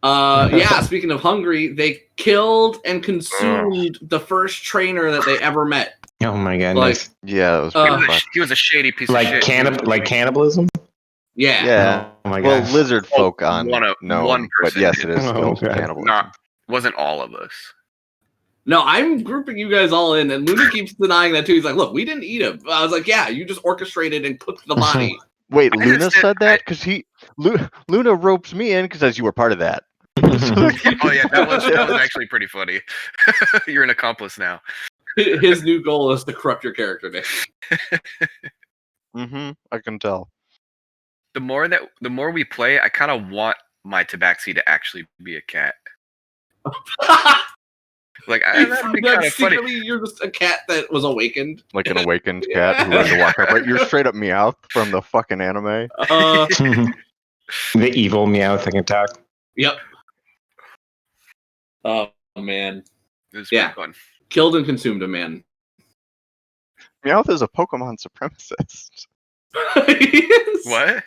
Yeah, speaking of hungry, they killed and consumed the first trainer that they ever met. Oh my goodness! Yeah, that was pretty fucked. He was a shady piece of shit. Like cannibalism. Yeah. Yeah. Oh my Well, gosh. lizard folk on one but person yes, did. it is still Okay. cannibalism. Wasn't all of us. No, I'm grouping you guys all in, and Luna keeps denying that too. He's like, "Look, we didn't eat him." I was like, "Yeah, you just orchestrated and cooked the body." Wait, I Luna understand- said that because Luna roped me in because you were part of that. Oh yeah, that was actually pretty funny. You're an accomplice now. His new goal is to corrupt your character, Nick. I can tell. The more we play, I kind of want my Tabaxi to actually be a cat. Like that'd be kind of funny. You're just a cat that was awakened, Like an awakened cat who had to walk upright. You're straight up Meowth from the fucking anime. The evil Meowth that can talk. Yep. Oh man. It was pretty fun. Killed and consumed a man. Meowth is a Pokemon supremacist. What?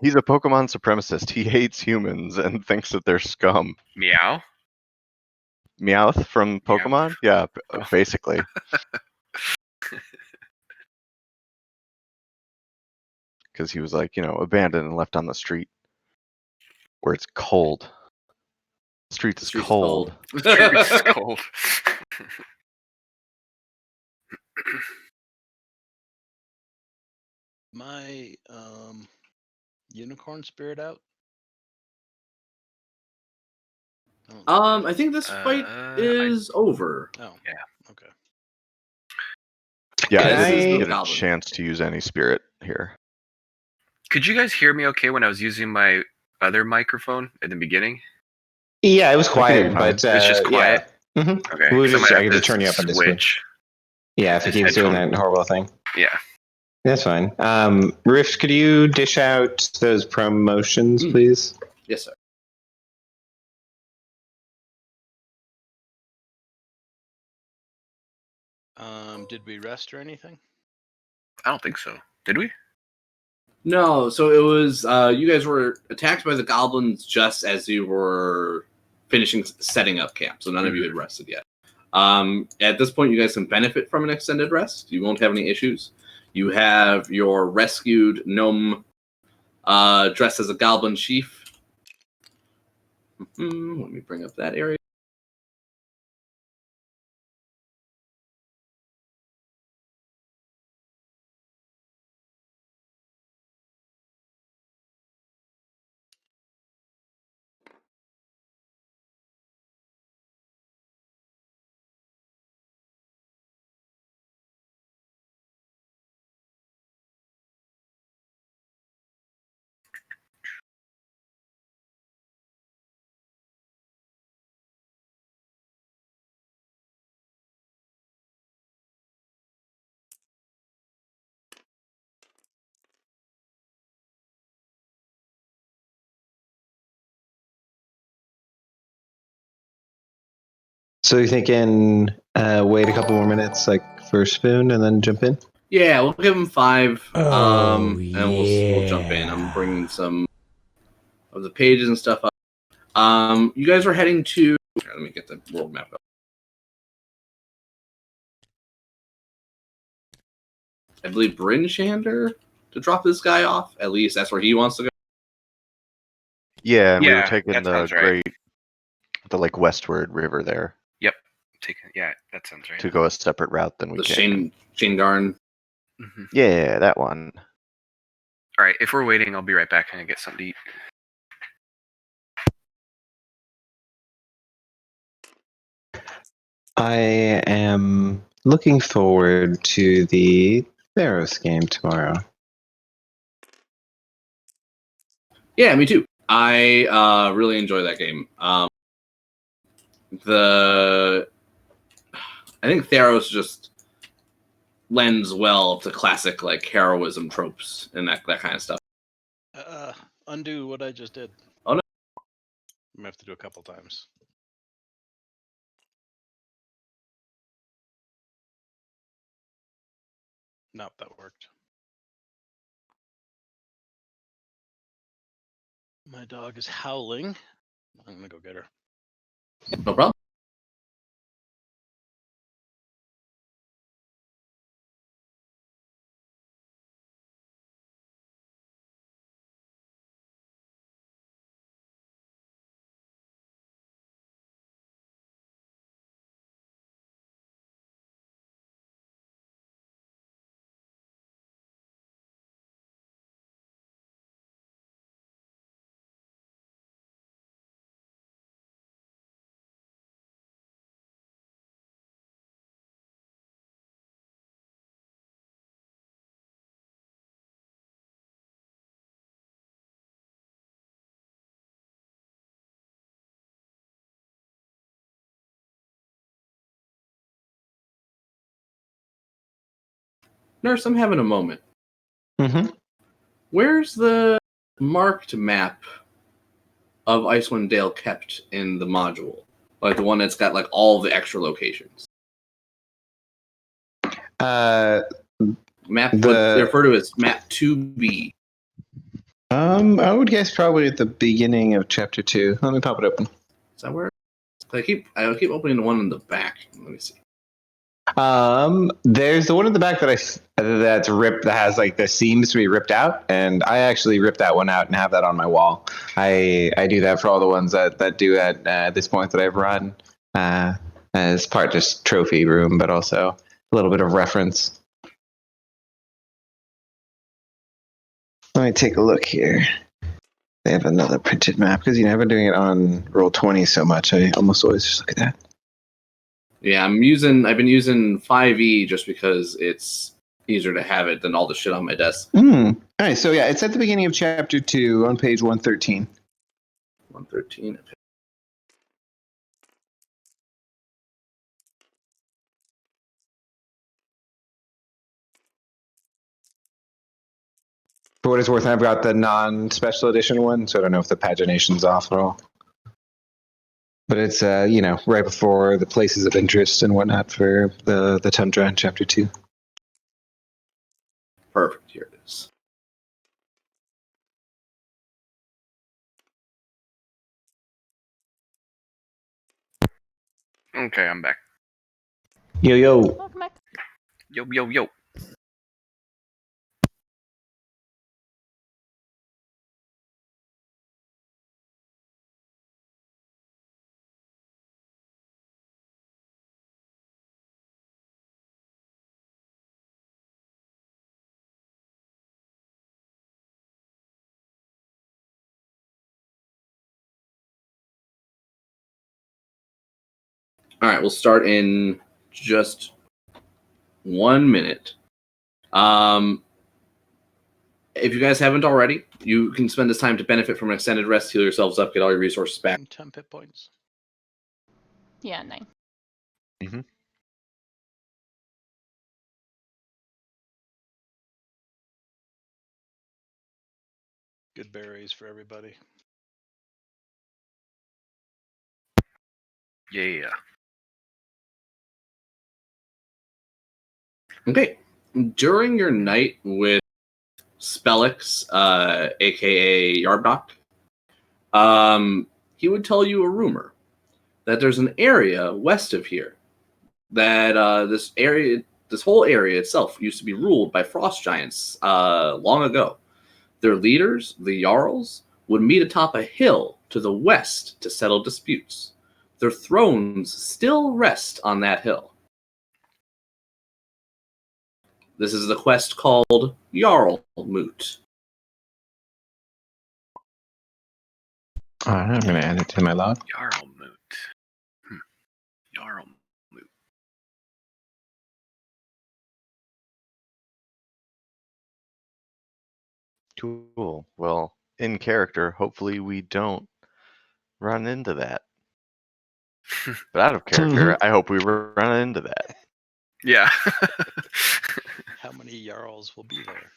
He's a Pokemon supremacist. He hates humans and thinks that they're scum. Meow? Meowth from Pokemon? Yeah, basically. Because he was like, abandoned and left on the street where it's cold. The street is cold. The street is cold. My unicorn spirit out? I think this fight is over. Oh, yeah. Okay. Yeah, This I is didn't the get a goblin. chance to use any spirit here. Could you guys hear me okay when I was using my other microphone at the beginning? Yeah, it was quiet, but It's just quiet. Yeah. Okay. We were So just I I might could have just turn you up on this one. switch. Yeah, if it keeps doing that horrible thing. Yeah. That's fine. Rift, could you dish out those promotions, please? Yes, sir. Did we rest or anything? I don't think so. Did we? No, so it was you guys were attacked by the goblins just as you were finishing setting up camp, so none of you had rested yet. At this point, you guys can benefit from an extended rest. You won't have any issues. You have your rescued gnome dressed as a goblin chief. Let me bring up that area. So you're thinking wait a couple more minutes, like for Spoon, and then jump in? Yeah, we'll give him 5, and we'll jump in. I'm bringing some of the pages and stuff up. You guys are heading to... Let me get the world map up. I believe Bryn Shander to drop this guy off. At least that's where he wants to go. Yeah, and we were Yeah, taking that the sounds right. westward river there Yep. Yeah, that sounds right. to go a separate route than we The can. Shane Garn. Mm-hmm. Yeah, that one. All right, if we're waiting, I'll be right back and get something to eat. I am looking forward to the Theros game tomorrow. Yeah, me too. I really enjoy that game. I think Theros just lends well to classic like heroism tropes and that kind of stuff. Undo what I just did. Oh no! I'm gonna have to do a couple times. Nope, that worked. My dog is howling. I'm gonna go get her. No problem. Nurse, I'm having a moment. Mm-hmm. Where's the marked map of Icewind Dale kept in the module? Like the one that's got like all the extra locations. Map what they refer to as map 2B. I would guess probably at the beginning of chapter 2. Let me pop it open. Is that where? I keep opening the one in the back. Let me see. There's the one in the back that's ripped, that has like the seams to be ripped out, and I actually ripped that one out and have that on my wall. I do that for all the ones that do at this point that I've run, as part just trophy room, but also a little bit of reference. Let me take a look here. They have another printed map because I've been doing it on Roll20 so much. I almost always just look at that. Yeah, I've been using 5e just because it's easier to have it than all the shit on my desk. All right, so yeah, it's at the beginning of chapter 2 on page 113. 113. For what it's worth, I've got the non-special edition one, so I don't know if the pagination's off at all. But it's right before the places of interest and whatnot for the tundra in chapter 2. Perfect. Here it is. Okay, I'm back. Yo. Welcome back. Yo, yo, yo. All right, we'll start in just 1 minute. If you guys haven't already, you can spend this time to benefit from an extended rest, heal yourselves up, get all your resources back. 10 hit points. Yeah, 9. Good berries for everybody. Yeah. Okay. During your night with Spellix, aka Yarbnock, he would tell you a rumor that there's an area west of here that this whole area itself used to be ruled by frost giants long ago. Their leaders, the Jarls, would meet atop a hill to the west to settle disputes. Their thrones still rest on that hill. This is the quest called Jarl Moot. All right, I'm going to add it to my log. Jarlmoot. Jarlmoot. Cool. Well, in character, hopefully we don't run into that. But out of character, I hope we run into that. Yeah. How many Jarls will be there?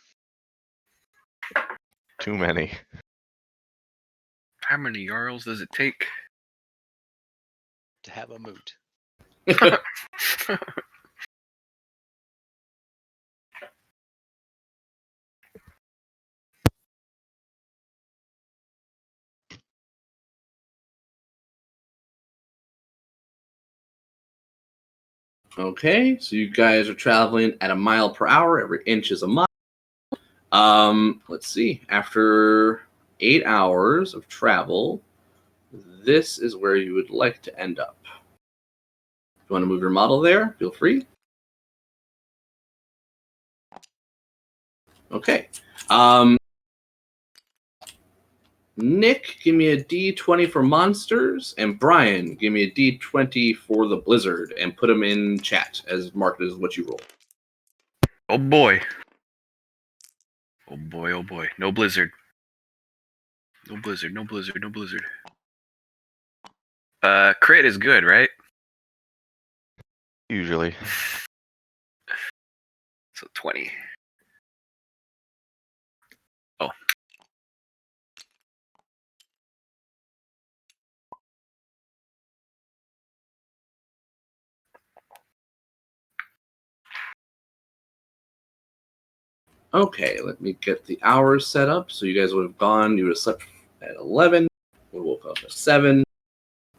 Too many. How many Jarls does it take? To have a moot. Okay, so you guys are traveling at a mile per hour. Every inch is a mile. Let's see. After 8 hours of travel, this is where you would like to end up. If you want to move your model there, feel free. Okay. Nick, give me a D20 for monsters, and Brian, give me a D20 for the blizzard, and put them in chat as marked as what you roll. Oh boy. Oh boy, oh boy. No blizzard. No blizzard, no blizzard, no blizzard. Crit is good, right? Usually. So 20. Oh. Okay, let me get the hours set up. So you guys would have gone, you would have slept at 11, would have woke up at 7,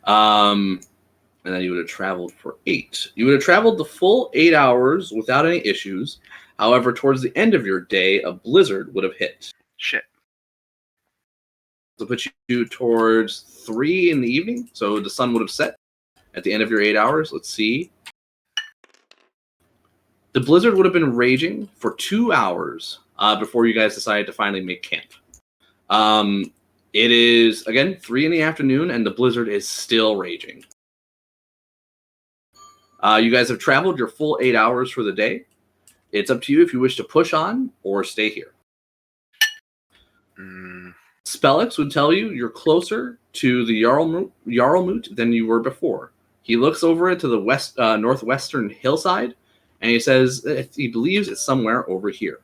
and then you would have traveled for 8. You would have traveled the full 8 hours without any issues. However, towards the end of your day, a blizzard would have hit. Shit. To put you towards 3 in the evening, so the sun would have set at the end of your 8 hours. Let's see. The blizzard would have been raging for 2 hours before you guys decided to finally make camp. It is, again, 3 in the afternoon, and the blizzard is still raging. You guys have traveled your full 8 hours for the day. It's up to you if you wish to push on or stay here. Spellix would tell you you're closer to the Jarlmoot than you were before. He looks over it to the northwestern hillside, and he says that he believes it's somewhere over here.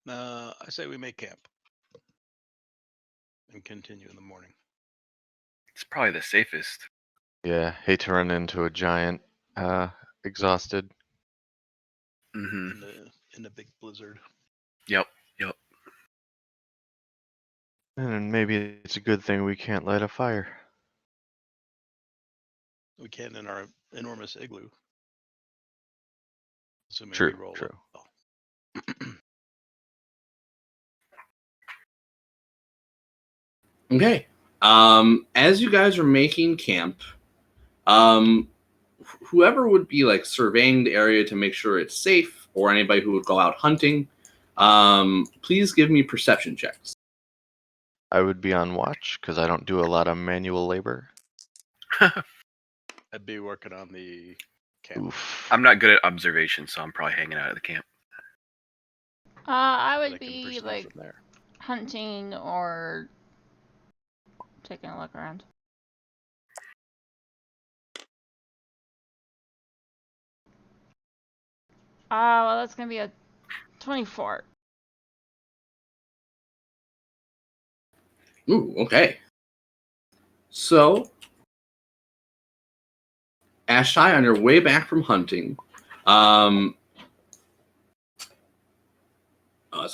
I say we make camp and continue in the morning. It's probably the safest. Yeah, hate to run into a giant exhausted. Mm-hmm. In the big blizzard. Yep. And maybe it's a good thing we can't light a fire. We can in our enormous igloo. Assuming True, we roll true. well. Okay. As you guys are making camp, whoever would be like surveying the area to make sure it's safe, or anybody who would go out hunting, please give me perception checks. I would be on watch because I don't do a lot of manual labor. I'd be working on the camp. Oof. I'm not good at observation, so I'm probably hanging out at the camp. I but would I can be perceive like from there. hunting or taking a look around. Well, that's gonna be a 24. Ooh, okay. So, Ashtai, on your way back from hunting, that's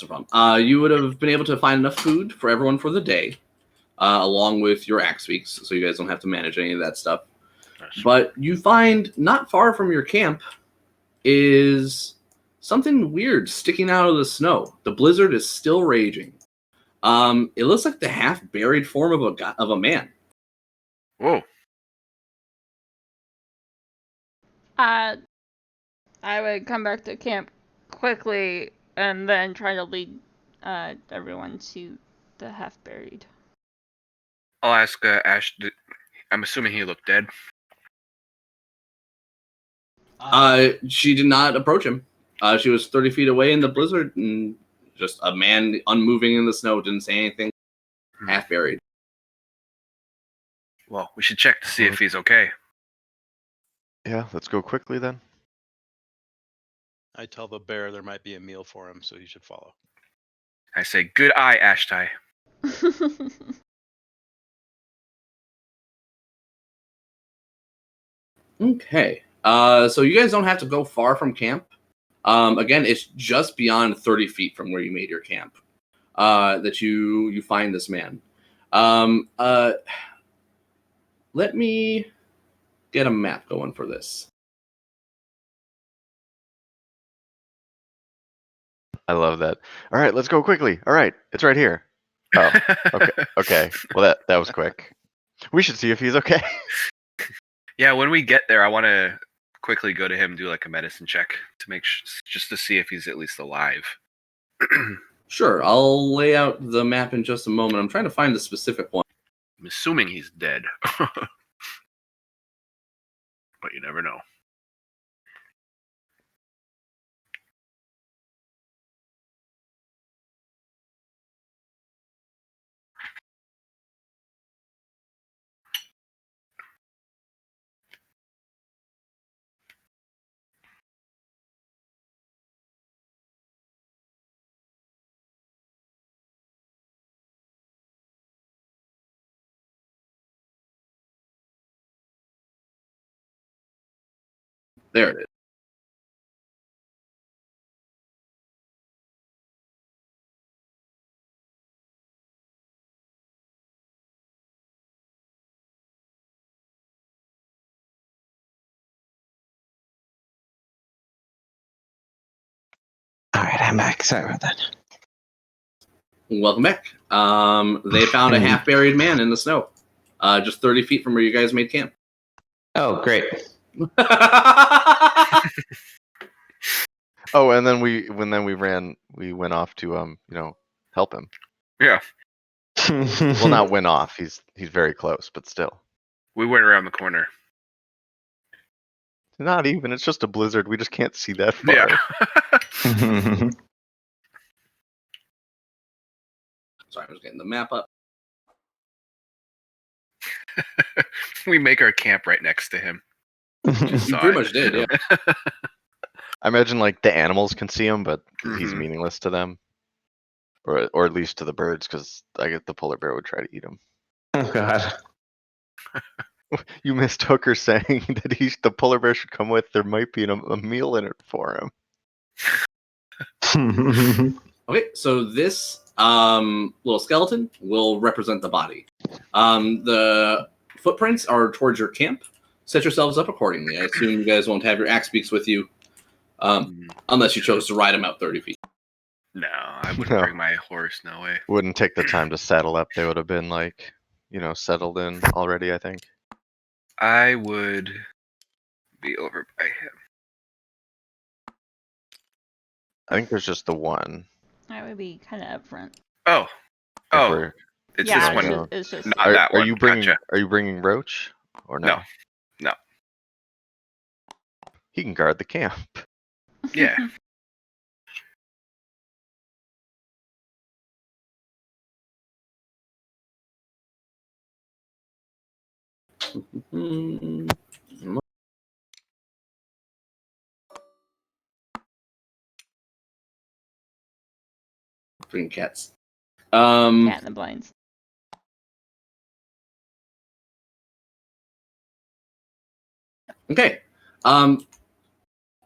no problem. You would have been able to find enough food for everyone for the day, along with your axe weeks, so you guys don't have to manage any of that stuff. But you find not far from your camp is something weird sticking out of the snow. The blizzard is still raging. It looks like the half-buried form of a man. Whoa. I would come back to camp quickly and then try to lead everyone to the half-buried. I'll ask Ash. I'm assuming he looked dead. She did not approach him. She was 30 feet away in the blizzard, and just a man unmoving in the snow, didn't say anything, half buried. Well, we should check to see if he's okay. Yeah, let's go quickly then. I tell the bear there might be a meal for him, so he should follow. I say, good eye, Ashtai. Okay. So you guys don't have to go far from camp. Again, it's just beyond 30 feet from where you made your camp that you find this man. Let me get a map going for this. I love that. All right, let's go quickly. All right, it's right here. Oh, okay. Okay. Well, that was quick. We should see if he's okay. Yeah, when we get there, I want to quickly go to him and do like a medicine check to make just to see if he's at least alive. Sure, I'll lay out the map in just a moment. I'm trying to find the specific one. I'm assuming he's dead, but you never know. There it is. All right, I'm back. Sorry about that. Welcome back. They found a half-buried man in the snow, just 30 feet from where you guys made camp. Oh, great. Oh, and then we went off to help him. Yeah, Well, not went off. He's very close, but still. we went around the corner. Not even. It's just a blizzard. We just can't see that far. Yeah. Sorry, I was getting the map up. We make our camp right next to him. You pretty much did, yeah. I imagine like the animals can see him, but he's Mhm. meaningless to them, or at least to the birds, because I get the polar bear would try to eat him. Oh God. You missed Hooker saying that the polar bear should come with. There might be a meal in it for him. Okay, so this little skeleton will represent the body. The footprints are towards your camp. Set yourselves up accordingly. I assume you guys won't have your axe beaks with you, unless you chose to ride them out 30 feet. No, I wouldn't No. bring my horse. No way. Wouldn't take the time to saddle up. They would have been like, settled in already, I think. I would be over by him. I think there's just the one. I would be kind of up front. Oh, If we're- it's yeah, this it's one. just, it's just Not Are, that are one. you bringing Gotcha. Are you bringing Roach or no? No. He can guard the camp. Yeah. Hmm. Freaking cats. Cat in the blinds. Okay.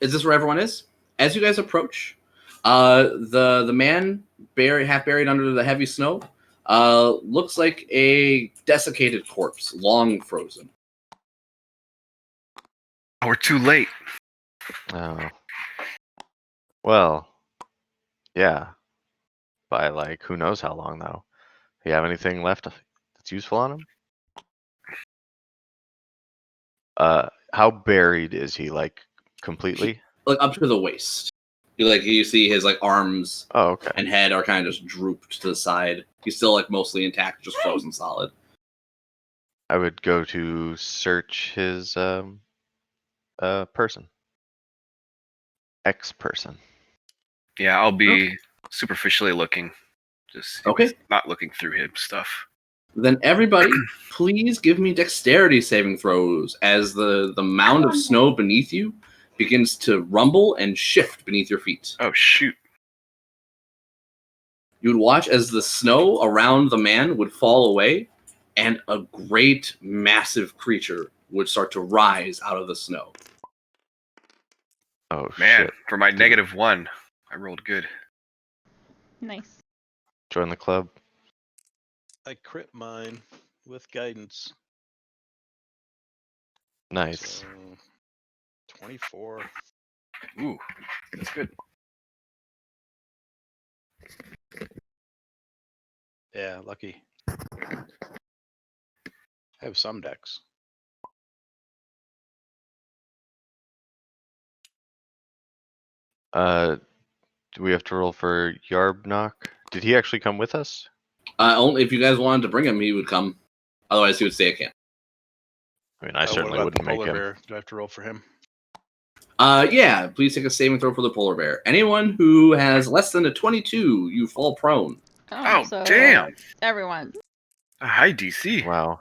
Is this where everyone is? As you guys approach, the man half buried under the heavy snow looks like a desiccated corpse, long frozen. We're too late. Oh. Well, yeah. By like who knows how long though. Do you have anything left that's useful on him? How buried is he? Like completely? Like up to the waist. You see his like arms Oh, okay. and head are kind of just drooped to the side. He's still like mostly intact, just frozen solid. I would go to search his person. Ex-person. Yeah, I'll be superficially looking. Just Okay. not looking through him stuff. Then everybody, please give me dexterity saving throws as the mound of snow beneath you begins to rumble and shift beneath your feet. Oh shoot. You would watch as the snow around the man would fall away and a great, massive creature would start to rise out of the snow. Oh Man, shit. for my -1, I rolled good. Nice. Join the club. I crit mine with guidance. Nice. So, 24. Ooh, that's good. Yeah, lucky. I have some decks. Do we have to roll for Yarbnock? Did he actually come with us? Only if you guys wanted to bring him, he would come. Otherwise, he would stay at camp. I mean, I What certainly about wouldn't the make polar him. bear? Do I have to roll for him? Yeah, please take a saving throw for the polar bear. Anyone who has less than a 22, you fall prone. Oh, so damn. everyone. A high DC. Wow.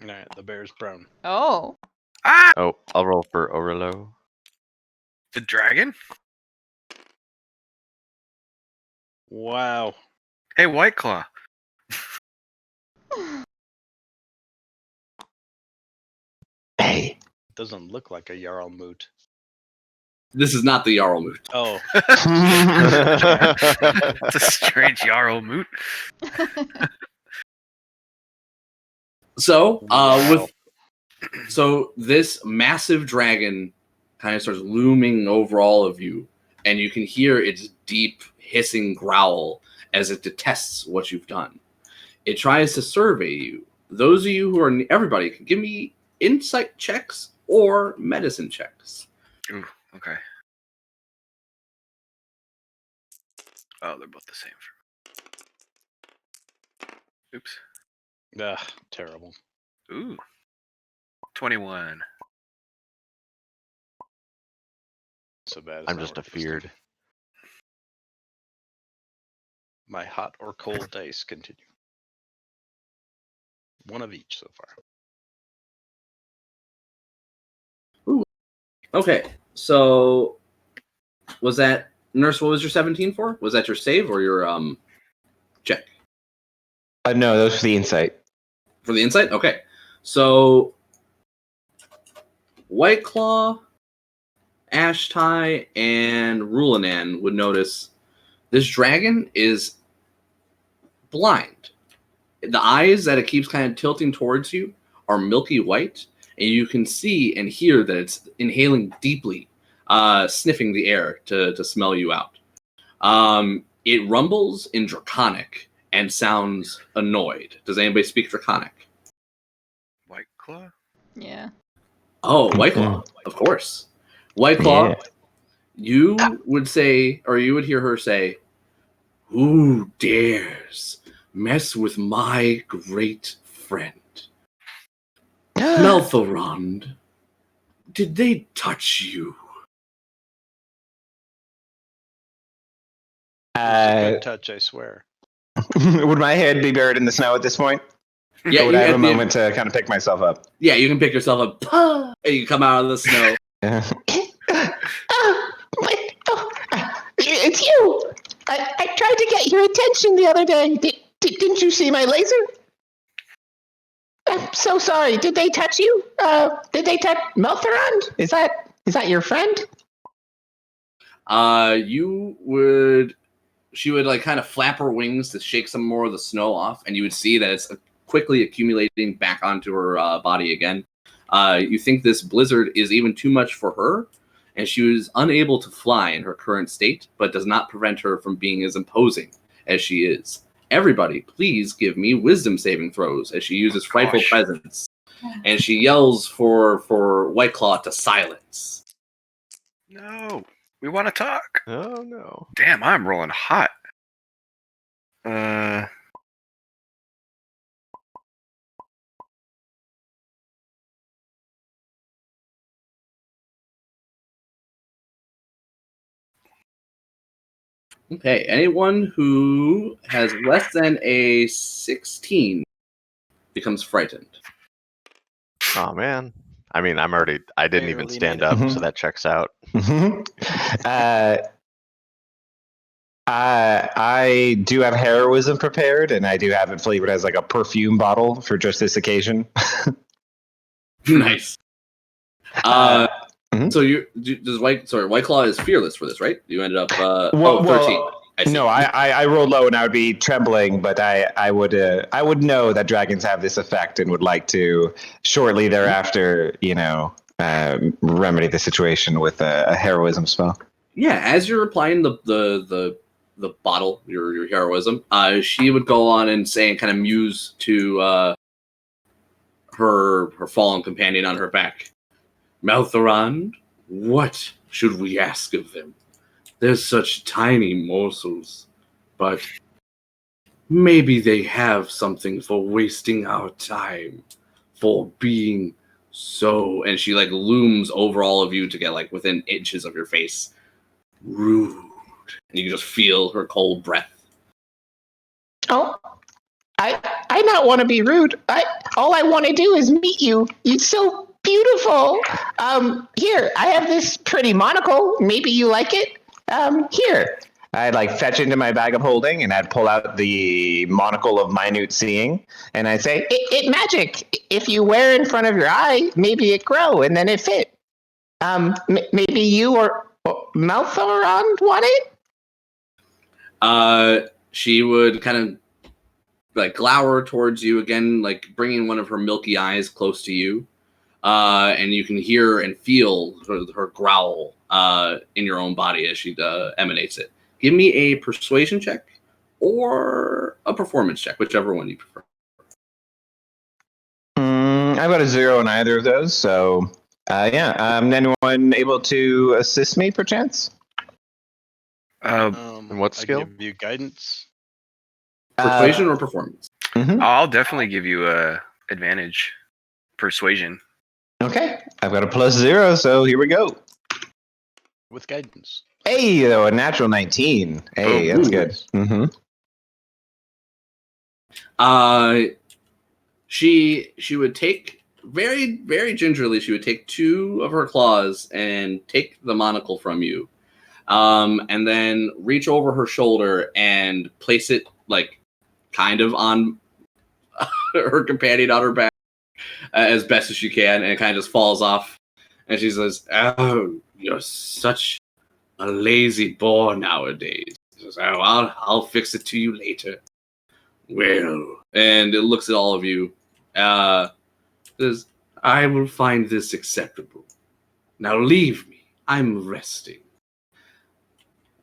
Alright, the bear's prone. Oh. Ah! Oh, I'll roll for Orlo. The dragon? Wow. Hey, White Claw. Hey. Doesn't look like a Jarl Moot. This is not the Jarl Moot. Oh, It's a strange Jarl Moot. So, Wow. so this massive dragon kind of starts looming over all of you, and you can hear its deep hissing growl as it detests what you've done. It tries to survey you. Those of you who are everybody can give me insight checks or medicine checks. Ooh, okay. Oh, they're both the same. Oops. Ugh, terrible. Ooh. 21. So bad. It's I'm not just worth it. afeared. My hot or cold dice continue. One of each so far. Okay, so was that nurse? What was your 17 for? Was that your save or your check No, those for the insight. for the insight? Okay, so White Claw, Ashtai, and Rulanan would notice this dragon is blind. The eyes that it keeps kind of tilting towards you are milky white, and you can see and hear that it's inhaling deeply, sniffing the air to smell you out. It rumbles in Draconic and sounds annoyed. Does anybody speak Draconic? White Claw? Yeah. Oh, White Claw, of course. White Claw, Yeah. you would say, or you would hear her say, "Who dares mess with my great friend? Melthorond, did they touch you?" It's a Uh, good touch, I swear. would my head be buried in the snow at this point? Yeah, Or would you I have a at the- moment to kind of pick myself up? Yeah, you can pick yourself up, and you come out of the snow. It's you. I tried to get your attention the other day. Didn't you see my laser? I'm so sorry. Did they touch you? Did they touch Melthorond? Is that your friend? She would like kind of flap her wings to shake some more of the snow off, and you would see that it's quickly accumulating back onto her body again. You think this blizzard is even too much for her, and she was unable to fly in her current state, but does not prevent her from being as imposing as she is. Everybody, please give me wisdom saving throws as she uses frightful Gosh. presence, and she yells for White Claw to silence. No. We want to talk. Oh no. Damn, I'm rolling hot. Okay, anyone who has less than a 16 becomes frightened. Oh man. I mean, I didn't even Barely stand made it. up, so that checks out. I do have heroism prepared, and I do have it flavored as like a perfume bottle for just this occasion. Nice. Mhm. So White Claw is fearless for this, right? You ended up 13. I see. No, I rolled low and I would be trembling, but I would know that dragons have this effect and would like to shortly thereafter, remedy the situation with a heroism spell. Yeah, as you're applying the bottle, your heroism, she would go on and say and kind of muse to her fallen companion on her back. Maltharan, what should we ask of them? They're such tiny morsels, but maybe they have something for wasting our time, for being so. And she like looms over all of you to get like within inches of your face. Rude. And you can just feel her cold breath. Oh, I not want to be rude. All I want to do is meet you. You're so beautiful. Here, I have this pretty monocle. Maybe you like it. Here. I'd like fetch into my bag of holding, and I'd pull out the monocle of minute seeing, and I'd say, It magic. If you wear it in front of your eye, maybe it grow and then it fit. Maybe you or Maltharan want it? She would kind of like glower towards you again, like bringing one of her milky eyes close to you. And you can hear and feel her growl in your own body as she emanates it. Give me a persuasion check or a performance check, whichever one you prefer. I've got a 0 on either of those, so anyone able to assist me, perchance? And what skill? I give you guidance. Persuasion or performance? Mm-hmm. I'll definitely give you a advantage. Persuasion. Okay, I've got a +0, so here we go. With guidance. Hey, though, a natural 19. Hey, that's good. Mm-hmm. She would take very, very gingerly. She would take 2 of her claws and take the monocle from you, and then reach over her shoulder and place it like kind of on her companion on her back as best as she can, and it kind of just falls off. And she says, "Oh, you're such a lazy boy nowadays." She says, "Oh, I'll fix it to you later." Well, and it looks at all of you. Says, "I will find this acceptable. Now leave me. I'm resting."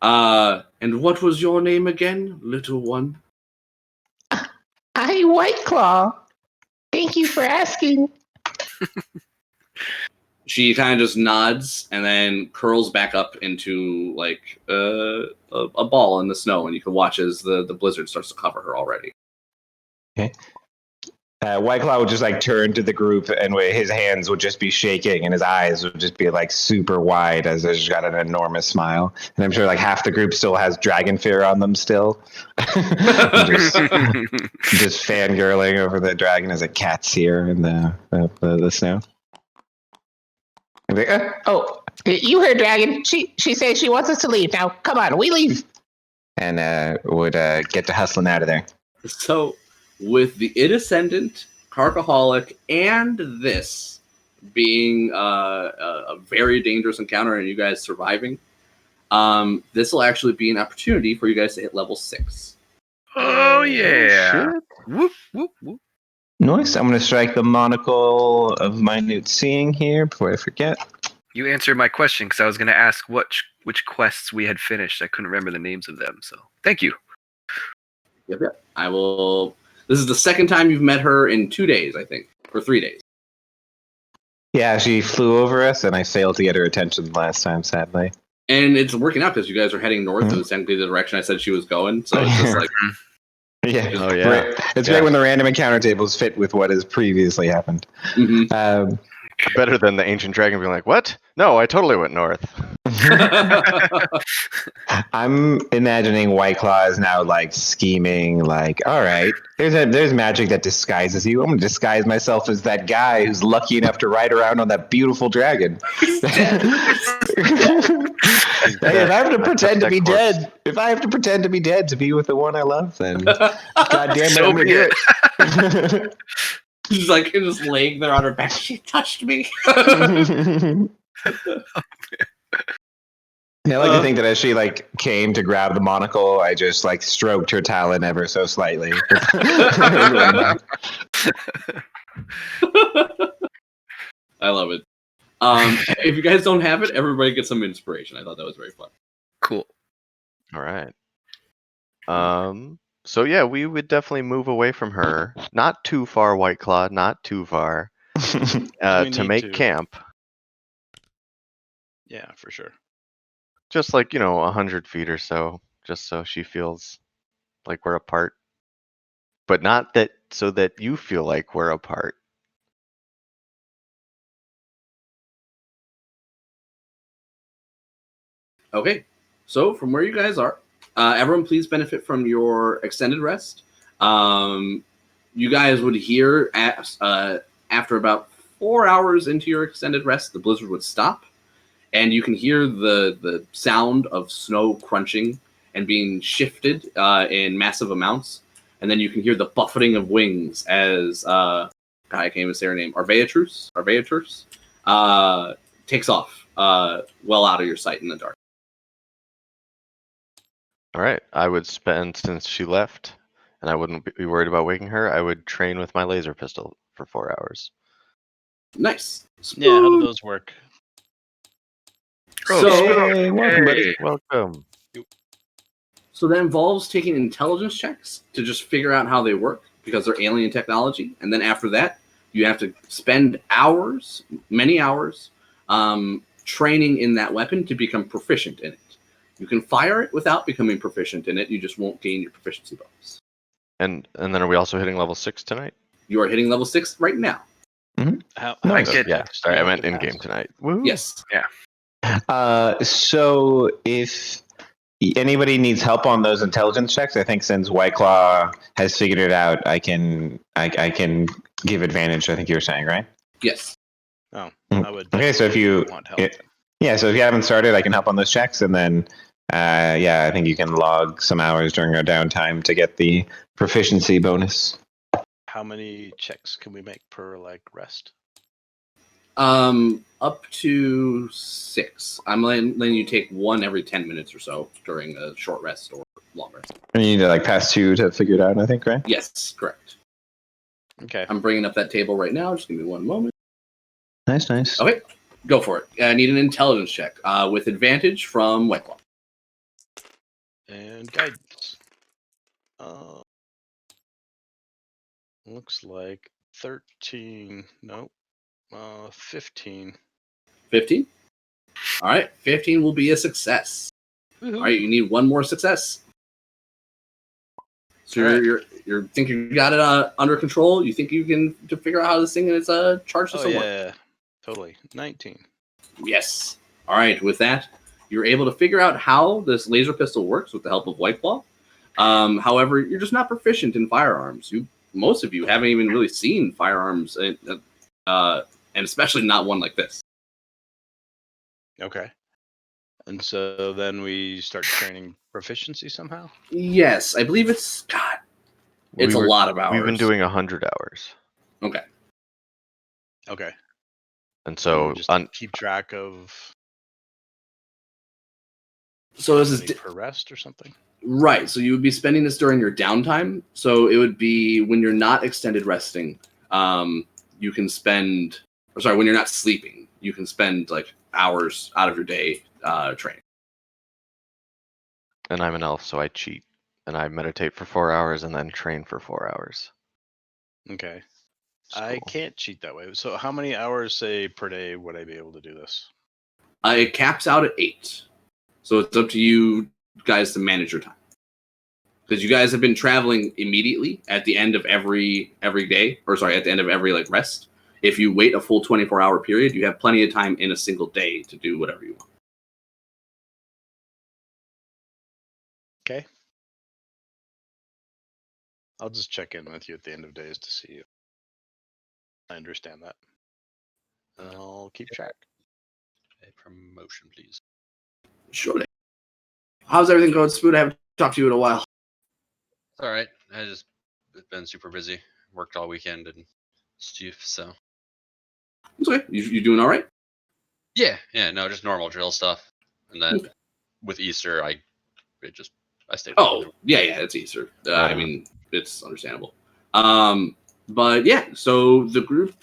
And what was your name again, little one? I White Claw. Thank you for asking. She kind of just nods and then curls back up into like a ball in the snow, and you can watch as the blizzard starts to cover her already. Okay. White Claw would just like turn to the group, and his hands would just be shaking, and his eyes would just be like super wide as he's got an enormous smile. And I'm sure like half the group still has dragon fear on them still, just fangirling over the dragon as it cats here in the snow. Like, you heard Dragon. She says she wants us to leave. Now, come on, we leave. And would get to hustling out of there. So, with the Indescendant, Carcaholic, and this being a very dangerous encounter and you guys surviving, this will actually be an opportunity for you guys to hit level 6. Oh yeah! Whoop whoop whoop. Nice. I'm going to strike the monocle of minute seeing here before I forget. You answered my question because I was going to ask which quests we had finished. I couldn't remember the names of them, so thank you. Yep. I will. This is the second time you've met her in 2 days, I think, or 3 days. Yeah, she flew over us, and I failed to get her attention last time, sadly. And it's working out because you guys are heading north in exactly the direction I said she was going. So it's just like, yeah, Oh yeah. Right. It's great when the random encounter tables fit with what has previously happened. mhm. Better than the ancient dragon being like, "What? No, I totally went north." I'm imagining White Claw is now like scheming, like, all right, there's magic that disguises you. I'm gonna disguise myself as that guy who's lucky enough to ride around on that beautiful dragon. Hey, if I have to pretend to be dead, to be with the one I love, then goddamn it, So I'm gonna be do it. it. She's like just laying there on her back. She touched me. I like to think that as she like came to grab the monocle, I just like stroked her talon ever so slightly. I love it. If you guys don't have it, everybody gets some inspiration. I thought that was very fun. Cool. All right. So yeah, we would definitely move away from her. Not too far, White Claw. Not too far. We To need make to. camp. Yeah, for sure. Just like 100 feet or so, just so she feels like we're apart. But not that so that you feel like we're apart. Okay, so from where you guys are, everyone please benefit from your extended rest. You guys would hear after about 4 hours into your extended rest, the blizzard would stop, and you can hear the sound of snow crunching and being shifted in massive amounts, and then you can hear the buffeting of wings as I can't even say her name, Arveatrus takes off well out of your sight in the dark. All right. I would spend, since she left, and I wouldn't be worried about waking her, I would train with my laser pistol for 4 hours. Nice. Yeah, how do those work? So, Hey, welcome, buddy. Welcome. so that involves taking intelligence checks to just figure out how they work because they're alien technology, and then after that, you have to spend hours, many hours, training in that weapon to become proficient in it. You can fire it without becoming proficient in it. You just won't gain your proficiency bonus. And then are we also hitting level 6 tonight? You are hitting level 6 right now. How No, I many get- Yeah. checks do Sorry, you I have meant to in game pass? tonight. Woo. Yes. So if anybody needs help on those intelligence checks, I think since White Claw has figured it out, I can give advantage. I think you were saying, right? Yes. Oh, Mm. I would. Okay, so if definitely you want help, yeah, so if you haven't started, I can help on those checks, and then I think you can log some hours during our downtime to get the proficiency bonus. how many checks can we make per rest? Up to 6. I'm letting you take one every 10 minutes or so during a short rest or long rest. And you need to pass 2 to figure it out, I think, right? Yes, correct. Okay. I'm bringing up that table right now. Just give me one moment. Nice. Okay, go for it. I need an intelligence check with advantage from White Claw. And guidance. Looks like 13. Nope. 15. 15. All right, 15 will be a success. Woo-hoo. All right, you need one more success. So All right. you're think you got it under control. You think you can to figure out how this thing is charged to Oh someone. yeah, totally. 19. Yes. All right. With that, you're able to figure out how this laser pistol works with the help of White Claw. However, you're just not proficient in firearms. Most of you haven't even really seen firearms, and especially not one like this. Okay. And so then we start training proficiency somehow. Yes, I believe it's It's a lot of hours. We've been doing 100 hours. Okay. Okay. And so just keep track of. So this is per rest or something. Right. So you would be spending this during your downtime. So it would be when you're not extended resting. You can spend, when you're not sleeping, you can spend hours out of your day training. And I'm an elf, so I cheat. And I meditate for 4 hours and then train for 4 hours. Okay. It's I cool. can't cheat that way. So how many hours, say, per day would I be able to do this? It caps out at 8. So it's up to you guys to manage your time. Because you guys have been traveling immediately at the end of every day, at the end of every rest. If you wait a full 24-hour period, you have plenty of time in a single day to do whatever you want. Okay. I'll just check in with you at the end of days to see if I understand that. And I'll keep track. A promotion, please. Sure. How's everything going, Spoon? I haven't talked to you in a while. It's all right. I just been super busy. Worked all weekend and stuff. So. It's okay. You doing all right? Yeah. No, just normal drill stuff. And then with Easter, I stayed. Oh, yeah, it's Easter. I mean, it's understandable. But yeah, so the group.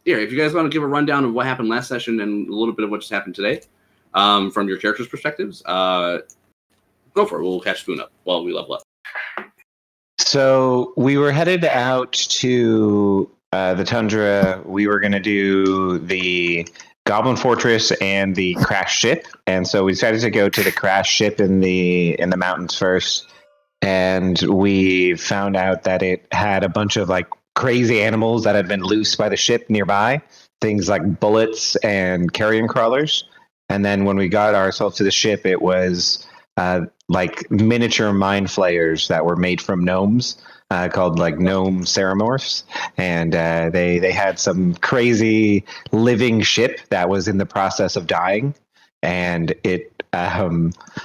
Here, if you guys want to give a rundown of what happened last session and a little bit of what just happened today, from your characters' perspectives, go for it. We'll catch Spoon up while we level up. So we were headed out to the tundra. We were going to do the Goblin Fortress and the crashed ship, and so we decided to go to the crashed ship in the mountains first. And we found out that it had a bunch of like crazy animals that had been loose by the ship nearby, things like bullets and carrion crawlers. And then when we got ourselves to the ship, it was like miniature mind flayers that were made from gnomes, called like gnome ceramorphs, and they had some crazy living ship that was in the process of dying, and it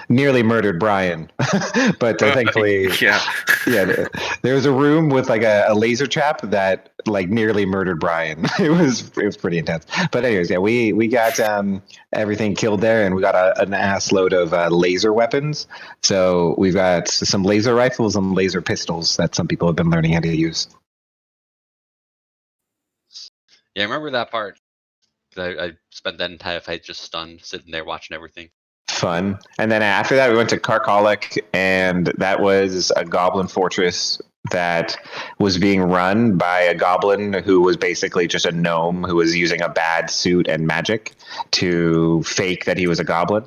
nearly murdered Brian, but thankfully, Yeah. there was a room with like a laser trap that like nearly murdered Brian. It was pretty intense. But anyways, yeah, we got everything killed there, and we got an ass load of laser weapons. So we've got some laser rifles and laser pistols that some people have been learning how to use. Yeah, I remember that part. 'Cause I spent that entire fight just stunned, sitting there watching everything. Fun. And then after that, we went to Karkalik, and that was a goblin fortress that was being run by a goblin who was basically just a gnome who was using a bad suit and magic to fake that he was a goblin.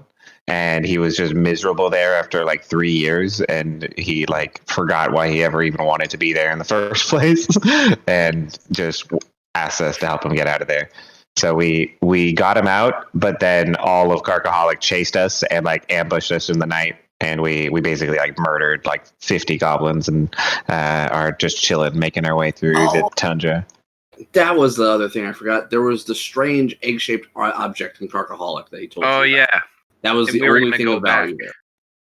And he was just miserable there after like 3 years, and he like forgot why he ever even wanted to be there in the first place, and just asked us to help him get out of there. So we got him out, but then all of Karkaholic chased us and like ambushed us in the night, and we basically like murdered like 50 goblins and are just chilling, making our way through the tundra. That was the other thing I forgot. There was the strange egg-shaped object in Karkaholic that he told Oh, you about. yeah. That was And the we were only gonna thing go of value back.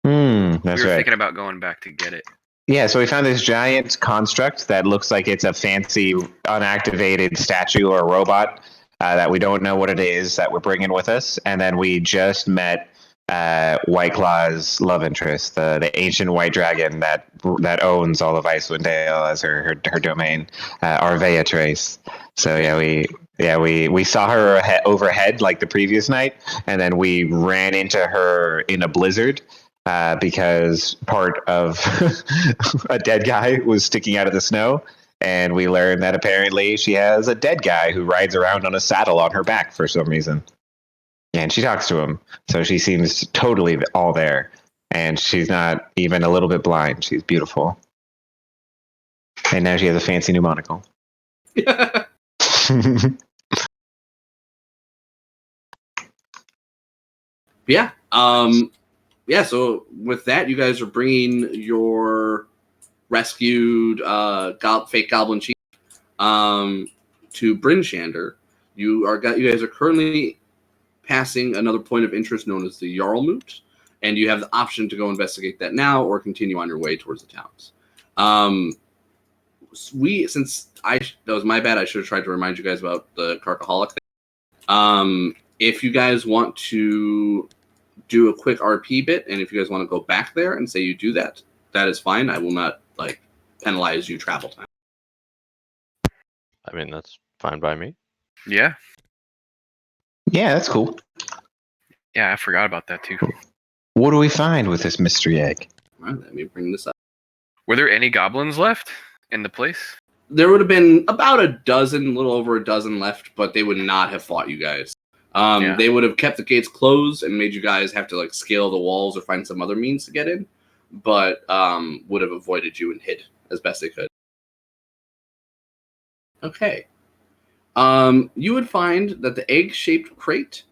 there. That's We were right. thinking about going back to get it. Yeah, so we found this giant construct that looks like it's a fancy unactivated statue or robot that we don't know what it is that we're bringing with us. And then we just met White Claw's love interest, the ancient white dragon that owns all of Icewind Dale as her domain, Arvea Trace. So we saw her overhead like the previous night, and then we ran into her in a blizzard. Because part of a dead guy was sticking out of the snow, and we learned that apparently she has a dead guy who rides around on a saddle on her back for some reason. And she talks to him, so she seems totally all there, and she's not even a little bit blind. She's beautiful. And now she has a fancy new monocle. Yeah. Yeah, so with that, you guys are bringing your rescued fake goblin chief to Bryn Shander. You guys are currently passing another point of interest known as the Jarlmoot, and you have the option to go investigate that now or continue on your way towards the towns. That was my bad, I should have tried to remind you guys about the Karkaholic thing. If you guys want to do a quick RP bit, and if you guys want to go back there and say you do that, that is fine. I will not penalize you travel time. I mean, that's fine by me. Yeah. Yeah, that's cool. Yeah, I forgot about that too. What do we find with this mystery egg? All right, let me bring this up. Were there any goblins left in the place? There would have been about a little over a dozen left, but they would not have fought you guys. They would have kept the gates closed and made you guys have to scale the walls or find some other means to get in, but would have avoided you and hid as best they could. Okay. You would find that the egg-shaped crate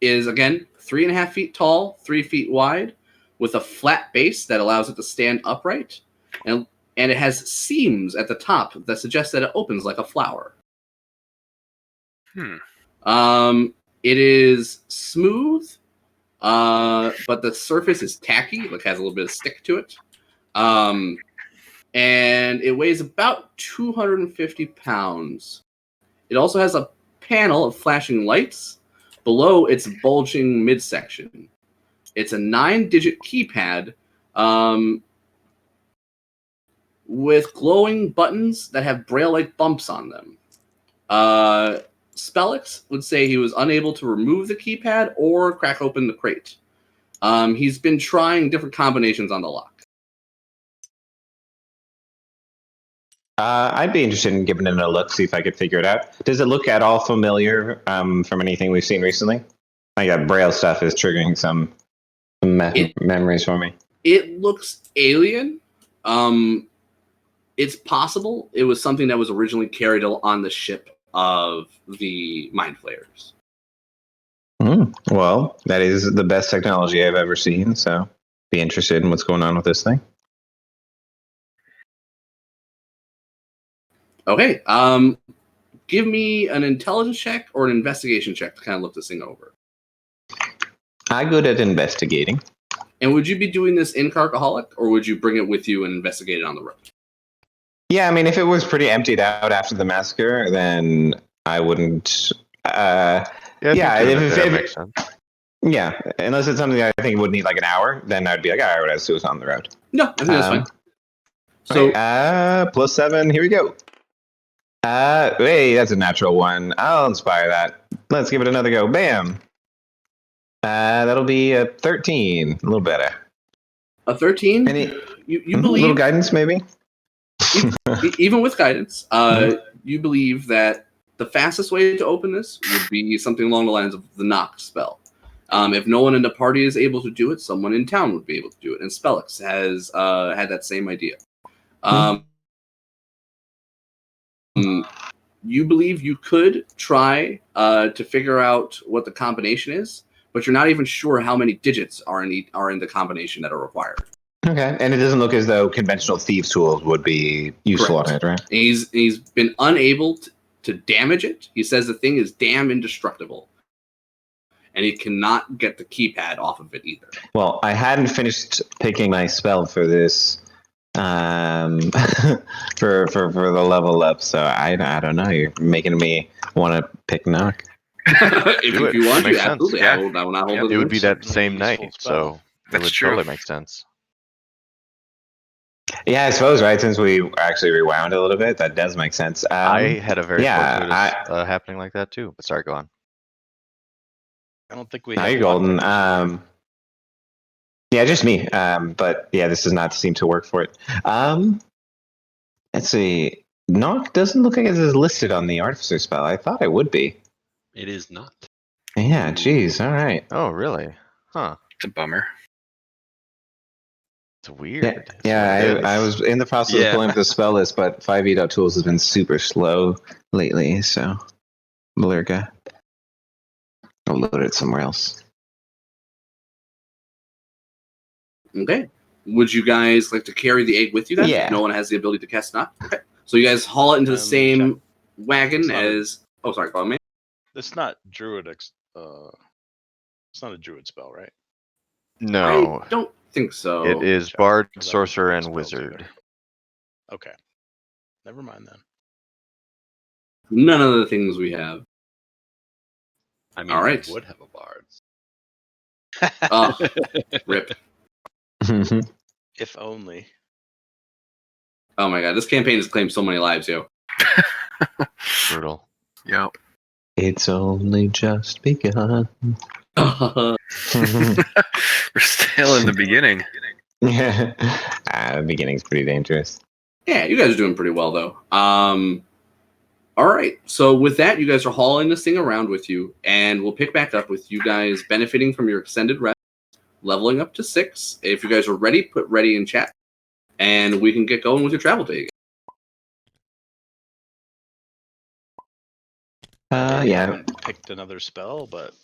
is, again, 3.5 feet tall, 3 feet wide, with a flat base that allows it to stand upright, and it has seams at the top that suggest that it opens like a flower. It is smooth, but the surface is tacky, has a little bit of stick to it. And it weighs about 250 pounds. It also has a panel of flashing lights, below its bulging midsection. It's a 9-digit keypad with glowing buttons that have braille-like bumps on them. Spellix would say he was unable to remove the keypad or crack open the crate. He's been trying different combinations on the lock. I'd be interested in giving it a look, see if I could figure it out. Does it look at all familiar from anything we've seen recently? Like that braille stuff is triggering some memories for me. It looks alien. It's possible it was something that was originally carried on the ship of the Mind Flayers. Well, that is the best technology I've ever seen, so be interested in what's going on with this thing. Okay, give me an intelligence check or an investigation check to kind of look this thing over. I'm good at investigating. And would you be doing this in Carcaholic, or would you bring it with you and investigate it on the road? Yeah, I mean, if it was pretty emptied out after the massacre, then I wouldn't. That makes sense. Yeah, unless it's something that I think would need like an hour, then I'd be like, all right, let's do it on the road. No, I think that's fine. So, +7, here we go. Hey, that's a natural one. I'll inspire that. Let's give it another go. Bam. That'll be a 13. A little better. A 13? You believe... A little guidance, maybe? Even with guidance, you believe that the fastest way to open this would be something along the lines of the knock spell. If no one in the party is able to do it, someone in town would be able to do it. And Spellix has had that same idea. You believe you could try to figure out what the combination is, but you're not even sure how many digits are in the combination that are required. Okay, and it doesn't look as though conventional thieves' tools would be useful on it, right? He's been unable to damage it. He says the thing is damn indestructible, and he cannot get the keypad off of it either. Well, I hadn't finished picking my spell for this, for the level up, so I don't know. You're making me want to pick knock. if you want to, Makes absolutely. sense. I will not hold It would be that Useful same night, spell. so That's it would true. totally make sense. Yeah, I suppose, right? Since we actually rewound a little bit, that does make sense. I had a very yeah, fortuitous happening like that too. But sorry, go on. I don't think we Now have you're luck golden. on this. Yeah, just me. But yeah, this does not seem to work for it. Let's see. Knock doesn't look like it is listed on the artificer spell. I thought it would be. It is not. Yeah, geez. All right. Oh, really? Huh. It's a bummer. It's weird. Yeah, I was in the process of pulling up the spell list, but 5e.tools has been super slow lately, so Malurga. I'll load it somewhere else. Okay. Would you guys like to carry the egg with you then? Yeah. No one has the ability to cast knock? Okay. So you guys haul it into the same wagon It's not as... Oh, sorry, go on, man. It's not druid. It's not a druid spell, right? No, I don't think so. it is Check, bard, 'cause I don't sorcerer, think and spells wizard. are. Okay. Never mind then. None of the things we have. I mean, All right. we would have a bard. Oh, rip. If only. Oh my god, this campaign has claimed so many lives, yo. Brutal. Yep. It's only just begun. We're still in the beginning. Yeah. The beginning's pretty dangerous. Yeah, you guys are doing pretty well, though. All right, so with that, you guys are hauling this thing around with you, and we'll pick back up with you guys benefiting from your extended rest, leveling up to 6. If you guys are ready, put ready in chat, and we can get going with your travel day again. I Yeah. haven't picked another spell, but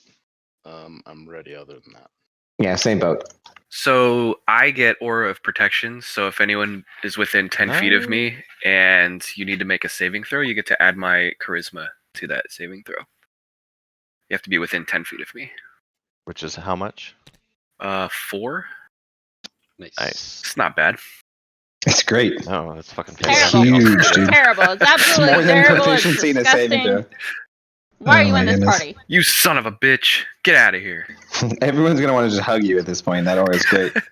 I'm ready other than that. Yeah, same boat. So I get Aura of Protection. So if anyone is within 10 feet of me and you need to make a saving throw, you get to add my Charisma to that saving throw. You have to be within 10 feet of me. Which is how much? 4. Nice. Nice. It's not bad. It's great. Oh, that's fucking Terrible. fantastic. Huge, It's dude. terrible. It's absolutely More than terrible. It's proficiency in a saving disgusting. throw. Why are Oh you my in this goodness. party? You son of a bitch! Get out of here. Everyone's gonna want to just hug you at this point. That aura is great. Pick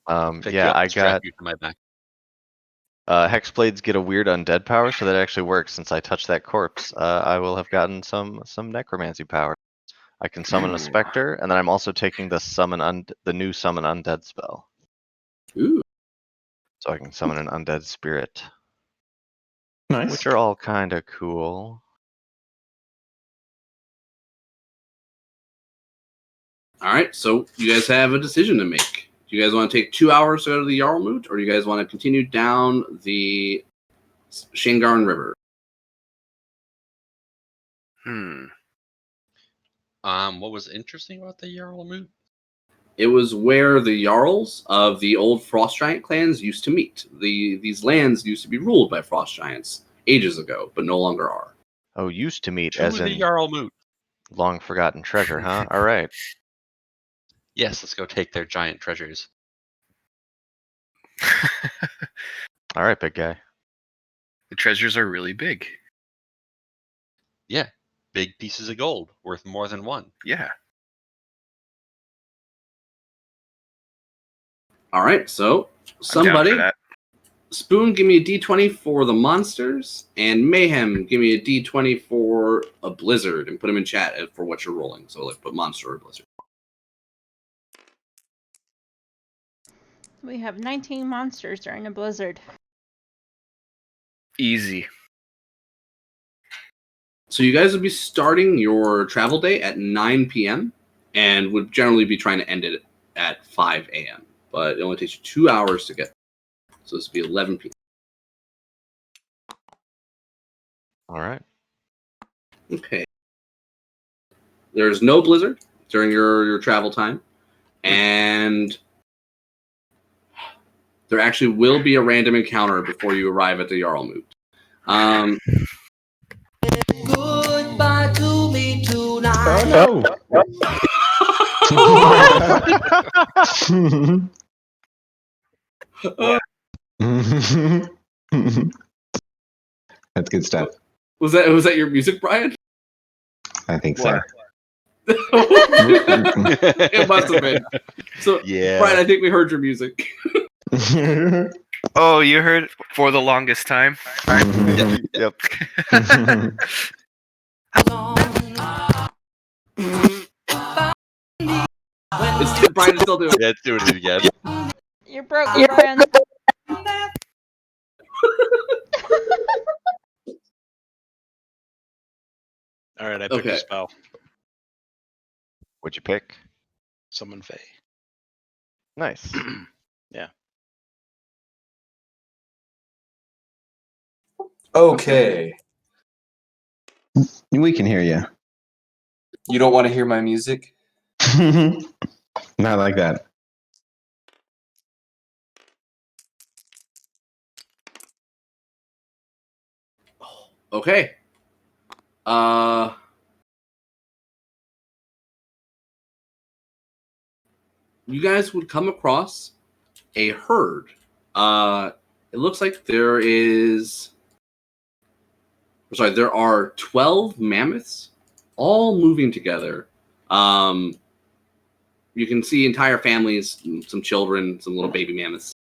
Yeah, you up I and strap got you to my back. Hexblades get a weird undead power, so that actually works. Since I touched that corpse, I will have gotten some necromancy power. I can summon Ooh. a specter, and then I'm also taking the the new summon undead spell, Ooh. so I can summon an undead spirit, Nice. which are all kind of cool. All right, so you guys have a decision to make. Do you guys want to take 2 hours to go to the Jarlmoot, or do you guys want to continue down the Shingarn River? What was interesting about the Jarlmoot? It was where the Jarls of the old Frost Giant clans used to meet. These lands used to be ruled by Frost Giants ages ago, but no longer are. Oh, used to meet, To as the in Jarlmoot. long forgotten treasure, huh? All right. Yes, let's go take their giant treasures. All right, big guy. The treasures are really big. Yeah, big pieces of gold worth more than one. Yeah. All right, so I'm down somebody, for that. Spoon, give me a D20 for the monsters, and Mayhem, give me a D20 for a blizzard, and put them in chat for what you're rolling. So like put monster or blizzard. We have 19 monsters during a blizzard. Easy. So you guys would be starting your travel day at 9 p.m. and would generally be trying to end it at 5 a.m. But it only takes you 2 hours to get there. So this would be 11 p.m. All right. Okay. There's no blizzard during your travel time. And there actually will be a random encounter before you arrive at the Jarlmoot. Goodbye to me tonight. Oh no. That's good stuff. Was that your music, Brian? I think so. It must have been. So, Yeah. Brian, I think we heard your music. Oh, you heard For the Longest Time? Yep. Brian is still doing it. Yeah, let's do it again. You're broke, Brian. All right, I picked Okay. a spell. What'd you pick? Summon Fae. Nice. Yeah. Okay. We can hear you. You don't want to hear my music? Not like that. Okay. You guys would come across a herd. It looks like there are 12 mammoths all moving together. You can see entire families, some children, some little baby mammoths,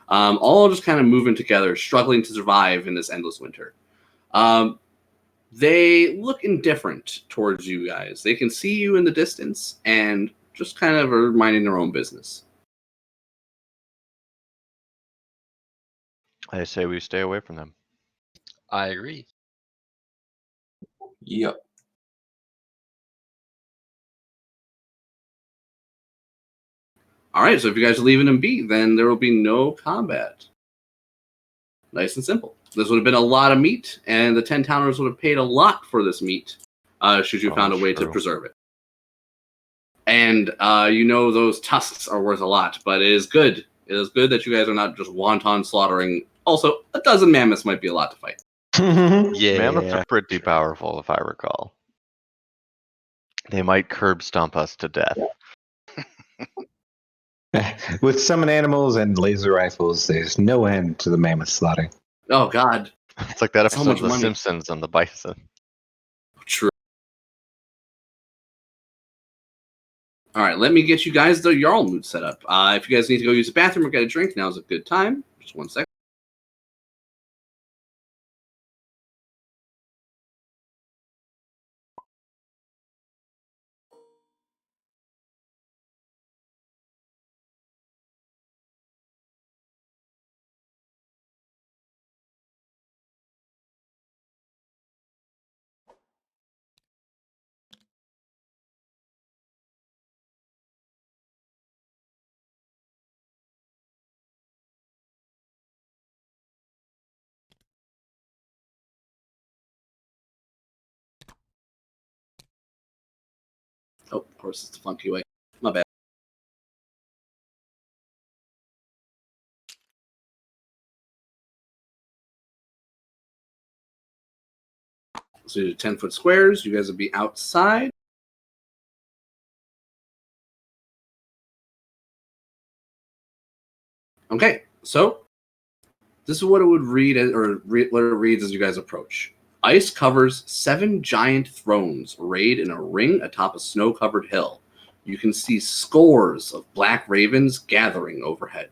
all just kind of moving together, struggling to survive in this endless winter. They look indifferent towards you guys. They can see you in the distance and just kind of are minding their own business. I say we stay away from them. I agree. Yep. All right, so if you guys are leaving them be, then there will be no combat. Nice and simple. This would have been a lot of meat, and the 10 towners would have paid a lot for this meat should you found a way to true. preserve it. And those tusks are worth a lot, but it is good. It is good that you guys are not just wanton slaughtering. Also, a dozen mammoths might be a lot to fight. Yeah. Mammoths are pretty powerful, if I recall. They might curb stomp us to death. With summon animals and laser rifles, there's no end to the mammoth slaughter. Oh, God. It's like that So episode much of The money. Simpsons on the bison. True. All right, let me get you guys the Jarl mood set up. If you guys need to go use the bathroom or get a drink, now's a good time. Just 1 second. Oh, of course, it's the funky way. My bad. So you do 10-foot squares. You guys will be outside. Okay, so this is what it would read, what it reads as you guys approach. Ice covers 7 giant thrones arrayed in a ring atop a snow-covered hill. You can see scores of black ravens gathering overhead.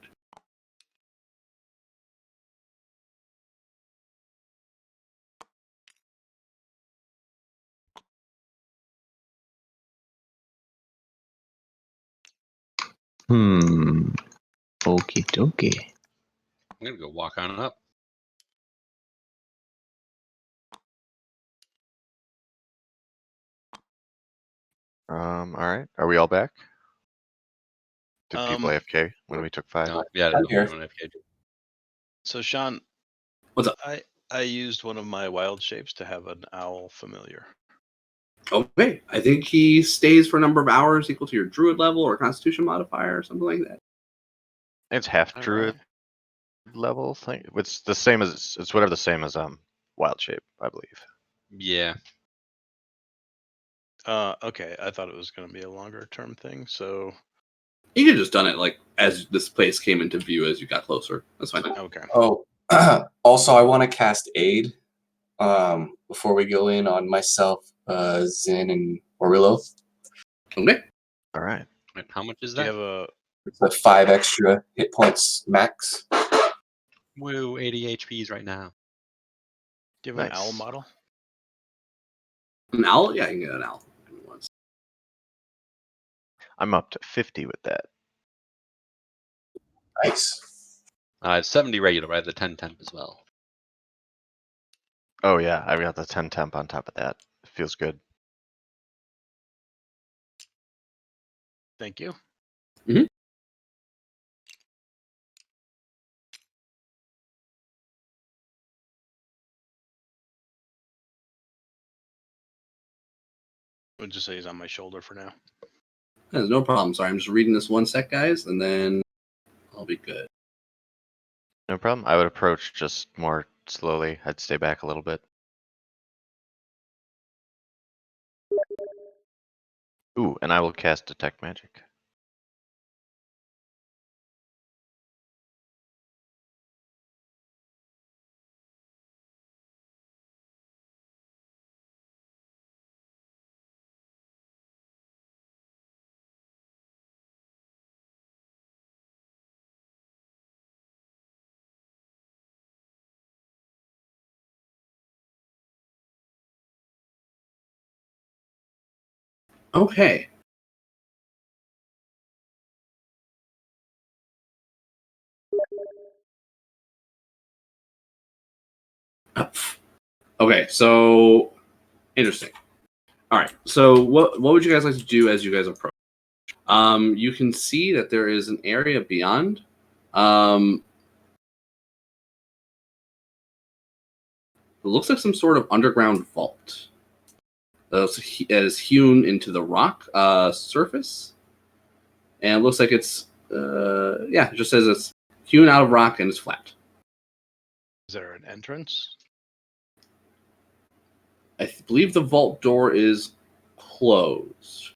Okie dokie. I'm gonna go walk on up. All right. Are we all back? Did people AFK when we took 5? No, yeah, I'm no, here. no AFK. So Sean, What's up? I used one of my wild shapes to have an owl familiar. Okay, I think he stays for a number of hours equal to your druid level or constitution modifier or something like that. It's half All druid level thing. It's the same as it's whatever the same as wild shape, I believe. Yeah. Okay, I thought it was going to be a longer term thing. So You could have just done it like as this place came into view as you got closer. That's fine. okay. Oh, also, I want to cast Aid before we go in on myself, Zin, and Orillo. Okay. All right. Wait, how much is Do you that? have a The 5 extra hit points max. Woo, 80 HPs right now. do you have an Nice. owl model? An owl? Yeah, you can get an owl. I'm up to 50 with that. Nice. It's 70 regular. I have the 10 temp as well. Oh yeah, I've got the 10 temp on top of that. It feels good. Thank you. Mhm. We'll just say he's on my shoulder for now. There's no problem. Sorry, I'm just reading this 1 sec, guys, and then I'll be good. No problem. I would approach just more slowly. I'd stay back a little bit. Ooh, and I will cast Detect Magic. Okay. Okay, so interesting. All right, so what would you guys like to do as you guys approach? You can see that there is an area beyond. It looks like some sort of underground vault that is hewn into the rock surface, and it looks like it's it just says it's hewn out of rock and it's flat. Is there an entrance? I believe the vault door is closed.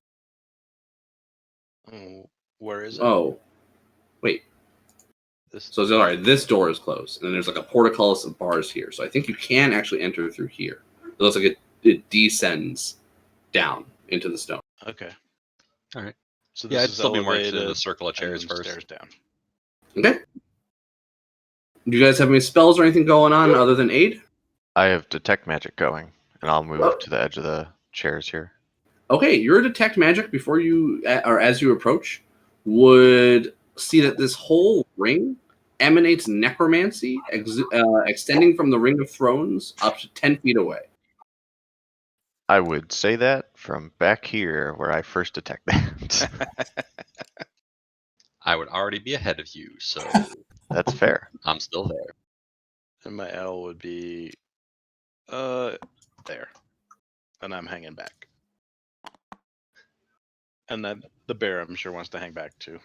Oh, where is it? Oh, wait. So sorry, this door is closed, and then there's like a portcullis of bars here. So I think you can actually enter through here. It looks like it descends down into the stone. Okay. All right. So Yeah, this I'd is still be more interested in the elevated circle of and chairs then first. stairs down. Okay. Do you guys have any spells or anything going on other than aid? I have detect magic going, and I'll move to the edge of the chairs here. Okay, your detect magic before you or as you approach would see that this whole ring emanates necromancy, extending from the Ring of Thrones up to 10 feet away. I would say that from back here where I first detect that. I would already be ahead of you, so That's fair. I'm still there. And my L would be there. And I'm hanging back. And then the bear, I'm sure, wants to hang back too.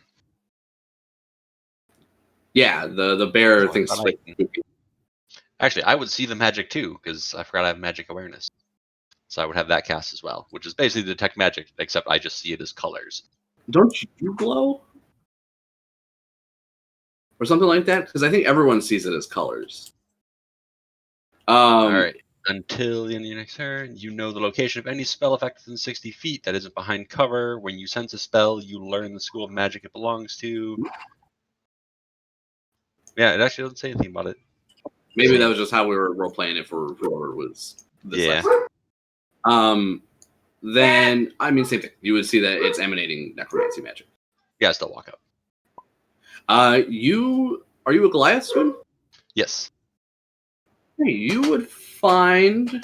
Yeah, the bear So thinks I like, Actually, I would see the magic too, because I forgot I have magic awareness. So I would have that cast as well, which is basically detect magic, except I just see it as colors. don't you glow? Or something like that? Because I think everyone sees it as colors. All right. Until the end of your next turn, you know the location of any spell effect within 60 feet that isn't behind cover. When you sense a spell, you learn the school of magic it belongs to. Yeah, it actually doesn't say anything about it. Maybe that was just how we were role playing it for whoever was this Yeah. last. Then I mean same thing. You would see that it's emanating necromancy magic. Yeah, I still walk up. Are you a Goliath swim? Yes. Hey, you would find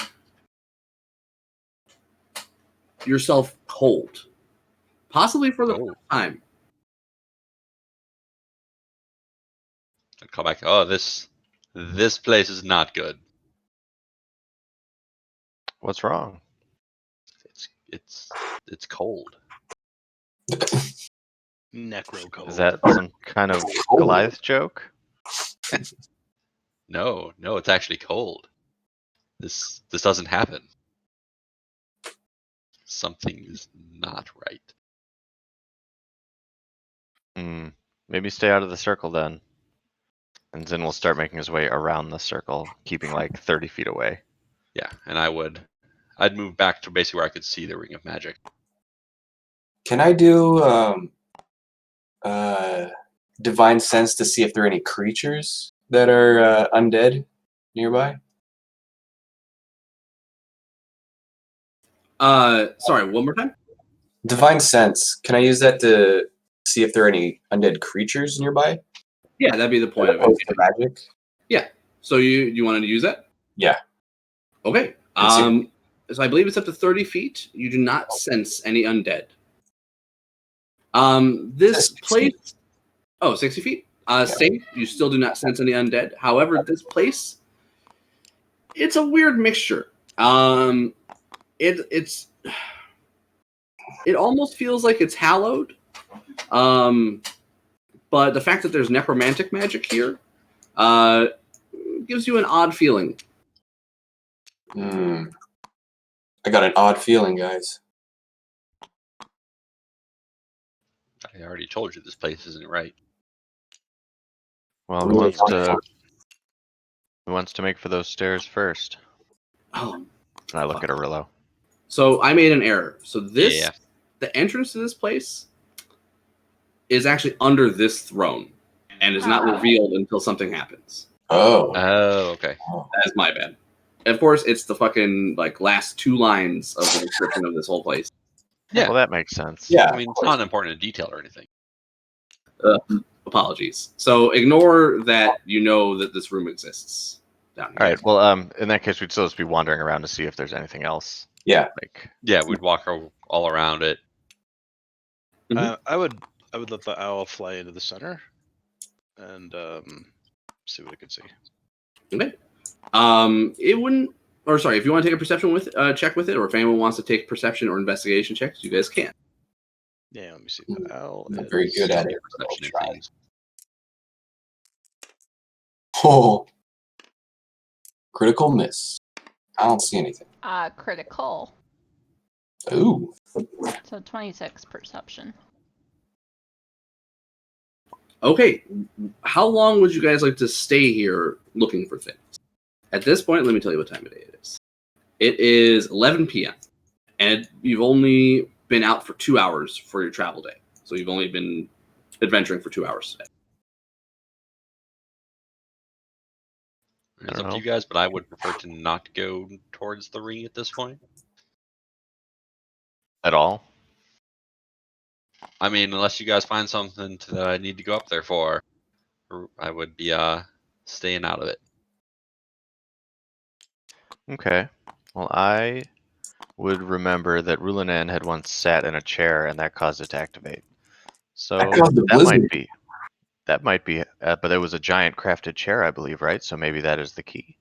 yourself cold, possibly for the first time. I'd call back. Oh, this place is not good. What's wrong? It's cold. Necro cold. Is that some kind of Goliath joke? No, it's actually cold. This doesn't happen. Something is not right. Maybe stay out of the circle then. And Zin will start making his way around the circle, keeping like 30 feet away. Yeah, and I'd move back to basically where I could see the Ring of Magic. Can I do divine sense to see if there are any creatures that are undead nearby? Sorry, one more time. Divine sense. Can I use that to see if there are any undead creatures nearby? Yeah, that'd be the point of Opposed it. to magic. Yeah. So you wanted to use that? Yeah. Okay. So I believe it's up to 30 feet. You do not sense any undead. This place. Oh, 60 feet. Same. You still do not sense any undead. However, this place, it's a weird mixture. It almost feels like it's hallowed. But the fact that there's necromantic magic here gives you an odd feeling. I got an odd feeling, guys. I already told you this place isn't right. Well, who wants to make for those stairs first? Oh, and I look at Arillo. So I made an error. So Yeah. the entrance to this place is actually under this throne and is not revealed until something happens. Oh, okay. That is my bad. Of course, it's the fucking like last two lines of the description of this whole place. Yeah. Well, that makes sense. Yeah. I mean, it's not important in detail or anything. Apologies. So ignore that you know that this room exists down here. All right. Well, in that case, we'd still just be wandering around to see if there's anything else. Yeah. Yeah, we'd walk all around it. I would let the owl fly into the center and see what it could see. Okay. It wouldn't. Or sorry, if you want to take a perception check with it, or if anyone wants to take perception or investigation checks, you guys can. Yeah, let me see. The owl I'm not very good at it. but I'll Perception try. and things. Oh, critical miss. I don't see anything. Critical. Ooh. So 26 perception. Okay, how long would you guys like to stay here looking for things? At this point, let me tell you what time of day it is. It is 11 p.m. and you've only been out for 2 hours for your travel day. So you've only been adventuring for 2 hours today. It's up to you guys, but I would prefer to not go towards the ring at this point. At all? I mean, unless you guys find something that I need to go up there for, I would be staying out of it. Okay. Well, I would remember that Rulanan had once sat in a chair and that caused it to activate. So That caused the that might blizzard. be. That might be, but it was a giant crafted chair, I believe, right? So maybe that is the key.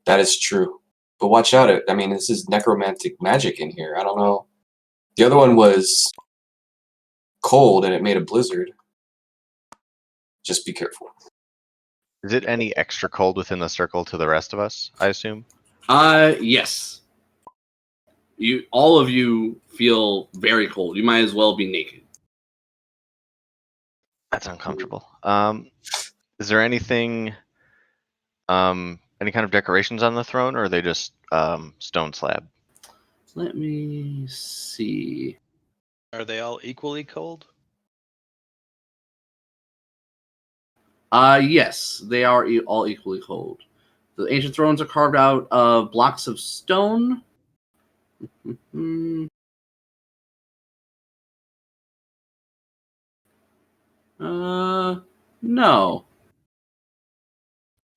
That is true. But watch out. I mean, this is necromantic magic in here. I don't know. The other one was cold and it made a blizzard. Just be careful. Is it any extra cold within the circle to the rest of us, I assume? Yes. All of you feel very cold. You might as well be naked. That's uncomfortable. Is there anything, any kind of decorations on the throne, or are they just stone slab? Let me see. Are they all equally cold? Yes, they are all equally cold. The ancient thrones are carved out of blocks of stone. No.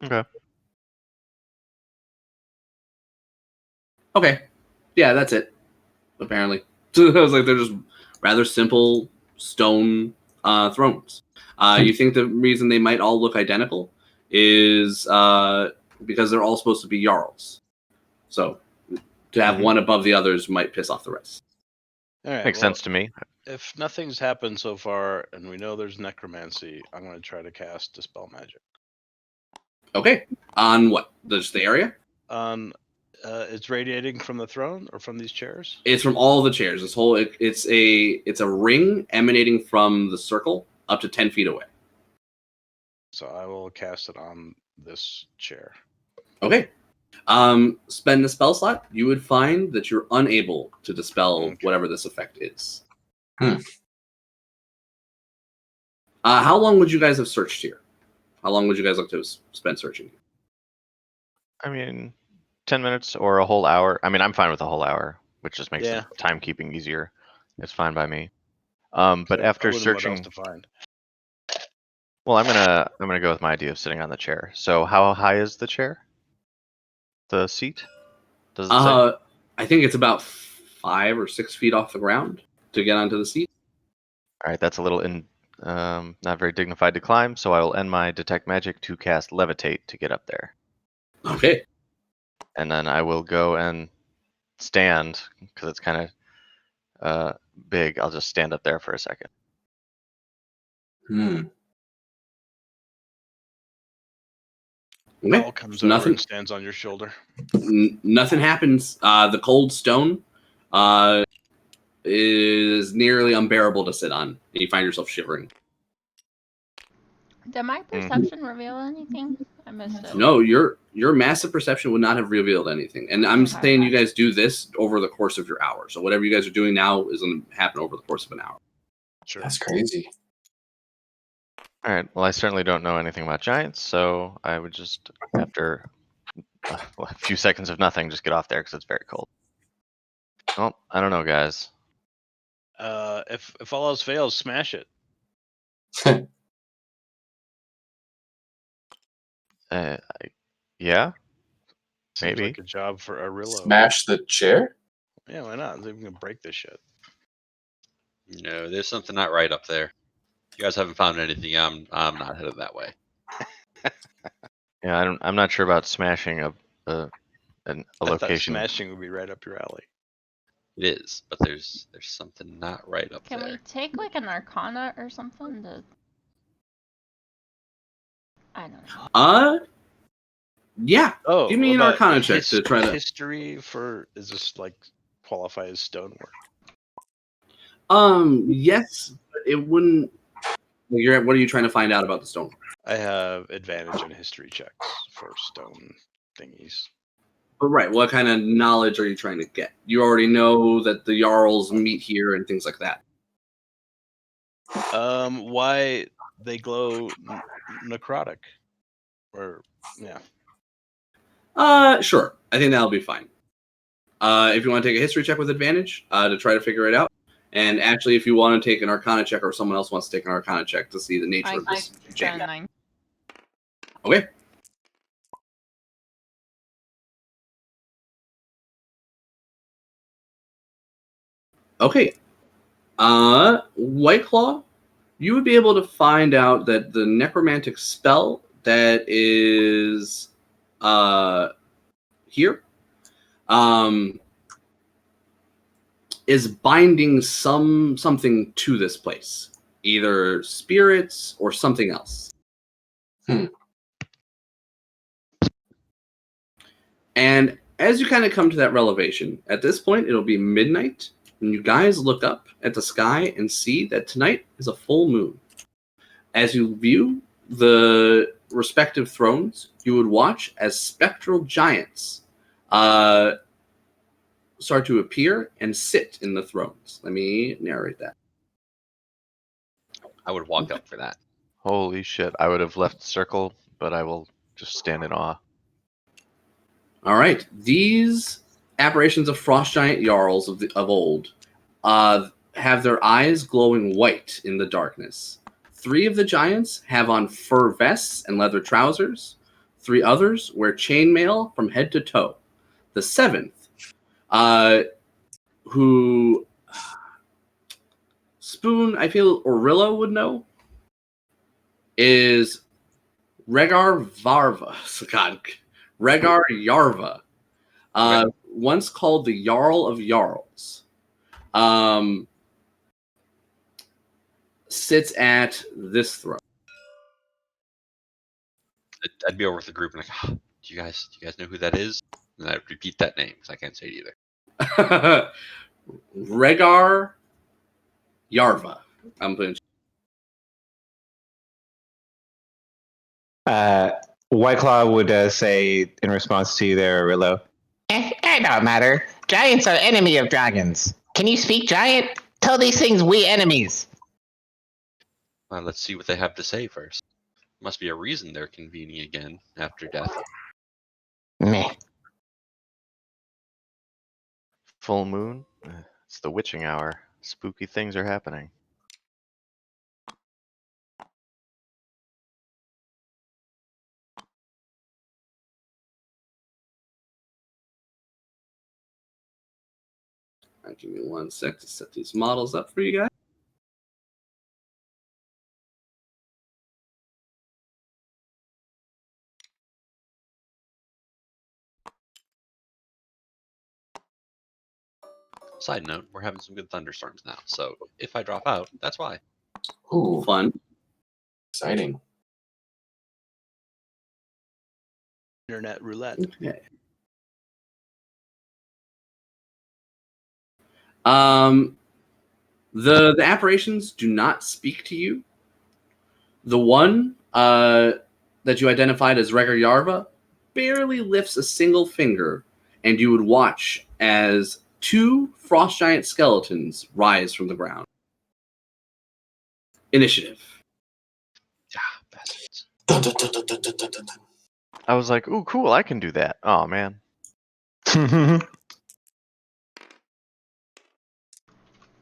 Okay. Okay. Yeah, that's it. Apparently. I was like, they're just rather simple stone thrones. You think the reason they might all look identical is because they're all supposed to be jarls. So to have one above the others might piss off the rest. All right, Makes sense to me. If nothing's happened so far, and we know there's necromancy, I'm going to try to cast Dispel Magic. Okay. On what? Just the area? It's radiating from the throne or from these chairs? It's from all the chairs. This whole it's a ring emanating from the circle up to 10 feet away. So I will cast it on this chair. Okay. Spend a spell slot. You would find that you're unable to dispel whatever this effect is. How long would you guys have searched here? How long would you guys like to spend searching? I mean, 10 minutes or a whole hour. I mean, I'm fine with a whole hour, which just makes the timekeeping easier. It's fine by me. But after searching, what else to find. Well, I'm gonna go with my idea of sitting on the chair. So how high is the chair? The seat? Does it say? I think it's about 5 or 6 feet off the ground to get onto the seat. All right, that's a little not very dignified to climb. So I will end my detect magic to cast levitate to get up there. Okay. And then I will go and stand because it's kind of big. I'll just stand up there for a second. Okay. All comes over and stands on your shoulder. Nothing happens. The cold stone is nearly unbearable to sit on. And you find yourself shivering. Did my perception reveal anything? I missed it. No, your massive perception would not have revealed anything. And I'm saying you guys do this over the course of your hour. So whatever you guys are doing now is going to happen over the course of an hour. Sure. That's crazy. All right. Well, I certainly don't know anything about giants, so I would just, after a few seconds of nothing, just get off there because it's very cold. Well, I don't know, guys. If all else fails, smash it. Yeah. Seems Maybe. like a job for Arillo. Smash the chair? Yeah, why not? They're gonna break this shit. No, there's something not right up there. You guys haven't found anything. I'm not headed that way. Yeah, I'm not sure about smashing a I location. thought smashing would be right up your alley. It is, but there's something not right up Can there. we take like an arcana or something to? I don't know. Yeah. Oh, give me an arcana check to try to. History for is this like qualify as stonework? Yes, but it wouldn't. What are you trying to find out about the stone? I have advantage in history checks for stone thingies. But right, what kind of knowledge are you trying to get? You already know that the Jarls meet here and things like that. Why they glow necrotic? Or yeah. Sure. I think that'll be fine. If you want to take a history check with advantage to try to figure it out, and actually, if you want to take an Arcana check, or someone else wants to take an Arcana check to see the nature of this got gem. 9. Okay. Okay. White Claw, you would be able to find out that the necromantic spell that is here is binding something to this place, either spirits or something else. And as you kind of come to that revelation, at this point it'll be midnight, and you guys look up at the sky and see that tonight is a full moon. As you view the respective thrones, you would watch as spectral giants start to appear and sit in the thrones. Let me narrate that. I would walk up for that. Holy shit! I would have left the circle, but I will just stand in awe. All right, these apparitions of frost giant jarls of old have their eyes glowing white in the darkness. 3 of the giants have on fur vests and leather trousers. 3 others wear chainmail from head to toe. The 7th, who Spoon, I feel Orillo would know, is Rhaegar Varva. God, Rhaegar Yarva, once called the Jarl of Jarls, sits at this throne. I'd be over with the group and like, oh, do you guys know who that is? And I'd repeat that name because I can't say it either. Rhaegar Yarva. I'm putting. White Claw would say in response to you there, Rillo. It don't matter. Giants are enemy of dragons. Can you speak giant? Tell these things we enemies. Well, let's see what they have to say first. Must be a reason they're convening again after death. Meh. Full moon? It's the witching hour. Spooky things are happening. Right, give me 1 sec to set these models up for you guys. Side note, we're having some good thunderstorms now, so if I drop out, that's why. Ooh, Fun. exciting. Internet roulette. Okay. The apparitions do not speak to you. The one that you identified as Rhaegar Yarva barely lifts a single finger, and you would watch as 2 frost giant skeletons rise from the ground. Initiative. Yeah, bastards. Dun, dun, dun, dun, dun, dun, dun, dun. I was like, ooh, cool, I can do that. Oh, man.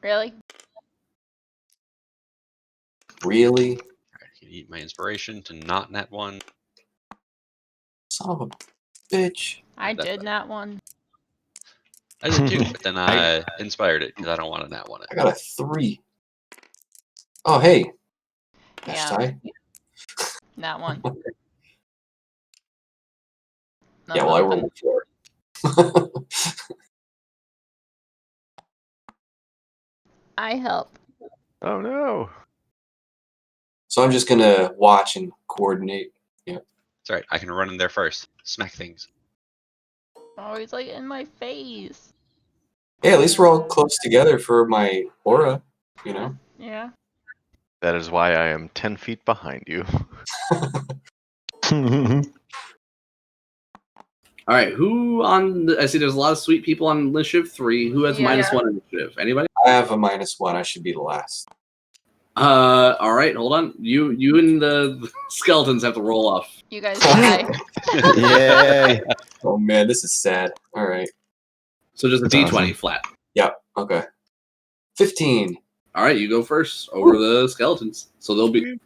Really? Really? Alright, you eat my inspiration to not net 1. Son of a bitch. I That's did better. not one. I did too, but then I inspired it because I don't want to nat 1 I got a 3. Oh, hey. Dash Yeah. tie. Not one. Yeah, well, I Nothing. rolled a 4. I help. Oh, no. So I'm just going to watch and coordinate. It's alright, I can run in there first. Smack things. Always like in my face. Hey, at least we're all close together for my aura, you know? Yeah. That is why I am 10 feet behind you. All right, who on? I see there's a lot of sweet people on initiative 3. Who has Yeah. -1 initiative? Anybody? I have a -1. I should be the last. All right, hold on. You and the skeletons have to roll off. You guys die. Yay! Oh man, this is sad. All right. So just a That's D20 awesome. flat. Yep. Okay. 15. All right, you go first over the skeletons. So they'll be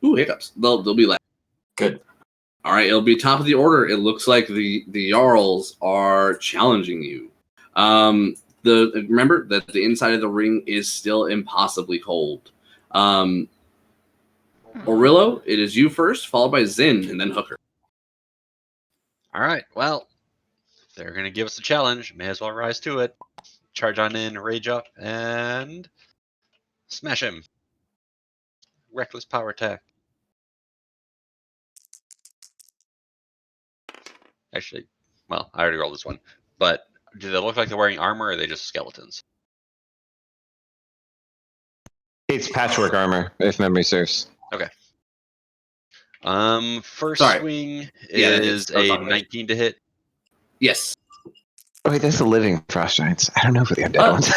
hiccups. They'll be last. Good. All right, it'll be top of the order. It looks like the Jarls are challenging you. Remember that the inside of the ring is still impossibly cold. Orillo, it is you first, followed by Zin, and then Hooker. All right. Well, if they're gonna give us a challenge, may as well rise to it. Charge on in, rage up, and smash him. Reckless power attack. Actually, well, I already rolled this one. But do they look like they're wearing armor, or are they just skeletons? It's patchwork armor, if memory serves. First Sorry. swing Yeah, that is hits. I was a talking about it. 19 to hit. Yes. Oh, wait, that's the living frost giants. I don't know for the undead ones.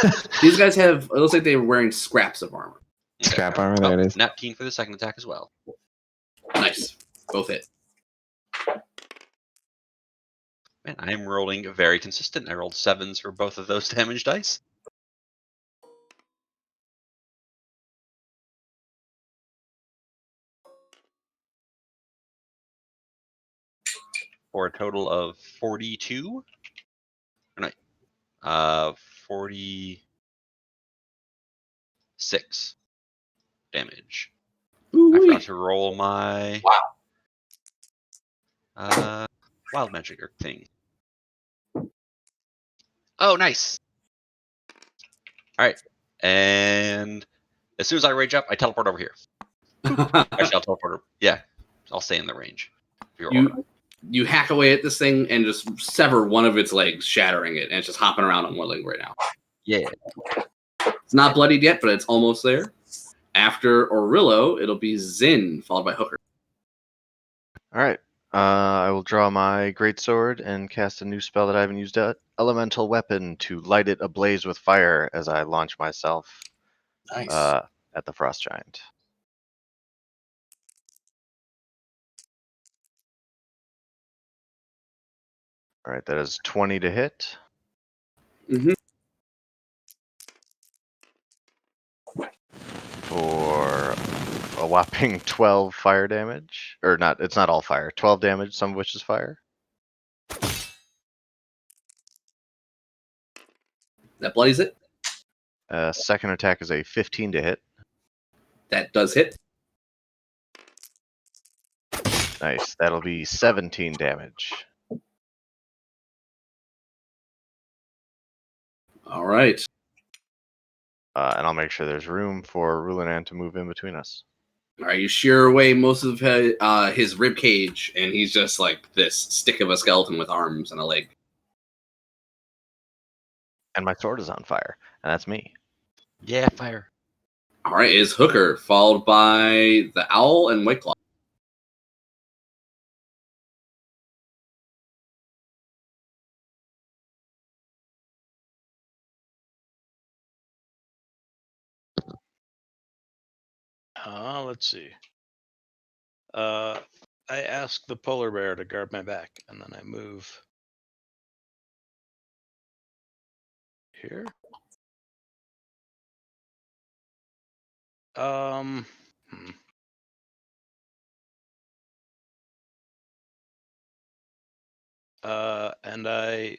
These guys have. It looks like they were wearing scraps of armor. Scrap armor, there it is. Nat 10 for the second attack as well. Nice. Both hit. Man, I am rolling very consistent. I rolled 7s for both of those damage dice. For a total of 42. Or no, 46 damage. I forgot to roll my wild magic thing. Oh, nice. All right, and as soon as I rage up, I teleport over here. Actually, I'll teleport. Yeah, I'll stay in the range. You hack away at this thing and just sever one of its legs, shattering it, and it's just hopping around on one leg right now. Yeah. It's not bloodied yet, but it's almost there. After Orillo, it'll be Zin, followed by Hooker. All right. I will draw my greatsword and cast a new spell that I haven't used yet. Elemental weapon to light it ablaze with fire as I launch myself Nice. at the frost giant. All right, that is 20 to hit. Mm-hmm. For a whopping 12 fire damage. Or not, it's not all fire. 12 damage, some of which is fire. That bloodies it. Second attack is a 15 to hit. That does hit. Nice. That'll be 17 damage. All right. And I'll make sure there's room for Rulanan to move in between us. All right, you shear away most of his rib cage, and he's just like this stick of a skeleton with arms and a leg. And my sword is on fire, and that's me. Yeah, fire. All right, is Hooker, followed by the Owl and Whiteclaw. Let's see. I ask the polar bear to guard my back, and then I move here. Hmm. And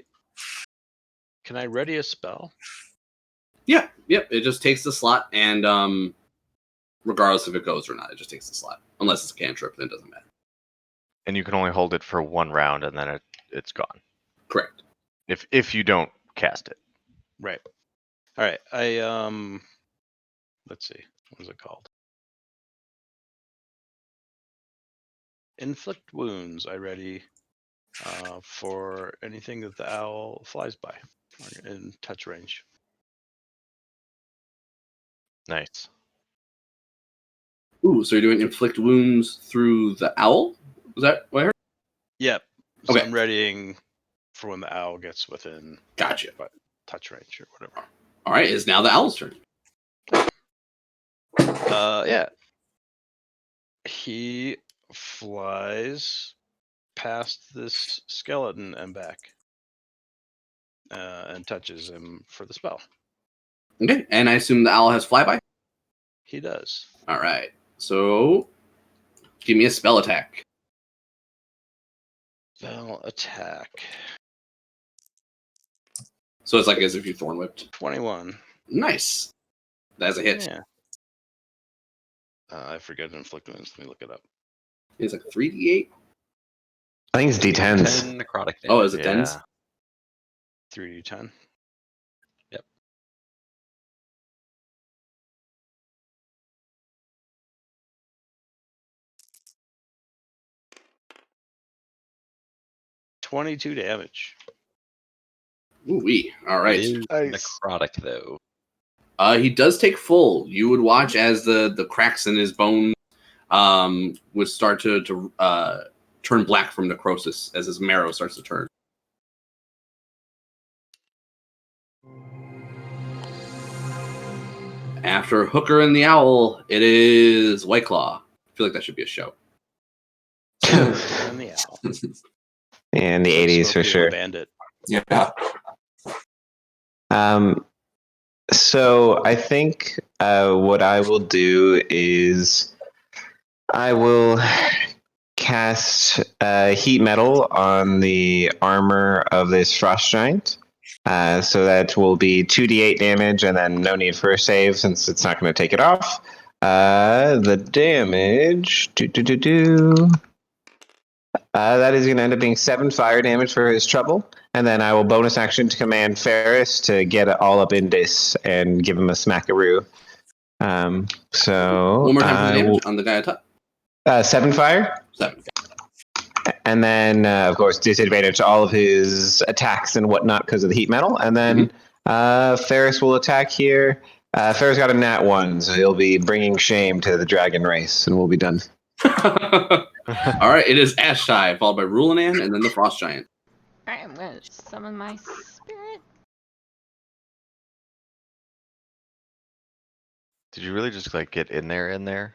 can I ready a spell? Yeah, yep. It just takes the slot, and regardless if it goes or not, it just takes the slot. Unless it's a cantrip, then it doesn't matter. And you can only hold it for one round, and then it's gone. Correct. If you don't cast it. Right. All right. Let's see. What is it called? Inflict wounds. I ready for anything that the owl flies by or in touch range. Nice. Ooh, so you're doing inflict wounds through the owl? Was that what I heard? Yep. So Okay. I'm readying for when the owl gets within Gotcha. touch range or whatever. All right, it's now the owl's turn. Yeah. He flies past this skeleton and back, and touches him for the spell. Okay, and I assume the owl has flyby? He does. All right, so give me a spell attack. Spell attack. So it's like as if you thorn whipped. 21. Nice. That's a hit. Yeah. I forget to inflict wounds. Let me look it up. It's like 3d8. I think it's D10s. 10 necrotic damage. Oh, is it 10s? 3d10. Yep. $22 damage. Ooh-wee. All right. It is Nice. necrotic though. He does take full. You would watch as the cracks in his bone would start to turn black from necrosis as his marrow starts to turn. After Hooker and the Owl, it is White Claw. I feel like that should be a show. And the owl. In the 80s for Smokey the sure. Bandit. Yeah. So I think what I will do is I will cast heat metal on the armor of this frost giant. So that will be 2d8 damage and then no need for a save since it's not going to take it off. The damage. That is going to end up being 7 fire damage for his trouble. And then I will bonus action to command Ferris to get it all up in this and give him a smackaroo. So One more time for the damage on the guy at top. 7 fire. 7. And then, of course, disadvantage to all of his attacks and whatnot because of the heat metal. And then Ferris will attack here. Ferris got a nat 1, so he'll be bringing shame to the dragon race, and we'll be done. All right, it is Ashtai, followed by Rulanan, and then the Frost Giant. Alright, I'm gonna summon my spirit. Did you really just like get in there,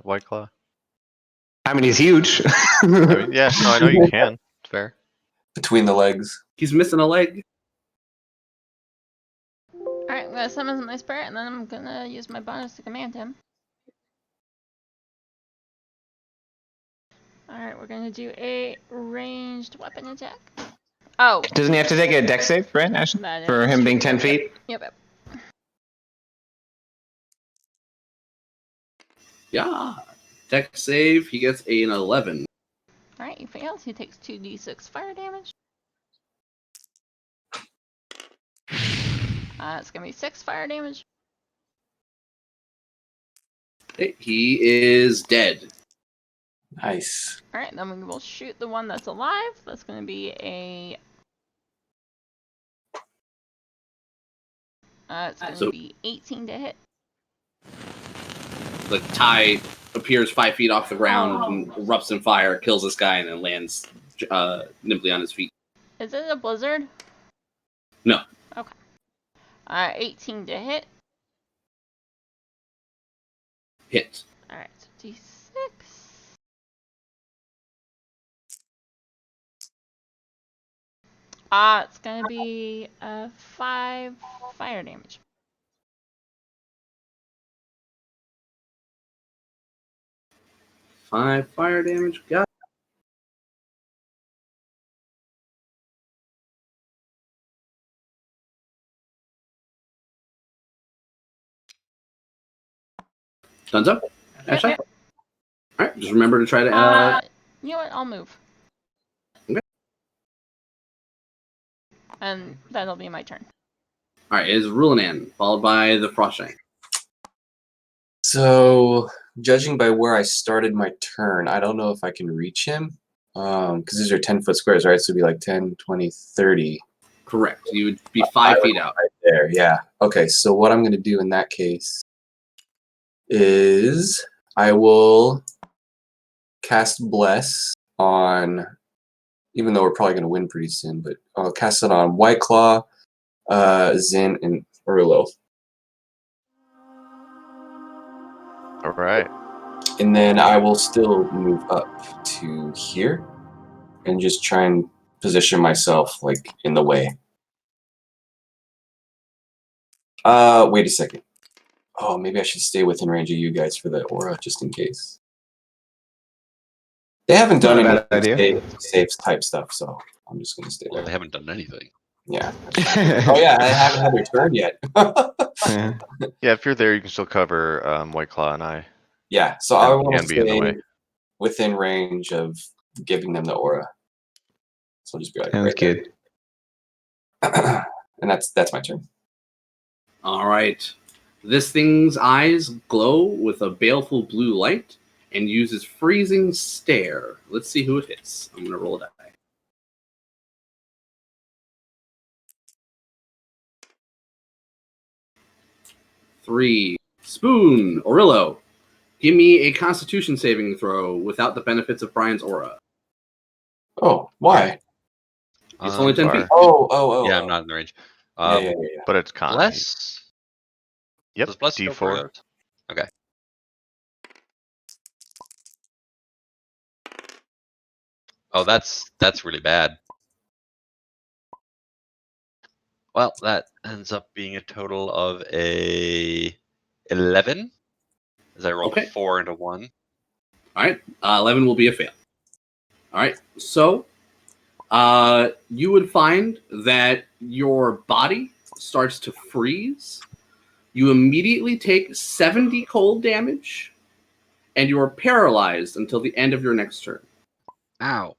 White Claw? I mean, he's huge. I mean, yeah, no, I know you can. It's fair. Between the legs. He's missing a leg. Alright, I'm gonna summon my spirit and then I'm gonna use my bonus to command him. Alright, we're gonna do a ranged weapon attack. Oh, Doesn't he have to take a dex save, right, Ashton? that For is him being true. 10 feet? Yep. Yeah. Dex save, he gets an 11. Alright, he fails. He takes 2d6 fire damage. It's gonna be 6 fire damage. Okay, he is dead. Nice. Alright, then we will shoot the one that's alive. That's gonna be a... it's gonna be 18 to hit. The tie appears 5 feet off the ground and erupts in fire, kills this guy, and then lands nimbly on his feet. Is it a blizzard? No. Okay. 18 to hit. Hit. Alright, so d6. It's gonna be 5 fire damage. Five fire damage. Got it. Thumbs up. Ashtai? Yep. Alright, just remember to try to... You know what? I'll move. Okay. And that'll be my turn. Alright, it is Rulanan, followed by the Frost Giant. So, judging by where I started my turn, I don't know if I can reach him. Because these are 10-foot squares, right? So it'd be like 10, 20, 30. Correct. You would be 5 feet out. Right there, yeah. Okay, so what I'm going to do in that case is I will cast Bless on, even though we're probably going to win pretty soon, but I'll cast it on White Claw, Zin, and Urlo. All right. And then I will still move up to here and just try and position myself like in the way. Wait a second. Oh, maybe I should stay within range of you guys for the aura just in case. They haven't done Not a bad any idea. safe type stuff, so I'm just gonna stay Well, there. they haven't done anything. Yeah. Oh yeah, I haven't had their turn yet. Yeah. Yeah, if you're there, you can still cover White Claw and I. Yeah, so I And want to be in the way. stay within range of giving them the aura. So I'll just be like, Sounds right there. good. And that's my turn. All right. This thing's eyes glow with a baleful blue light and uses freezing stare. Let's see who it hits. I'm gonna roll a die. Three. Spoon. Orillo. Give me a Constitution saving throw without the benefits of Brian's aura. Oh, why? It's only 10 far. feet. Oh. Yeah, I'm not in the range. Yeah. But it's con. Bless. Yep. Does Bless go for D4. those? Okay. Oh, that's really bad. Well, that ends up being a total of a 11. As I rolled Okay. 4 into 1. All right. 11 will be a fail. All right. So, you would find that your body starts to freeze. You immediately take 70 cold damage, and you are paralyzed until the end of your next turn. Ow.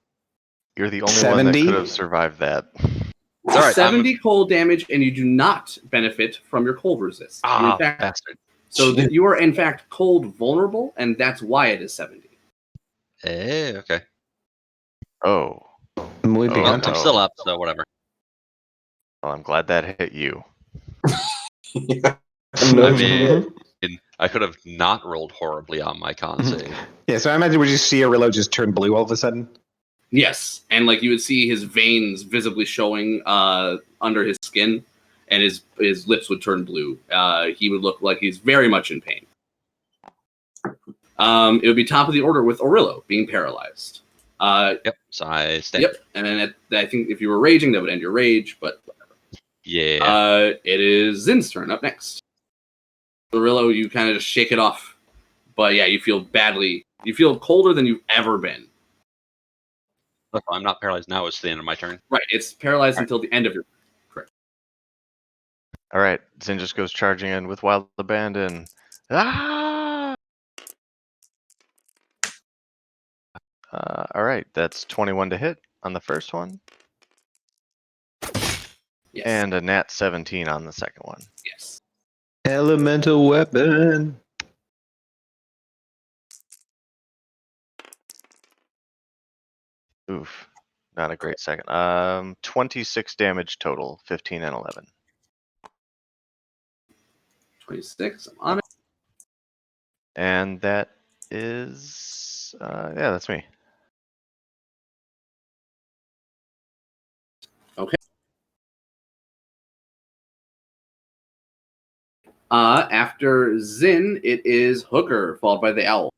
You're the only one that 70? could have survived that. It's all right. 70 cold damage, and you do not benefit from your cold resist. You, in fact, bastard. so that you are in fact cold vulnerable, and that's why it is 70. Okay. Oh. Muy Oh, bien. Well, no. I'm still up, so whatever. Well, I'm glad that hit you. I mean, I could have not rolled horribly on my con save. Yeah, so I imagine we just see Arillo just turn blue all of a sudden. Yes, and like you would see his veins visibly showing under his skin, and his lips would turn blue. He would look like he's very much in pain. It would be top of the order with Orillo being paralyzed. Yep, so I stay. Yep, and then I think if you were raging, that would end your rage, but whatever. Yeah. It is Zin's turn up next. Orillo, you kind of just shake it off, but yeah, you feel badly. You feel colder than you've ever been. Look, I'm not paralyzed now. It's the end of my turn. Right, it's paralyzed until the end of your turn. Correct. All right. Zin just goes charging in with Wild Abandon. Ah! All right. That's 21 to hit on the first one. Yes. And a nat 17 on the second one. Yes. Elemental weapon. Oof. Not a great second. 26 damage total, 15 and 11. 26. I'm on it. And that is, yeah, that's me. Okay. After Zin, it is Hooker, followed by the Owl.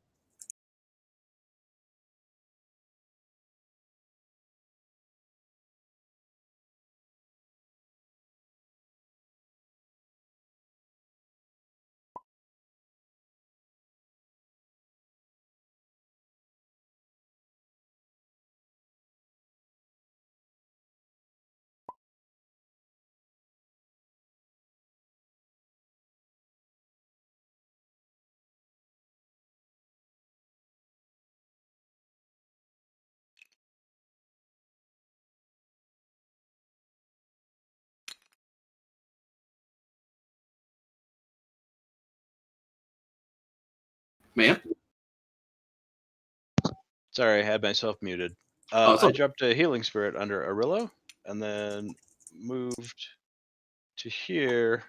Ma'am? Sorry, I had myself muted. it's I okay. dropped a healing spirit under Arillo, and then moved to here,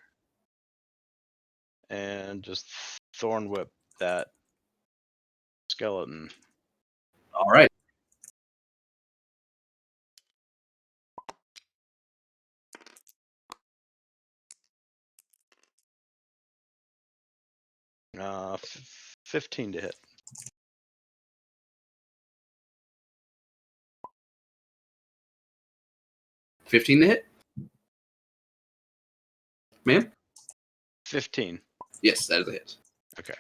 and just thorn whip that skeleton. All right. Uh, 15 to hit. $15 to hit. Ma'am? 15. Yes, that is a hit. Okay.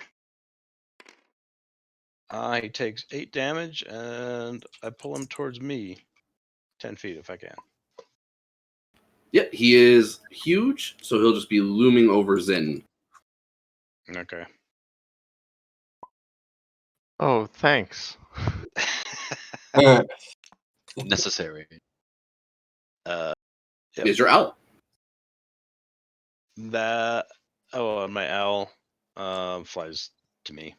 He takes 8 damage, and I pull him towards me 10 feet if I can. Yep, he is huge, so he'll just be looming over Zin. Okay. Oh, thanks. Necessary. Yep. Is your out? That. Oh, and my owl flies to me.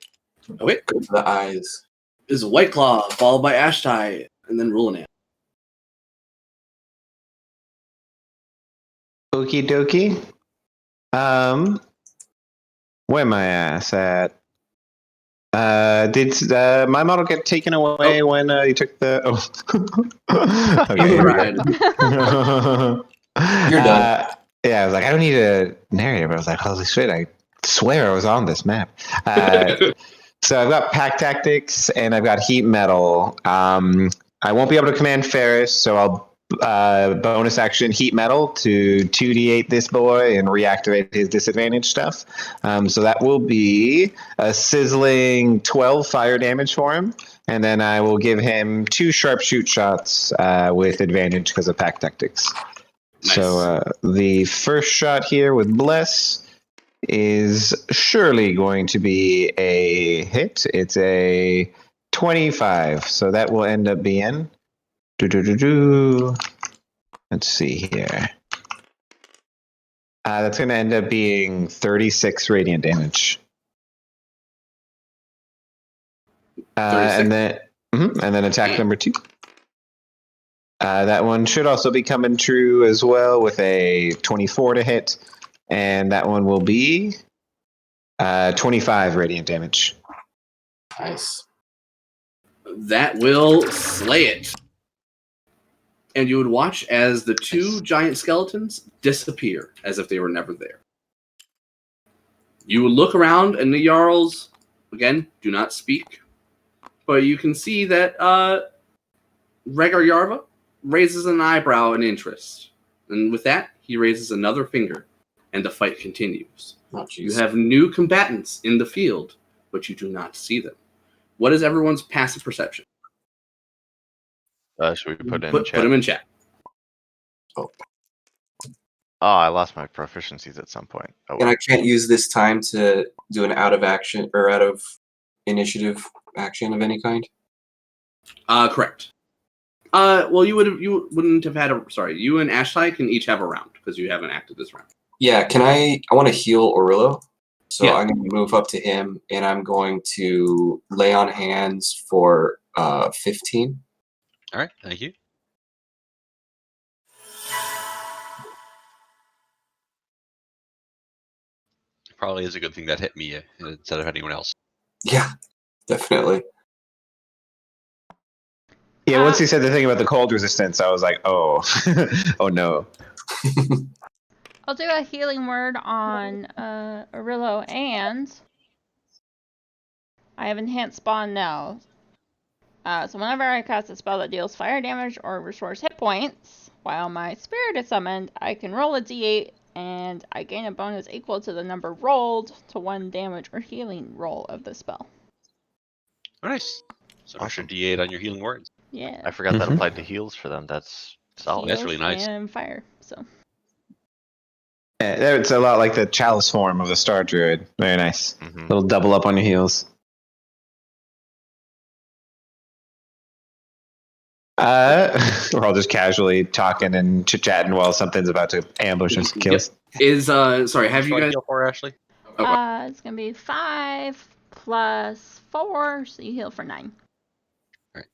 Okay. Go for the eyes. Is White Claw, followed by Ashtai, and then Rulinant. Okie dokie. Where my ass at? Did my model get taken away when you took the? Oh. Okay. You're right. You're done. Yeah, I was like, I don't need a narrator, but I was like, holy shit! I swear I was on this map. So I've got pack tactics and I've got heat metal. I won't be able to command Ferris, so I'll bonus action heat metal to 2d8 this boy and reactivate his disadvantage stuff. So that will be a sizzling 12 fire damage for him, and then I will give him 2 sharpshoot shots with advantage because of pack tactics. Nice. So the first shot here with Bless is surely going to be a hit. It's a 25, so that will end up being. Let's see here. That's going to end up being 36 radiant damage. 36? And then attack number 2. That one should also be coming true as well with a 24 to hit, and that one will be 25 radiant damage. Nice. That will slay it. And you would watch as the 2 giant skeletons disappear as if they were never there. You would look around, and the Jarls, again, do not speak. But you can see that Rhaegar Yarva raises an eyebrow in interest. And with that, he raises another finger, and the fight continues. Oh, You have new combatants in the field, but you do not see them. What is everyone's passive perception? Should we put it in Put chat? them in chat. Oh, I lost my proficiencies at some point. Oh, And I can't use this time to do an out of action or out of initiative action of any kind. Correct. Well, you wouldn't have had a. Sorry, you and Ashtai can each have a round because you haven't acted this round. Yeah, can I want to heal Orillo. So Yeah. I'm going to move up to him, and I'm going to lay on hands for 15. All right, thank you. Probably is a good thing that hit me instead of anyone else. Yeah, definitely. Yeah, once he said the thing about the cold resistance, I was like, oh, oh no. I'll do a healing word on Arillo, and I have enhanced spawn now. So whenever I cast a spell that deals fire damage or restores hit points, while my spirit is summoned, I can roll a d8, and I gain a bonus equal to the number rolled to 1 damage or healing roll of the spell. Oh, nice. So Awesome. extra D8 on your healing words. Yeah. I forgot that Mhm. applied to heals for them. That's solid. That's really nice. And fire, so. Yeah, it's a lot like the chalice form of the Star Druid. Very nice. Mhm. Little double up on your heals. We're all just casually talking and chit-chatting while something's about to ambush us and kill us. Is sorry, have you What do guys? heal for, Ashley? It's gonna be 5 plus 4, so you heal for 9. All right.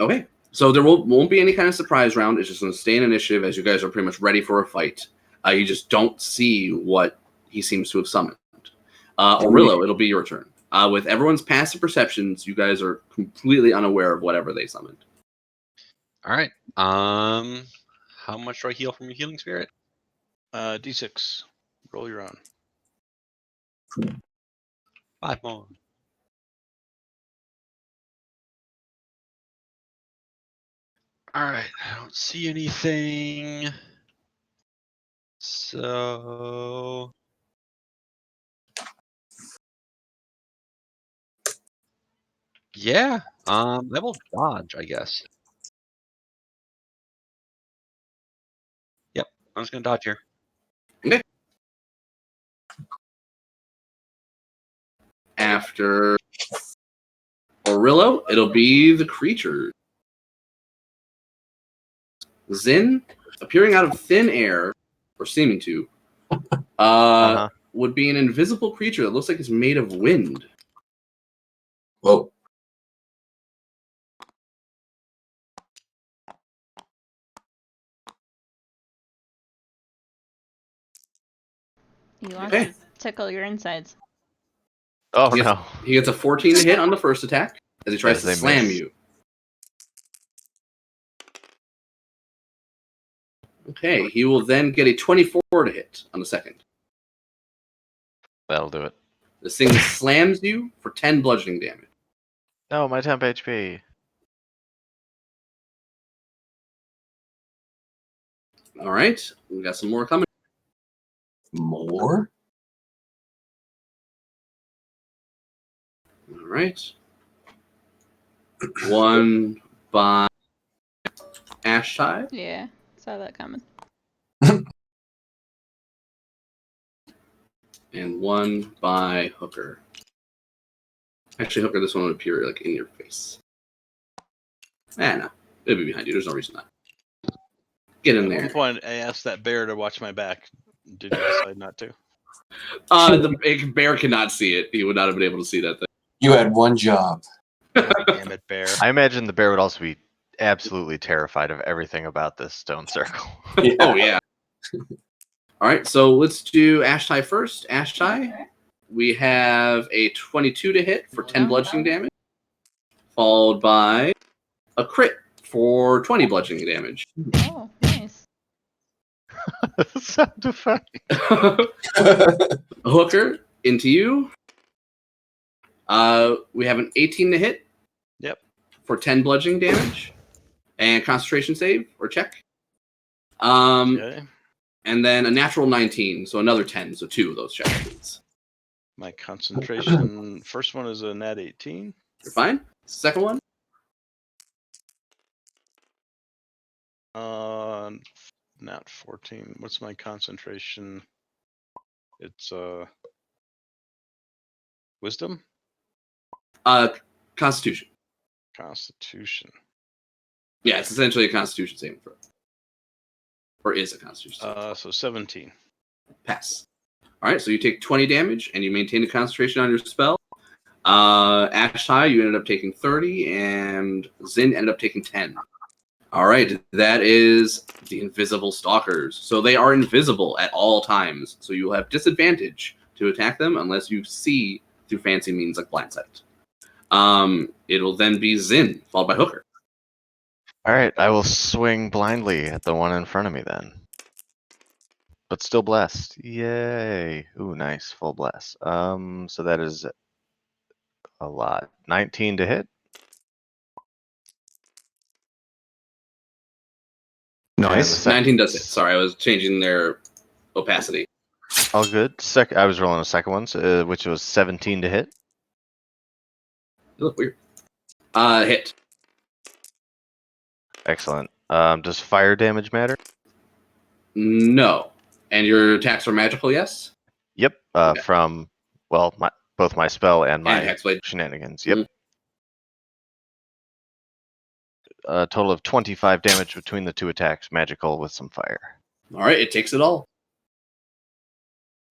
Okay, so there won't be any kind of surprise round. It's just going to stay in initiative as you guys are pretty much ready for a fight. You just don't see what he seems to have summoned. Orillo, it'll be your turn. With everyone's passive perceptions, you guys are completely unaware of whatever they summoned. All right. How much do I heal from your healing spirit? D6. Roll your own. 5 more. All right. I don't see anything. So yeah. I will dodge, I guess. Yep. I'm just gonna dodge here. Okay. After Orillo, it'll be the creature. Zin, appearing out of thin air, or seeming to, would be an invisible creature that looks like it's made of wind. Whoa. He wants to tickle your insides. Oh He gets, no. He gets a 14 to hit on the first attack as he tries As to they slam miss. you. Okay, he will then get a 24 to hit on the second. That'll do it. This thing slams you for 10 bludgeoning damage. No, my temp HP. All right, we got some more coming. More? All right. One by Ashtide. Yeah, saw that coming. And one by Hooker. Actually, Hooker, this one would appear like in your face. No. It'll be behind you. There's no reason not. Get in At there. one point, I asked that bear to watch my back. Did you decide not to? The bear cannot see it. He would not have been able to see that thing. You had one job. God damn it, bear. I imagine the bear would also be absolutely terrified of everything about this stone circle. Oh, yeah. All right, so let's do Ashtai first. Ashtai, we have a 22 to hit for 10 bludgeoning damage, followed by a crit for 20 bludgeoning damage. Oh, nice. Sound effect. Hooker, into you. We have an 18 to hit. Yep. For 10 bludgeoning damage. And concentration save or check. Okay. And then a natural 19, so another 10, so 2 of those checks, please. My concentration, first one is a nat 18. You're fine. Second one? Nat 14. What's my concentration? It's wisdom? Constitution. Constitution. Yeah, it's essentially a constitution saving throw. Or is a constitution saving throw. So 17. Pass. All right, so you take 20 damage, and you maintain the concentration on your spell. Ashtai, you ended up taking 30, and Zin ended up taking 10. All right, that is the invisible stalkers. So they are invisible at all times, so you will have disadvantage to attack them unless you see through fancy means like blind sight. It'll then be Zin, followed by Hooker. All right, I will swing blindly at the one in front of me then. But still blessed. Yay. Ooh, nice. Full bless. So that is a lot. 19 to hit. Nice. 19 does hit. Sorry, I was changing their opacity. All good. I was rolling a second one, which was 17 to hit. You look weird. Hit. Excellent. Does fire damage matter? No. And your attacks are magical, yes? Yep. Okay. From, well, both my spell and my Hexblade. shenanigans. Yep. A total of 25 damage between the two attacks, magical with some fire. All right, it takes it all.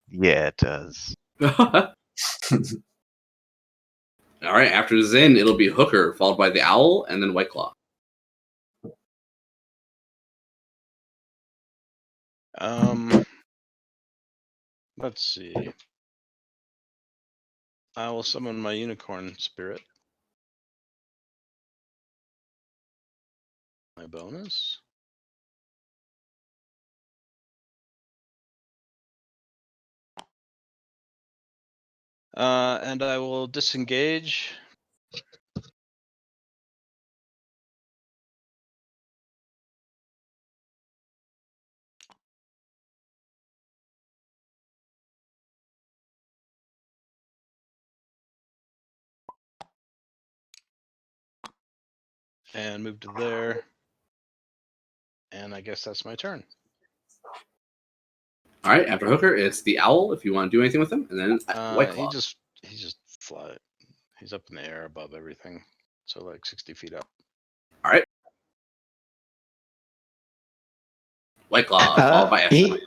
Yeah, it does. All right, after Zin, it'll be Hooker, followed by the Owl, and then White Claw. Let's see. I will summon my unicorn spirit. My bonus. And I will disengage. And move to there. And I guess that's my turn. All right, after Hooker, it's the owl. If you want to do anything with him, and then White He Claw. just fly. He's up in the air above everything, so like 60 feet up. All right. White Claw, followed by Ashton.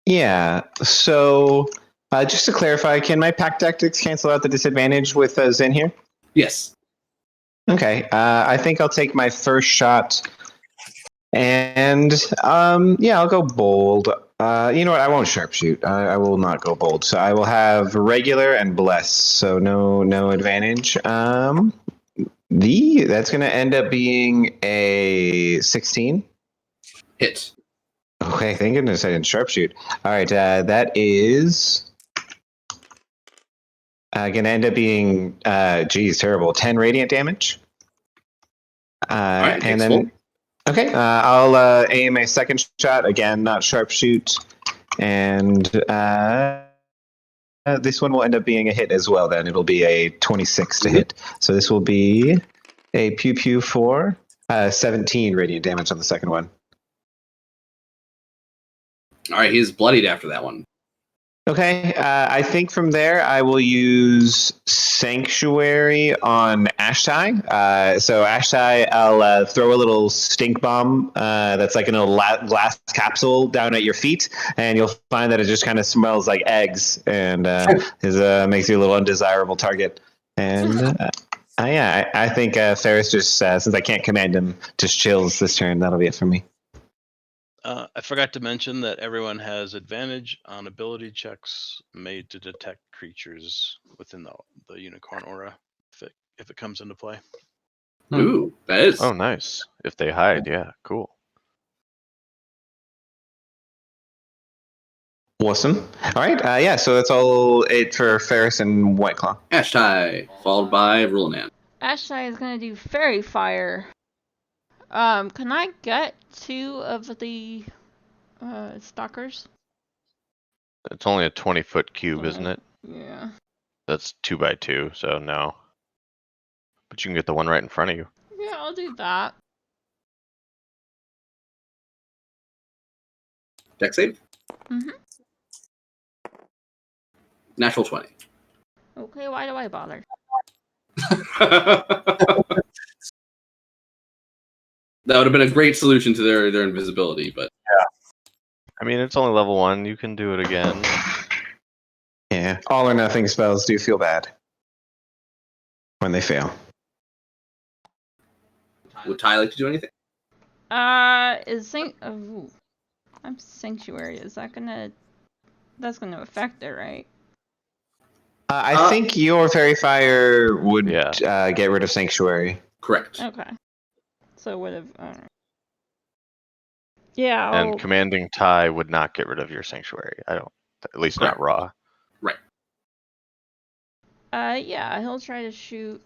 Yeah. So, just to clarify, can my pack tactics cancel out the disadvantage with Zen here? Yes. Okay. I think I'll take my first shot, and yeah, I'll go bold. You know what? I won't sharpshoot. I will not go bold. So I will have regular and bless. So no advantage. That's going to end up being a 16. Hit. Okay, thank goodness I didn't sharpshoot. All right, that is going to end up being, terrible. 10 radiant damage. All right, and then, okay, I'll aim a second shot. Again, not sharpshoot. And this one will end up being a hit as well, then. It'll be a 26 to hit. So this will be a pew pew for 17 radiant damage on the second one. All right, he's bloodied after that one. Okay, I think from there I will use Sanctuary on Ashtai. So Ashtai, I'll throw a little stink bomb that's like in a glass capsule down at your feet, and you'll find that it just kind of smells like eggs, and makes you a little undesirable target. And I think Ferris just, since I can't command him, just chills this turn. That'll be it for me. I forgot to mention that everyone has advantage on ability checks made to detect creatures within the unicorn aura if it comes into play. Ooh, that is. Oh, nice. If they hide, yeah, cool. Awesome. All right, yeah, so that's all it for Ferris and Whiteclaw. Ashtai, followed by Rulanan. Ashtai is gonna do Fairy Fire. Can I get 2 of the stalkers? It's only a 20-foot cube, isn't it? Yeah. That's 2 by 2, so no. But you can get the one right in front of you. Yeah, I'll do that. Dex save. Mhm. Natural 20. Okay, why do I bother? That would have been a great solution to their invisibility, but I mean, it's only level 1. You can do it again. Yeah, all or nothing spells do feel bad when they fail. would Ty like to do anything? I'm Sanctuary. Is that gonna? That's gonna affect it, right? I think your Fairy Fire would get rid of Sanctuary. Correct. Okay. So it would have. Yeah. And commanding Ty would not get rid of your sanctuary. I don't. At least not raw. Right. Yeah, he'll try to shoot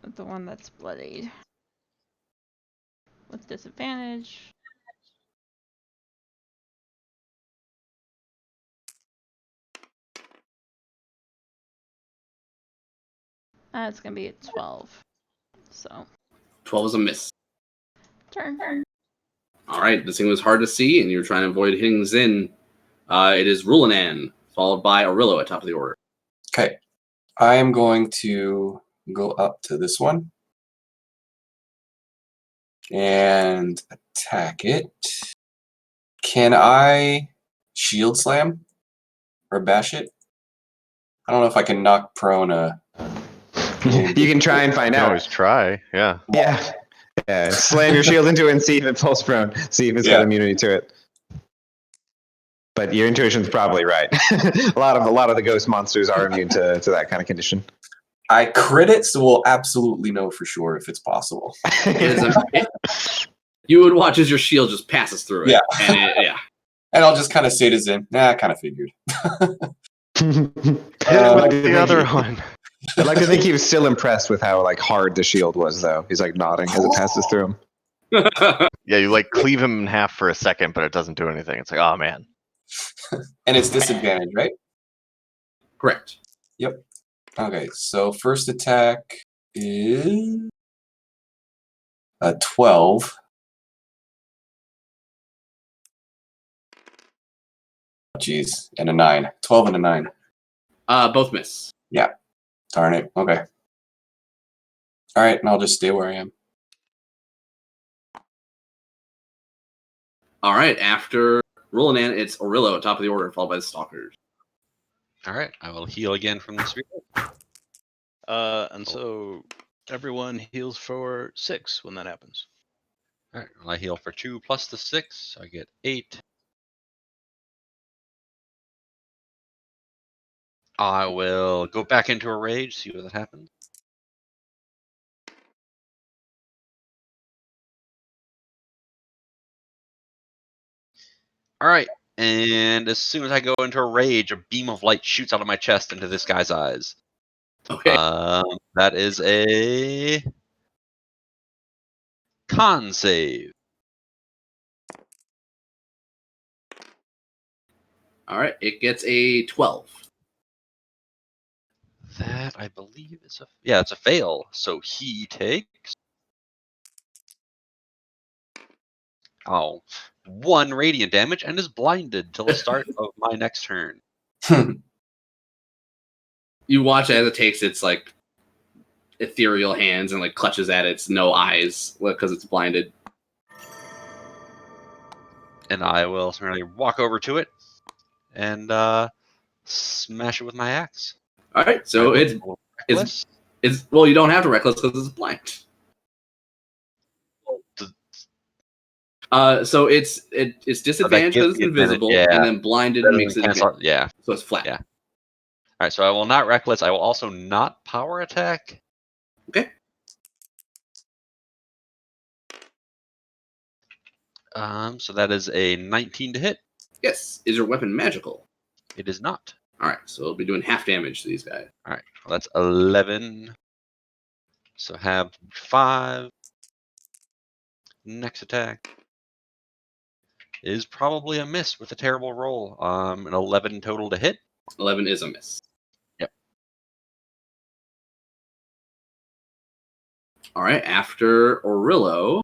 the one that's bloodied. With disadvantage. It's gonna be a 12. So. 12 is a miss. Turn. All right, this thing was hard to see, and you're trying to avoid hitting Zin. It is Rulanan, followed by Aurello at top of the order. Okay. I am going to go up to this one and attack it. Can I shield slam or bash it? I don't know if I can knock prone a... You can try and find You can out. always try, yeah. Yeah, slam your shield into it and see if it pulls prone. See if it's got immunity to it. But your intuition's probably right. a lot of the ghost monsters are immune to that kind of condition. I crit it, so we'll absolutely know for sure if it's possible. You would watch as your shield just passes through it. Yeah. And And I'll just kind of say to Zin, I kind of figured. Hit him with the other one. I'd like to think he was still impressed with how like hard the shield was, though. He's like nodding as it passes through him. Yeah, you like cleave him in half for a second, but it doesn't do anything. It's like, oh man. And it's disadvantage, right? Correct. Yep. Okay, so first attack is a 12. Jeez, and a 9. 12 and a 9. Both miss. Yeah. Darn it. Okay. All right, and I'll just stay where I am. All right, after Rulanan, it's Orillo at top of the order, followed by the Stalkers. All right, I will heal again from the spirit. And so everyone heals for 6 when that happens. All right, well, I heal for 2 plus the 6, so I get 8. I will go back into a rage, see what happens. All right, and as soon as I go into a rage, a beam of light shoots out of my chest into this guy's eyes. Okay. That is a con save. All right, it gets a 12. That I believe is it's a fail. So he takes 1 radiant damage and is blinded till the start of my next turn. You watch as it takes its like ethereal hands and like clutches at its no eyes because it's blinded. And I will suddenly walk over to it and smash it with my axe. All right, so it's well, you don't have to reckless because it's blind. So it's disadvantage because it's invisible, and then blinded makes it advantage. Yeah. So it's flat. Yeah. All right, so I will not reckless. I will also not power attack. Okay. So that is a 19 to hit. Yes. Is your weapon magical? It is not. All right, so it'll be doing half damage to these guys. All right, well, that's 11. So have 5. Next attack is probably a miss with a terrible roll. An 11 total to hit. 11 is a miss. Yep. All right, after Orillo,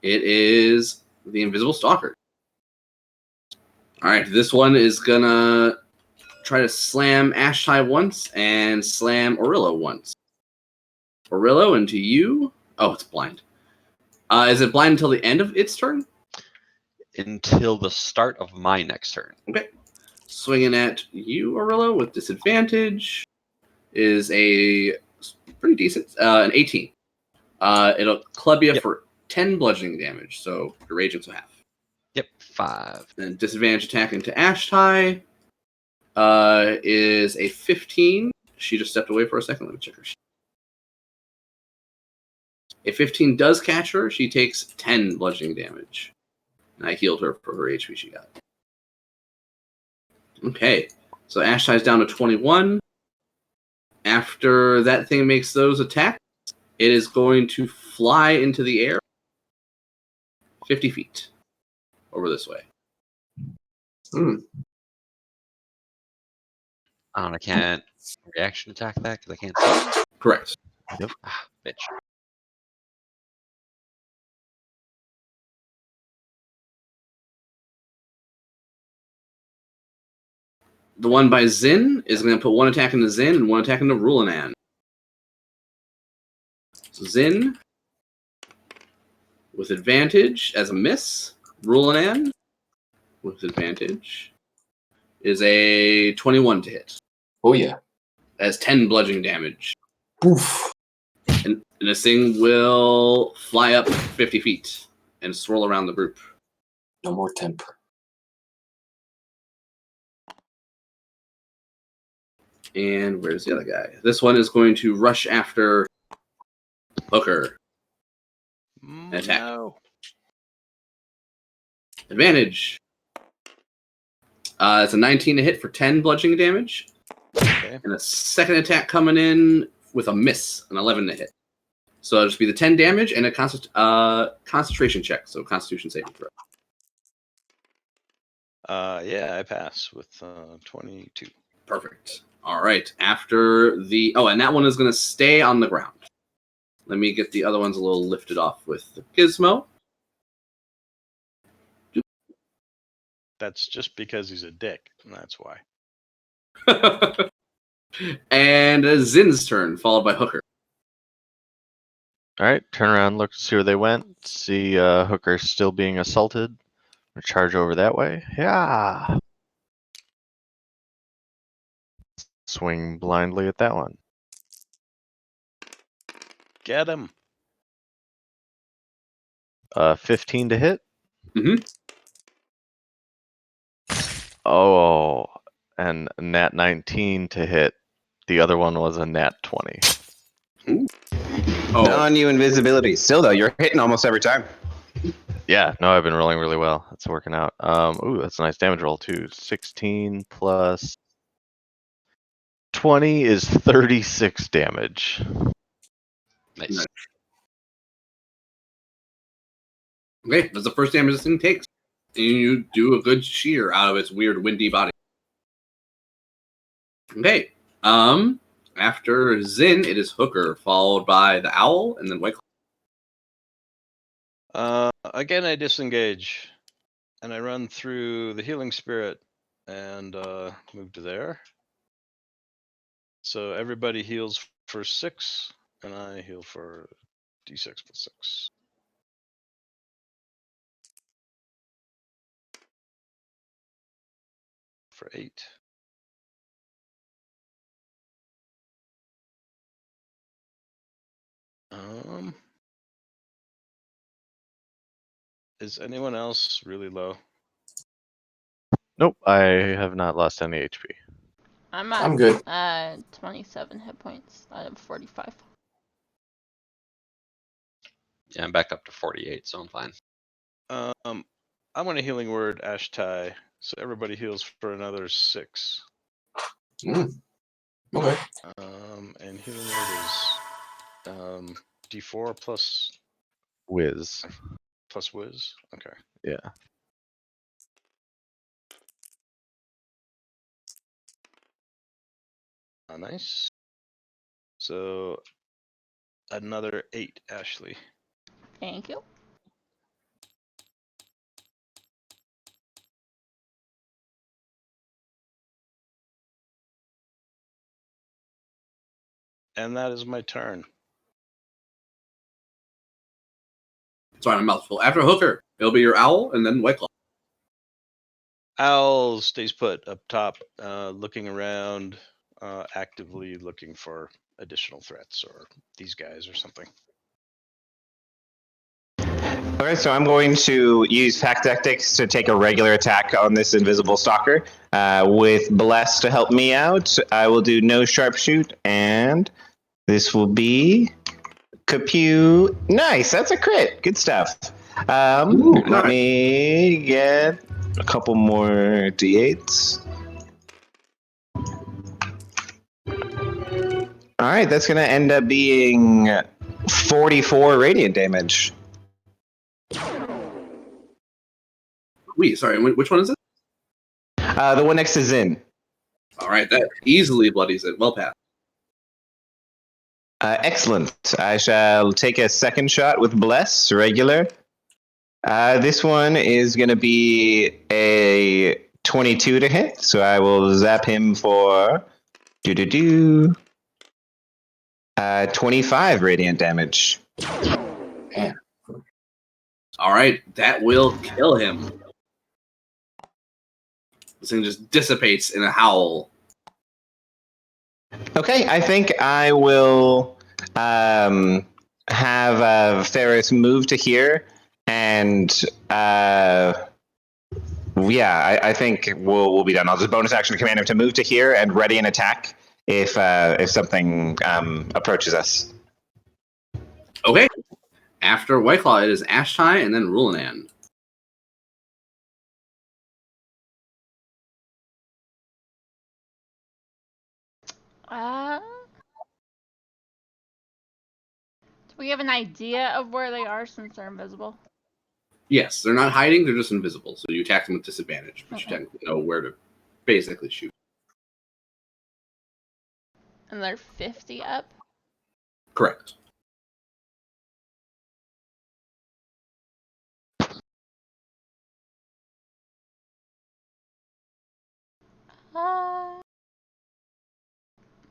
it is the Invisible Stalker. All right, this one is gonna try to slam Ashtai once and slam Orillo once. Orillo into you. Oh, it's blind. Is it blind until the end of its turn? Until the start of my next turn. Okay. Swinging at you, Orillo, with disadvantage is a pretty decent, an 18. It'll club you for 10 bludgeoning damage, so your raging's will half. Yep, 5. Then disadvantage attack into Ashtai is a 15. She just stepped away for a second. Let me check her sheet. A 15 does catch her. She takes 10 bludgeoning damage. And I healed her for her HP she got. Okay, so Ashtai's down to 21. After that thing makes those attacks, it is going to fly into the air 50 feet over this way. I can't reaction attack that because I can't see. Correct. Yep. Bitch. The one by Zin is going to put one attack into Zin and one attack into Rulanan. So Zin with advantage as a miss. Rulanan with advantage is a 21 to hit. Oh, yeah. That's 10 bludgeoning damage. Oof. And this thing will fly up 50 feet and swirl around the group. No more temper. And where's the other guy? This one is going to rush after Hooker. Attack. No. Advantage. It's a 19 to hit for 10 bludgeoning damage. Okay. And a second attack coming in with a miss, an 11 to hit. So it'll just be the 10 damage and a concentration check, so Constitution saving throw. Yeah, I pass with 22. Perfect. All right. After the... Oh, and that one is going to stay on the ground. Let me get the other ones a little lifted off with the gizmo. That's just because he's a dick, and that's why. And Zin's turn, followed by Hooker. All right, turn around, look, see where they went. See Hooker still being assaulted. Charge over that way. Yeah. Swing blindly at that one. Get him. 15 to hit. Mhm. Oh, and nat 19 to hit. The other one was a nat 20. Oh, On you invisibility. Still though, you're hitting almost every time. Yeah, no, I've been rolling really well. That's working out. Ooh, that's a nice damage roll too. 16 plus 20 is 36 damage. Nice. okay. That's the first damage this thing takes. And you do a good shear out of its weird windy body. Okay. After Zin, it is Hooker, followed by the Owl, and then White Claw. Again, I disengage, and I run through the healing spirit and move to there. So everybody heals for 6, and I heal for d6 plus 6. For 8. Is anyone else really low? Nope, I have not lost any HP. I'm good. 27 hit points out of 45. Yeah, I'm back up to 48, so I'm fine. I want a healing word, Ashtai, so everybody heals for another 6. Okay. And healing word is d4 plus Whiz. whiz. Okay. Yeah. Nice. So another 8, Ashley. Thank you. And that is my turn. Sorry, my mouth's full. After Hooker, it'll be your Owl, and then White Claw. Owl stays put up top, looking around, actively looking for additional threats or these guys or something. Okay, so I'm going to use Pack Tactics to take a regular attack on this invisible stalker. With Bless to help me out, I will do no sharpshoot, and this will be Kapew. Nice, that's a crit. Good stuff. Let me get a couple more d8s. All right, that's going to end up being 44 radiant damage. Wait, sorry, which one is it? The one next to Zin. All right, that easily bloodies it. Well passed. Excellent. I shall take a second shot with Bless, regular. This one is going to be a 22 to hit, so I will zap him for 25 radiant damage. Man. All right, that will kill him. This thing just dissipates in a howl. Okay, I think I will have Ferris move to here, and I think we'll be done. I'll just bonus action command him to move to here and ready an attack if something approaches us. Okay. After Whiteclaw, it is Ashtai and then Rulanan. Do we have an idea of where they are since they're invisible? Yes, they're not hiding, they're just invisible. So you attack them with disadvantage, but you technically know where to basically shoot. And they're 50 up? Correct.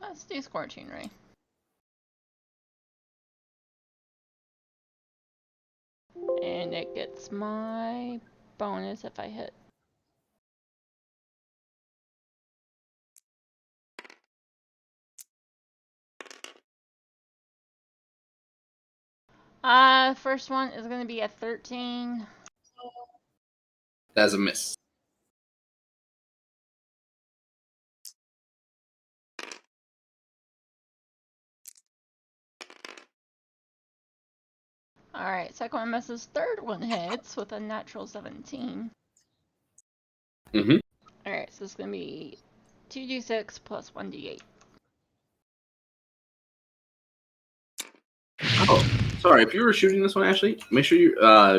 Let's do Scorching Ray. And it gets my bonus if I hit. First one is going to be a 13. That's a miss. Alright, second one misses, third one hits with a natural 17. Mm-hmm. Alright, so it's going to be 2d6 plus 1d8. Oh, sorry. If you were shooting this one, Ashley, make sure you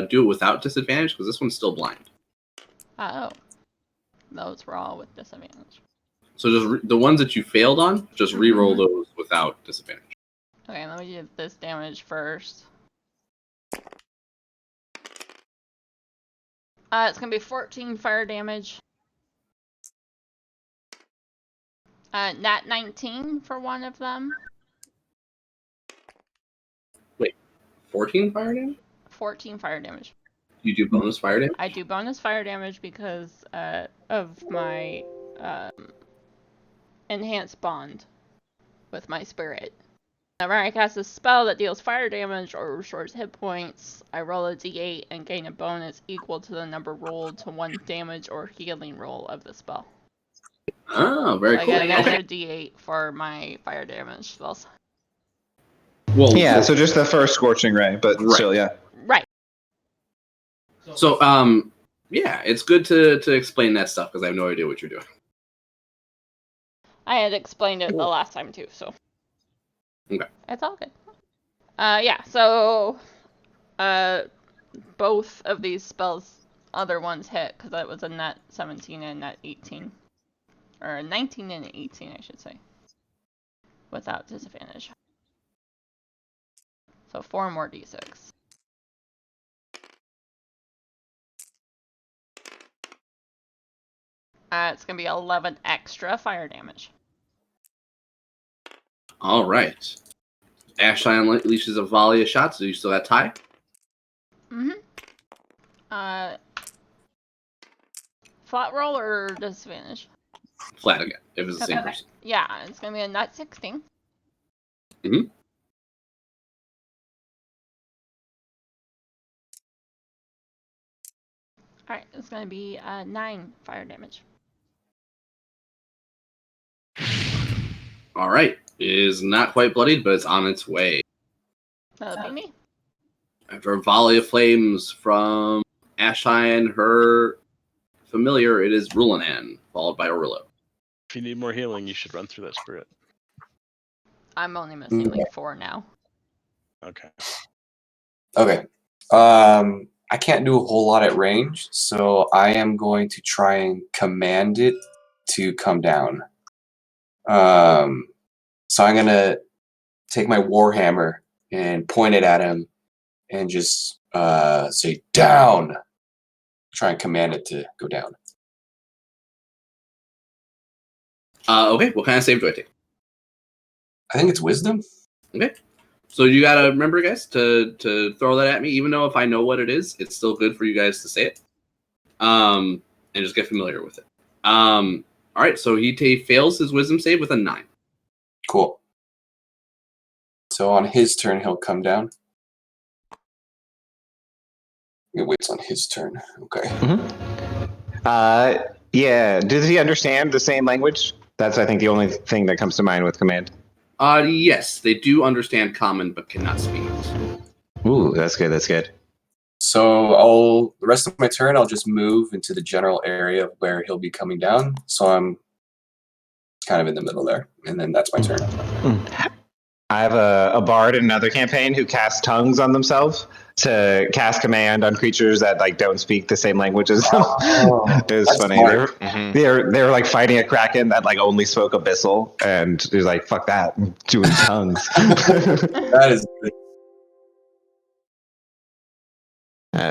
do it without disadvantage because this one's still blind. Oh. Those were all with disadvantage. So just the ones that you failed on, just re-roll those without disadvantage. Okay, let me do this damage first. It's going to be 14 fire damage. Nat 19 for one of them. 14 fire damage? 14 fire damage. You do bonus fire damage? I do bonus fire damage because of my enhanced bond with my spirit. Whenever I cast a spell that deals fire damage or restores hit points, I roll a d8 and gain a bonus equal to the number rolled to one damage or healing roll of the spell. Oh, very so cool. I get an extra d8 for my fire damage spells. Well, Yeah, so just the first Scorching Ray, but still, yeah. Right. So, yeah, it's good to explain that stuff because I have no idea what you're doing. I had explained it the last time too, so. Okay. It's all good. Yeah, so both of these spells, other ones hit, because that was a nat 17 and a nat 18. Or a 19 and an 18, I should say. Without disadvantage. So 4 more d6. It's going to be 11 extra fire damage. All right. Ashtai unleashes a volley of shots. So you still got tie? Flat roll or disadvantage? Flat again, if it's the same person. Yeah, it's going to be a nat 16. Mm-hmm. Alright, it's going to be 9 fire damage. All right. It is not quite bloodied, but it's on its way. That'll be me. After a volley of flames from Ashtai and her familiar, it is Rulanan, followed by Aurilo. If you need more healing, you should run through that spirit. I'm only missing like 4 now. Okay. Okay. I can't do a whole lot at range, so I am going to try and command it to come down. So I'm gonna take my warhammer and point it at him and just say down. Try and command it to go down. Okay, what kind of save do I take? I think it's wisdom. Okay. So you gotta remember, guys, to throw that at me. Even though if I know what it is, it's still good for you guys to say it. And just get familiar with it. All right, so he fails his wisdom save with a 9. Cool. So on his turn, he'll come down. It waits on his turn. Okay. Yeah, does he understand the same language That's, I think, the only thing that comes to mind with command. Yes, they do understand common but cannot speak it. Ooh, that's good. That's good. So the rest of my turn, I'll just move into the general area where he'll be coming down. So I'm kind of in the middle there, and then that's my turn. I have a bard in another campaign who casts tongues on themselves to cast command on creatures that like don't speak the same language as them. It was that's funny. smart. They were like fighting a kraken that like only spoke abyssal, and he was like, "Fuck that, I'm doing tongues." That is good.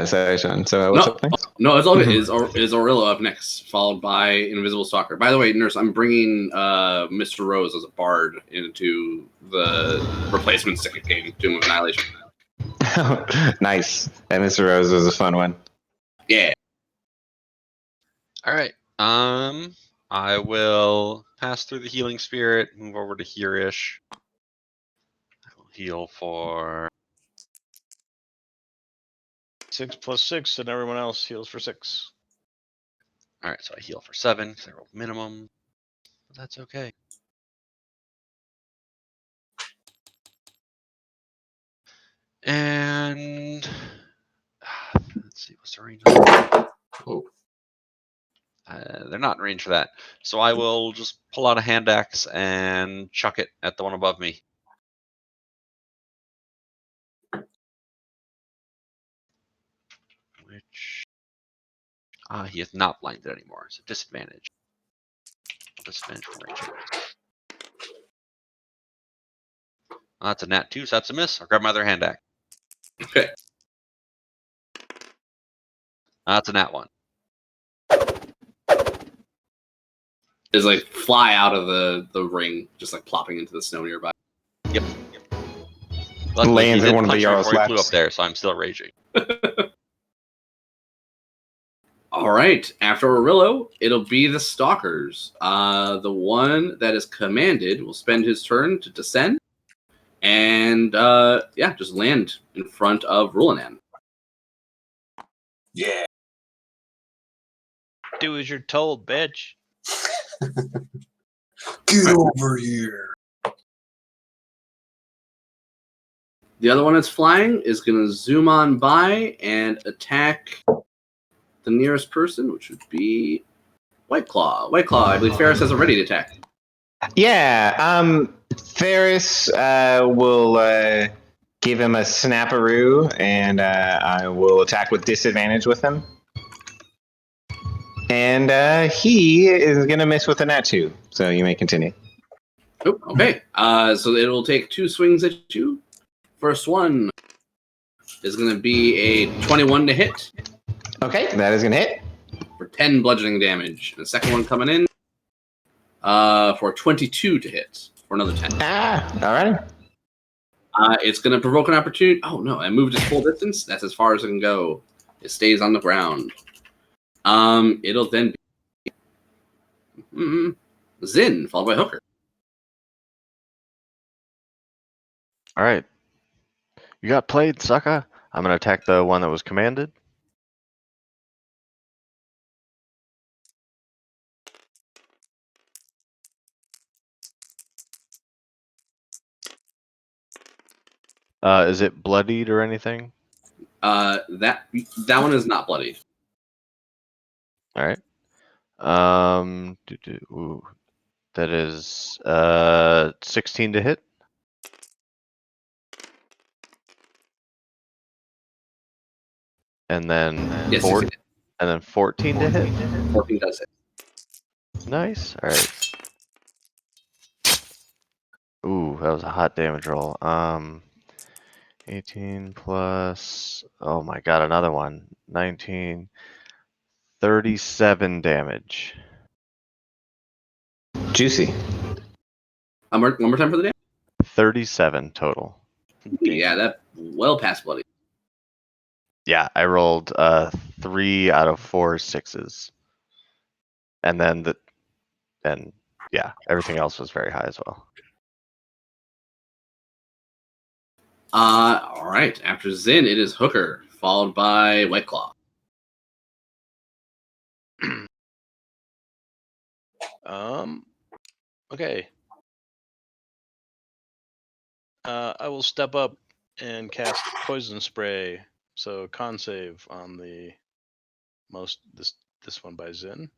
Sorry, Sean. So what's up next? No, it's all good. Is Aurilla up next, followed by Invisible Stalker. By the way, Nurse, I'm bringing Mr. Rose as a bard into the replacement second game, Doom of Annihilation. Nice. And Mr. Rose was a fun one. Yeah. All right. I will pass through the healing spirit, move over to here-ish. I will heal for 6 plus 6, and everyone else heals for 6. all right. So I heal for 7 because I rolled minimum. But that's okay. And let's see, what's the range on that? Oh. They're not in range for that. So I will just pull out a hand axe and chuck it at the one above me. Which he is not blinded anymore. So disadvantage. Disadvantage from range. That's a nat 2, so that's a miss. I'll grab my other hand axe. Okay. That's a nat 1. Is like fly out of the ring, just like plopping into the snow nearby. Yep. Luckily, Lands he in did one of the punch me Jarl's before he flew laps. up there, so I'm still raging. All right. After Aurilla, it'll be the Stalkers. The one that is commanded will spend his turn to descend, and just land in front of Rulanan. Yeah. Do as you're told, bitch. Get over here. The other one that's flying is going to zoom on by and attack the nearest person, which would be White Claw. White Claw, I believe Ferris has a ready to attack. Yeah. Ferris will give him a snapperoo, and I will attack with disadvantage with him. And he is going to miss with a nat 2, so you may continue. Oh, okay. So it will take 2 swings at you. First one is going to be a 21 to hit Okay, that is going to hit. for 10 bludgeoning damage. And the second one coming in for 22 to hit for another 10. All right. It's going to provoke an opportunity. Oh, no. I moved its full distance. That's as far as it can go. It stays on the ground. It'll then be Zin, followed by Hooker. All right. You got played, sucker. I'm going to attack the one that was commanded. Is it bloodied or anything? That one is not bloody. All right. That is 16 to hit. And then Yes, 14 to hit. 14 does hit. Nice. All right. Ooh, that was a hot damage roll. 18 plus. Oh my god, another one. 19. 37 damage. Juicy. One more time for the damage. 37 total. Yeah, that well past bloody. Yeah, I rolled 3 out of 4 6s. And then everything else was very high as well. All right. After Zin, it is Hooker, followed by White Claw. Okay. I will step up and cast poison spray. So con save on the this one by Zin.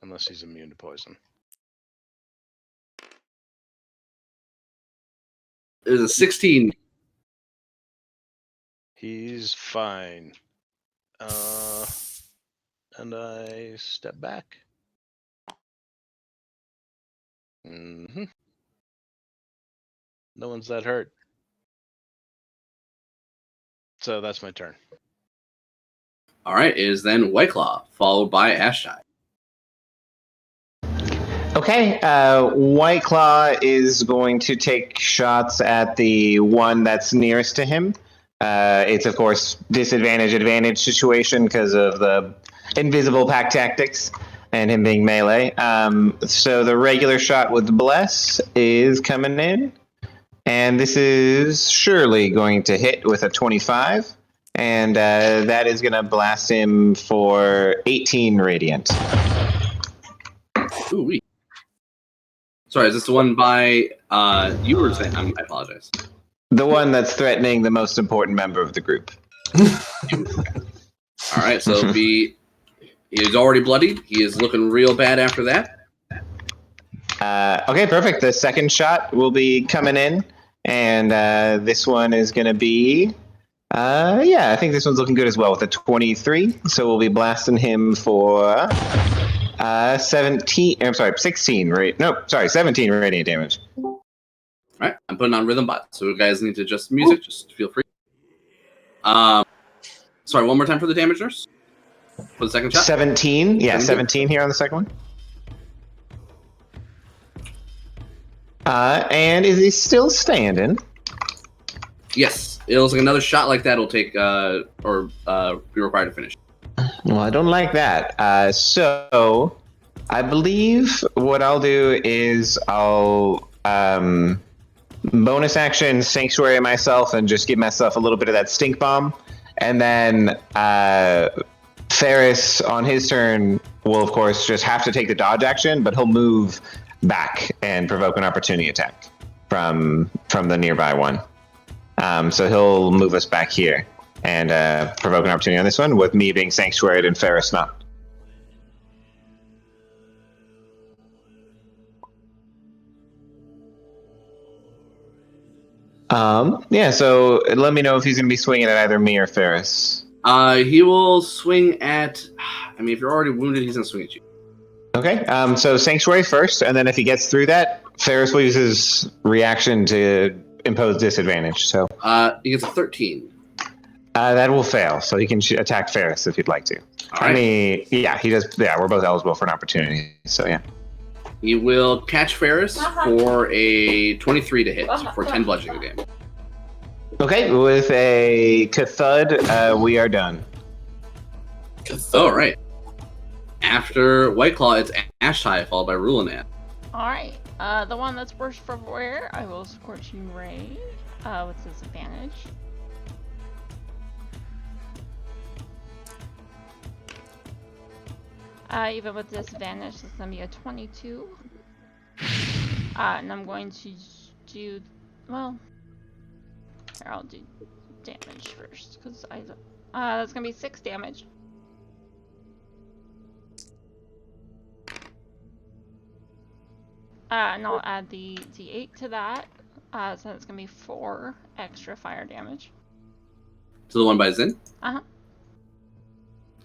Unless he's immune to poison. There's a 16. He's fine. And I step back. No one's that hurt. So that's my turn. All right, it is then White Claw, followed by Ashtide. Okay, White Claw is going to take shots at the one that's nearest to him. It's, of course, advantage situation because of the invisible pack tactics and him being melee. So the regular shot with Bless is coming in. And this is surely going to hit with a 25. And that is going to blast him for 18 radiant. Ooh, wee. Sorry, is this the one by you were saying? I apologize. The one that's threatening the most important member of the group. All right, so he's already bloodied. He is looking real bad after that. Okay, perfect. The second shot will be coming in, and this one is going to be, I think this one's looking good as well with a 23. So we'll be blasting him for 17 radiant damage. All right, I'm putting on Rhythm Bot, so you guys need to adjust music. Just feel free. Sorry, one more time for the damage, Nurse? For the second shot? 17. Yeah, 17 here on the second one. And is he still standing? Yes. It looks like another shot like that will take, or be required to finish. Well, I don't like that. So, I believe what I'll do is I'll bonus action Sanctuary myself and just give myself a little bit of that stink bomb. And then Ferris, on his turn, will, of course, just have to take the dodge action, but he'll move back and provoke an opportunity attack from the nearby one. So he'll move us back here and provoke an opportunity on this one, with me being Sanctuaried and Ferris not. So let me know if he's going to be swinging at either me or Ferris. He will swing at... I mean, if you're already wounded, he's going to swing at you. Okay, so Sanctuary first, and then if he gets through that, Ferris will use his reaction to impose disadvantage. So he gets a 13. That will fail, so he can attack Ferris if you'd like to. All right. I mean, yeah, he does. Yeah, we're both eligible for an opportunity, so yeah. He will catch Ferris for a 23 to hit for 10 bludgeoning damage. Okay, with a Cathud, we are done. All right. After White Claw, it's Ashtide, followed by Rulinan. Alright, the one that's worse for wear, I will Scorching Ray with disadvantage. Even with disadvantage, it's going to be a 22. And I'm going to do, well, here, I'll do damage first, because that's going to be 6 damage. And I'll add the D8 to that, so it's going to be 4 extra fire damage. To the one by Zin? Uh-huh.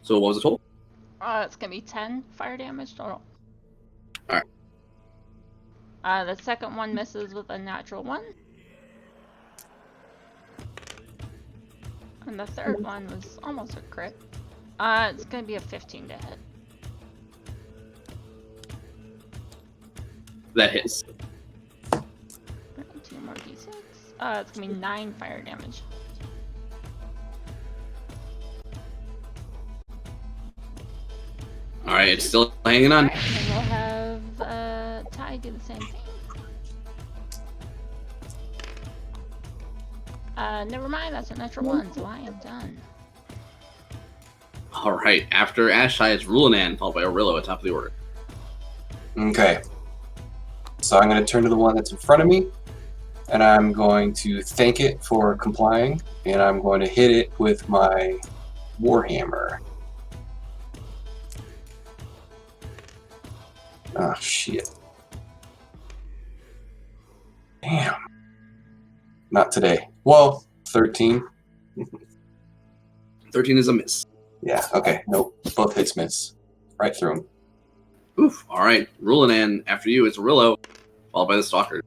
So what was the total? It's going to be 10 fire damage total. Alright. The second one misses with a natural 1. And the third one was almost a crit. It's going to be a 15 to hit. That hits. Right, 2 more d6. It's going to be 9 fire damage. Alright, it's still hanging on. Alright, and we'll have Ty do the same thing. Never mind, that's a natural 1, so I am done. Alright, after Ashtide, it's Rulinan, followed by Aurelio at top of the order. Okay. So I'm going to turn to the one that's in front of me, and I'm going to thank it for complying, and I'm going to hit it with my Warhammer. Oh, shit. Damn. Not today. Well, 13. 13 is a miss. Yeah, okay. Nope. Both hits miss. Right through him. Oof. All right. Rulinan, after you, it's Rillo, followed by the Stalker.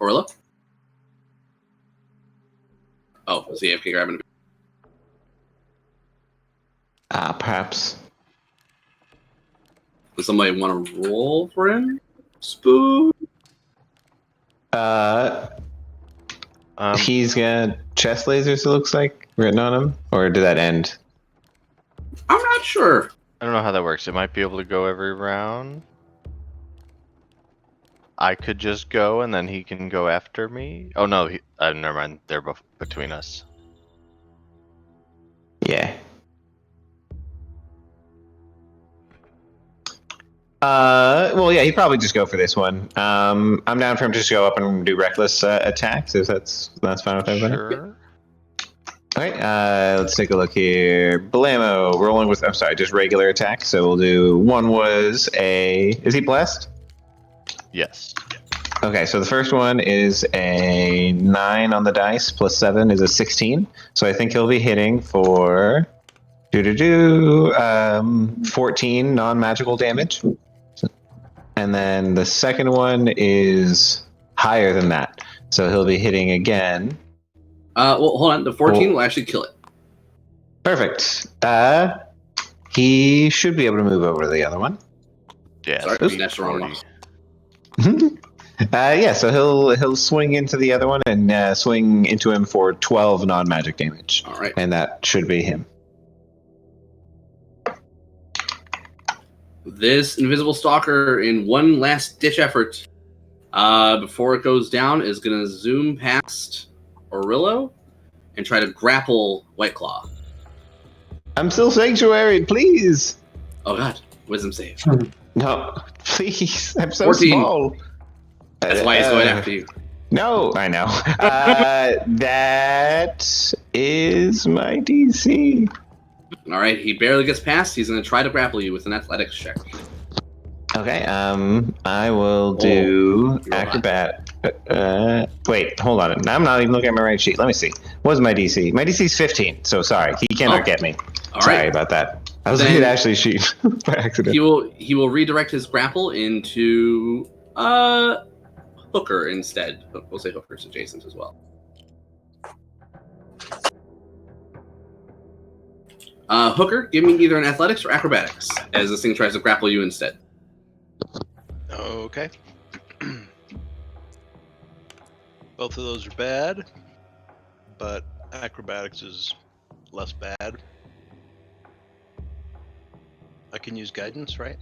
Orla? Oh, is the AFK grabbing? Perhaps. Does somebody want to roll for him? Spook. He's got chest lasers, it looks like, written on him. Or did that end? I'm not sure. I don't know how that works. It might be able to go every round. I could just go and then he can go after me. Oh no, never mind. They're both between us. Yeah. Well, yeah, he'd probably just go for this one. I'm down for him to just go up and do reckless attacks, if that's fine with everybody. Sure. All right, let's take a look here. Blammo, rolling with, I'm sorry, just regular attack. So we'll do, one was is he blessed? Yes. Okay, so the first one is a 9 on the dice, plus 7 is a 16. So I think he'll be hitting for 14 non-magical damage. And then the second one is higher than that. So he'll be hitting again. Well, hold on. The 14 will actually kill it. Perfect. He should be able to move over to the other one. Yeah. Sorry, speed that's the wrong 40. one. Yeah, so he'll swing into the other one and swing into him for 12 non-magic damage. All right. And that should be him. This invisible stalker, in one last ditch effort, before it goes down, is going to zoom past Orillo and try to grapple White Claw. I'm still sanctuary, please. Oh god, wisdom save. No, please. I'm so 14. small. That's why he's going after you. No, I know. That is my DC. All right, he barely gets past. He's going to try to grapple you with an athletics check. Okay, I will do you're acrobat. Wait, hold on. I'm not even looking at my right sheet. Let me see. What is my DC? My DC is 15, so sorry. He cannot get me. All Sorry right. about that. I was looking at Ashley's sheet by accident. He will redirect his grapple into Hooker instead. We'll say Hooker's adjacent as well. Hooker, give me either an athletics or acrobatics as this thing tries to grapple you instead. Okay. Both of those are bad, but acrobatics is less bad. I can use guidance, right?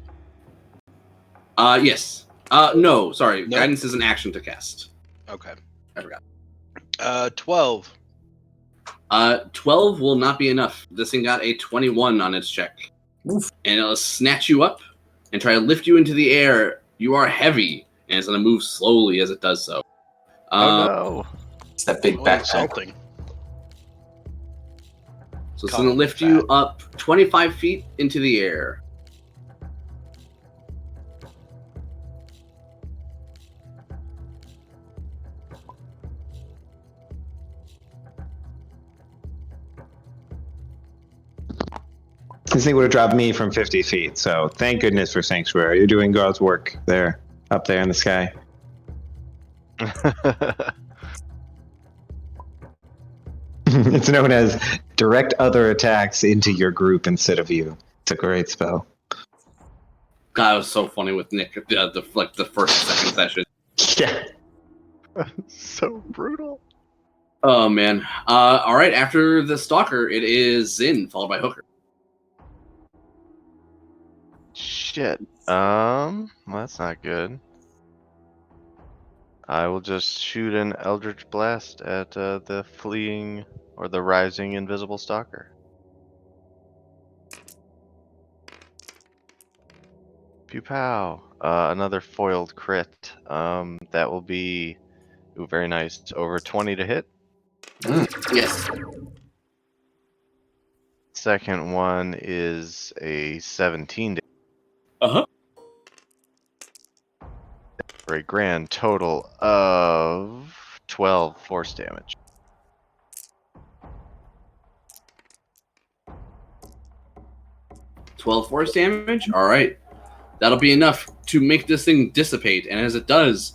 Yes. No, sorry. Nope. Guidance is an action to cast. Okay. I forgot. 12. 12 will not be enough. This thing got a 21 on its check. Oof. And it'll snatch you up and try to lift you into the air. You are heavy, and it's going to move slowly as it does so. Oh no. It's that big Oh, backpack. insulting. So it's Call going to me lift fat. you up 25 feet into the air. This thing would have dropped me from 50 feet, so thank goodness for Sanctuary. You're doing God's work there, up there in the sky. It's known as direct other attacks into your group instead of you. It's a great spell. God, it was so funny with Nick the first second session. Yeah. So brutal. Oh man. All right. After the Stalker, it is Zin followed by Hooker. Shit. Well, that's not good. I will just shoot an Eldritch Blast at the fleeing or the rising invisible stalker. Pew pow. Another foiled crit. That will be very nice. Over 20 to hit. Yes. Second one is a 17 to Uh-huh. for a grand total of 12 force damage. Twelve force damage. All right. That'll be enough to make this thing dissipate. And as it does,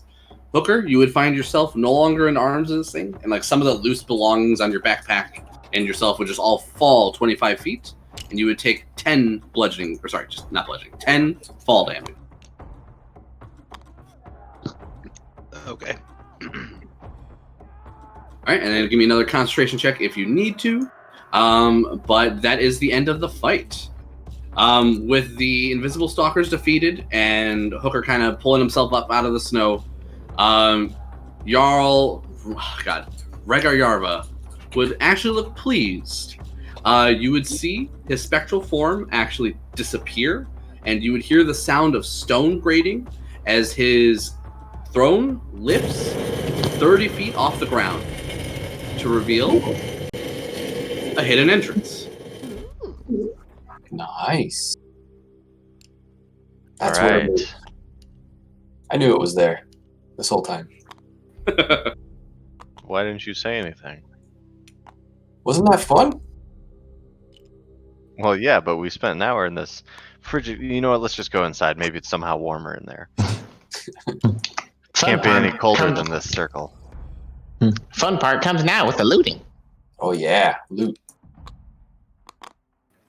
Hooker, you would find yourself no longer in arms of this thing, and like some of the loose belongings on your backpack and yourself would just all fall 25 feet, and you would take 10 bludgeoning, or sorry, just not bludgeoning, 10 fall damage. Okay. All right, and then give me another concentration check if you need to. But that is the end of the fight. With the invisible stalkers defeated and Hooker kind of pulling himself up out of the snow, Rhaegar Yarva would actually look pleased. You would see his spectral form actually disappear, and you would hear the sound of stone grating as his throne lifts 30 feet off the ground to reveal a hidden entrance. Nice. All That's what it right. is. I knew it was there this whole time. Why didn't you say anything? Wasn't that fun? Well, yeah, but we spent an hour in this frigid. You know what? Let's just go inside. Maybe it's somehow warmer in there. Can't be any colder than this circle. Fun part comes now with the looting. Oh yeah, loot.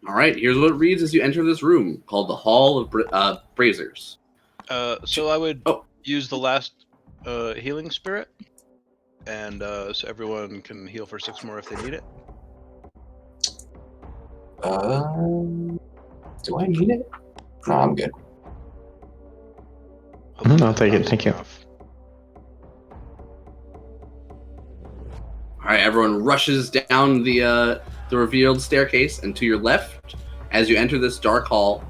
All right, here's what it reads as you enter this room called the Hall of Braziers. So I would Oh. use the last healing spirit, and so everyone can heal for 6 more if they need it. Do I need it? No, I'm good. I'll take it. Thank you. All right, everyone rushes down the revealed staircase, and to your left, as you enter this dark hall,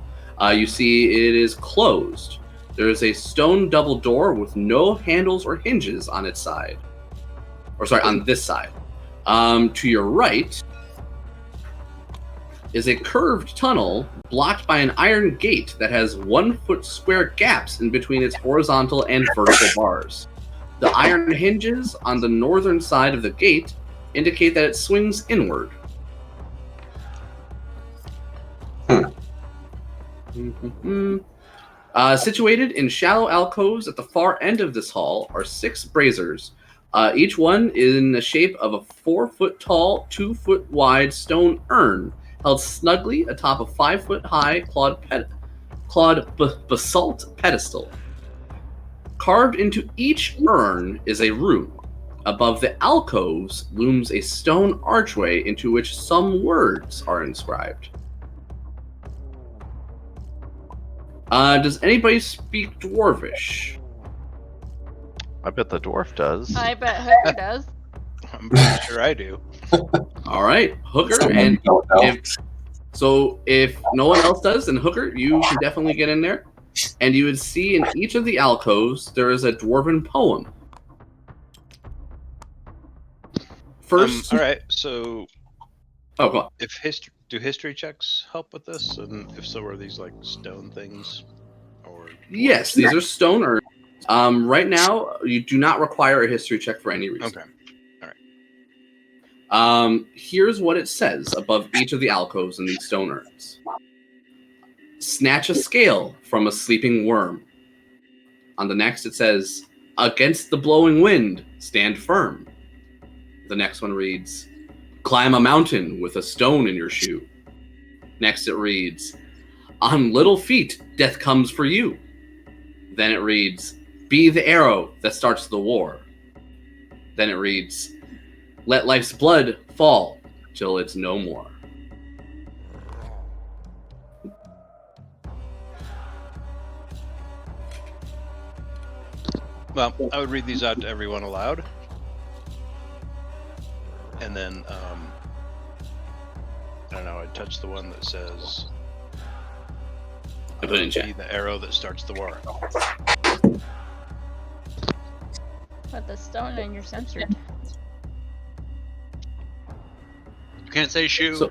you see it is closed. There is a stone double door with no handles or hinges on its side. Or sorry, on this side. To your right is a curved tunnel blocked by an iron gate that has 1 foot square gaps in between its horizontal and vertical bars. The iron hinges on the northern side of the gate indicate that it swings inward. Situated in shallow alcoves at the far end of this hall are 6 braziers, each one in the shape of a 4 foot tall, 2 foot wide stone urn held snugly atop a 5 foot high basalt pedestal. Carved into each urn is a rune. Above the alcoves looms a stone archway into which some words are inscribed. Does anybody speak Dwarvish? I bet the dwarf does. I bet Hooker does. I'm pretty sure I do. All right, Hooker, Someone and don't know. if no one else does, then Hooker, you can definitely get in there. And you would see in each of the alcoves there is a dwarven poem. First, All right. So, oh, go on. if history checks help with this, and if so, are these like stone things, or Yes, these are stone urns. Right now, you do not require a history check for any reason. okay? All right. Here's what it says above each of the alcoves in these stone urns. Snatch a scale from a sleeping worm. On the next, it says, against the blowing wind, stand firm. The next one reads, climb a mountain with a stone in your shoe. Next, it reads, on little feet, death comes for you. Then it reads, be the arrow that starts the war. Then it reads, let life's blood fall till it's no more. Well, I would read these out to everyone aloud. And then, I don't know, I'd touch the one that says, I put it in chat. be the arrow that starts the war. Put the stone and you're censored. You can't say shoe.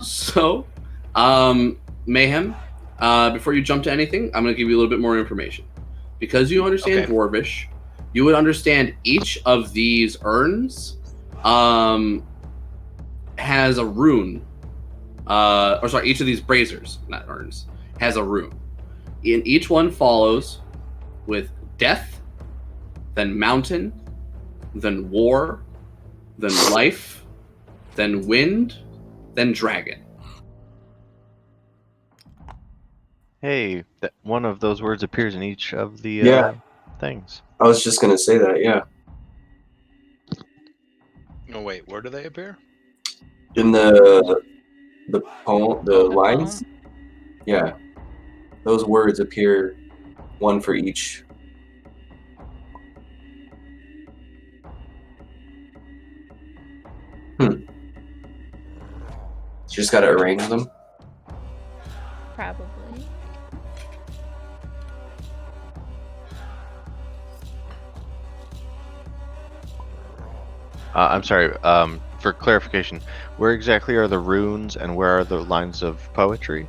So, Mayhem, before you jump to anything, I'm going to give you a little bit more information. Because you understand Okay. Dwarvish, you would understand each of these urns has a rune. Each of these braziers, not urns, has a rune. And each one follows with death, then mountain, then war, then life, then wind, then dragon. Hey, one of those words appears in each of the Yeah. things. I was just gonna say that. Yeah. No, wait, where do they appear? In the poem, the The lines. poem. Yeah. Those words appear, one for each. You just gotta arrange them. Probably. I'm sorry. For clarification, where exactly are the runes, and where are the lines of poetry?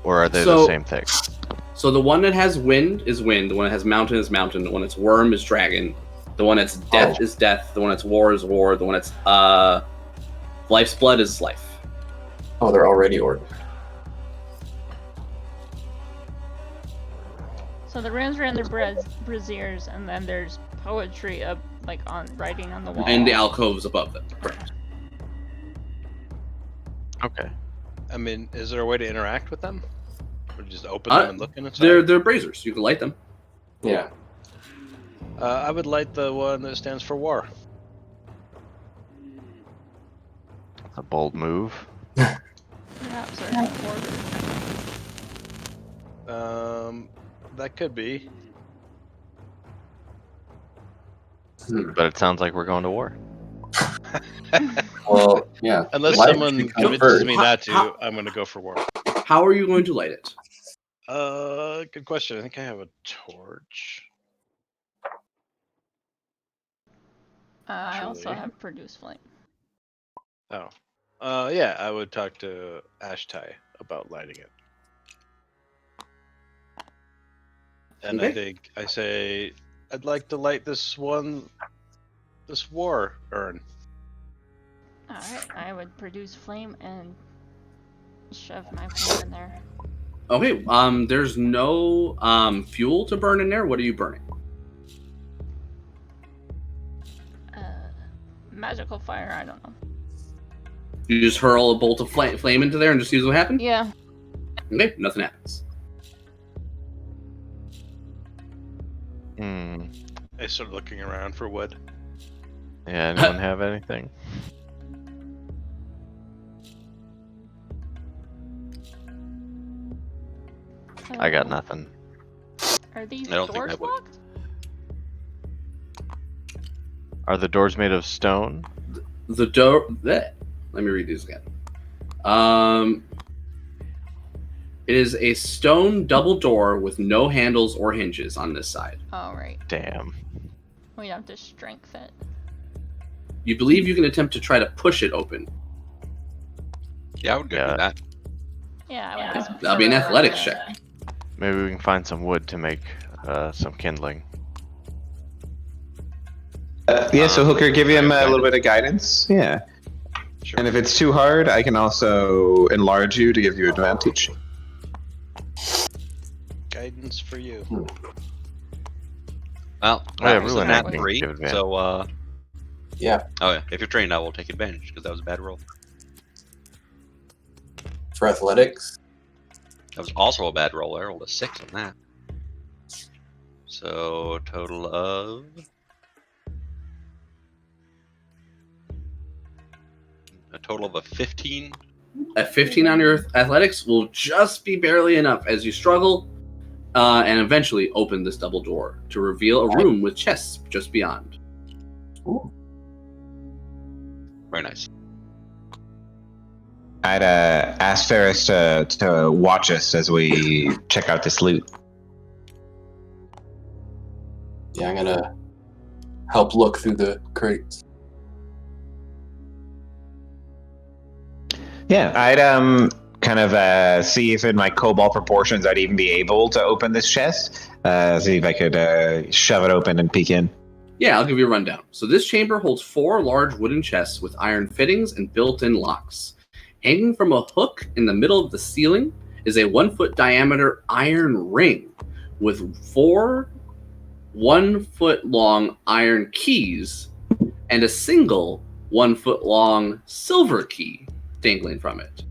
Or are they the So- same thing? So the one that has wind is wind, the one that has mountain is mountain, the one that's worm is dragon, the one that's death is death, the one that's war is war, the one that's life's blood is life. Oh, they're already ordered. So the runes are in the braziers, and then there's poetry up, like on writing on the wall. And the alcoves above them. Correct. Okay. I mean, is there a way to interact with them? Or just open them and look inside? They're braziers. You can light them. Yeah. I would light the one that stands for war. A bold move. Perhaps there's a order. That could be. But it sounds like we're going to war. Well, yeah. Unless Life someone should come convinces first. me not to, I'm going to go for war. How are you going to light it? Good question. I think I have a torch. I also Truly. have produce flame. Oh. Yeah, I would talk to Ashtai about lighting it. And Okay. I say, I'd like to light this war urn. Alright, I would produce flame and shove my flame in there. Okay. There's no fuel to burn in there. What are you burning? Magical fire, I don't know. You just hurl a bolt of flame into there and just see what happens? Yeah. Okay, nothing happens. I start looking around for wood. Yeah, anyone have anything? I got nothing. Are these I don't think doors I would. locked? Are the doors made of stone? The door. Let me read these again. It is a stone double door with no handles or hinges on this side. Oh, right. Damn. We have to strength it. You believe you can attempt to try to push it open. Yeah, I would go Yeah. do that. Yeah, I would. That'll be an athletics check. Maybe we can find some wood to make some kindling. Yeah, so Hooker, give him a little bit of guidance. Yeah. Sure. And if it's too hard, I can also enlarge you to give you advantage. Guidance for you. Well, Oh, yeah, that was a ruin nat that can 3, give advantage. so Yeah. oh yeah, if you're trained, I will take advantage because that was a bad roll. For athletics. That was also a bad roll. I rolled a 6 on that. So total of a 15. A 15 on your athletics will just be barely enough as you struggle. and eventually open this double door to reveal a room with chests just beyond. Ooh. Very nice. I'd ask Ferris to watch us as we check out this loot. Yeah, I'm gonna help look through the crates. Yeah, I'd kind of see if in my cobalt proportions I'd even be able to open this chest. See if I could shove it open and peek in. Yeah, I'll give you a rundown. So this chamber holds 4 large wooden chests with iron fittings and built-in locks. Hanging from a hook in the middle of the ceiling is a 1-foot diameter iron ring with 4 1-foot-long iron keys and a single 1-foot-long silver key dangling from it.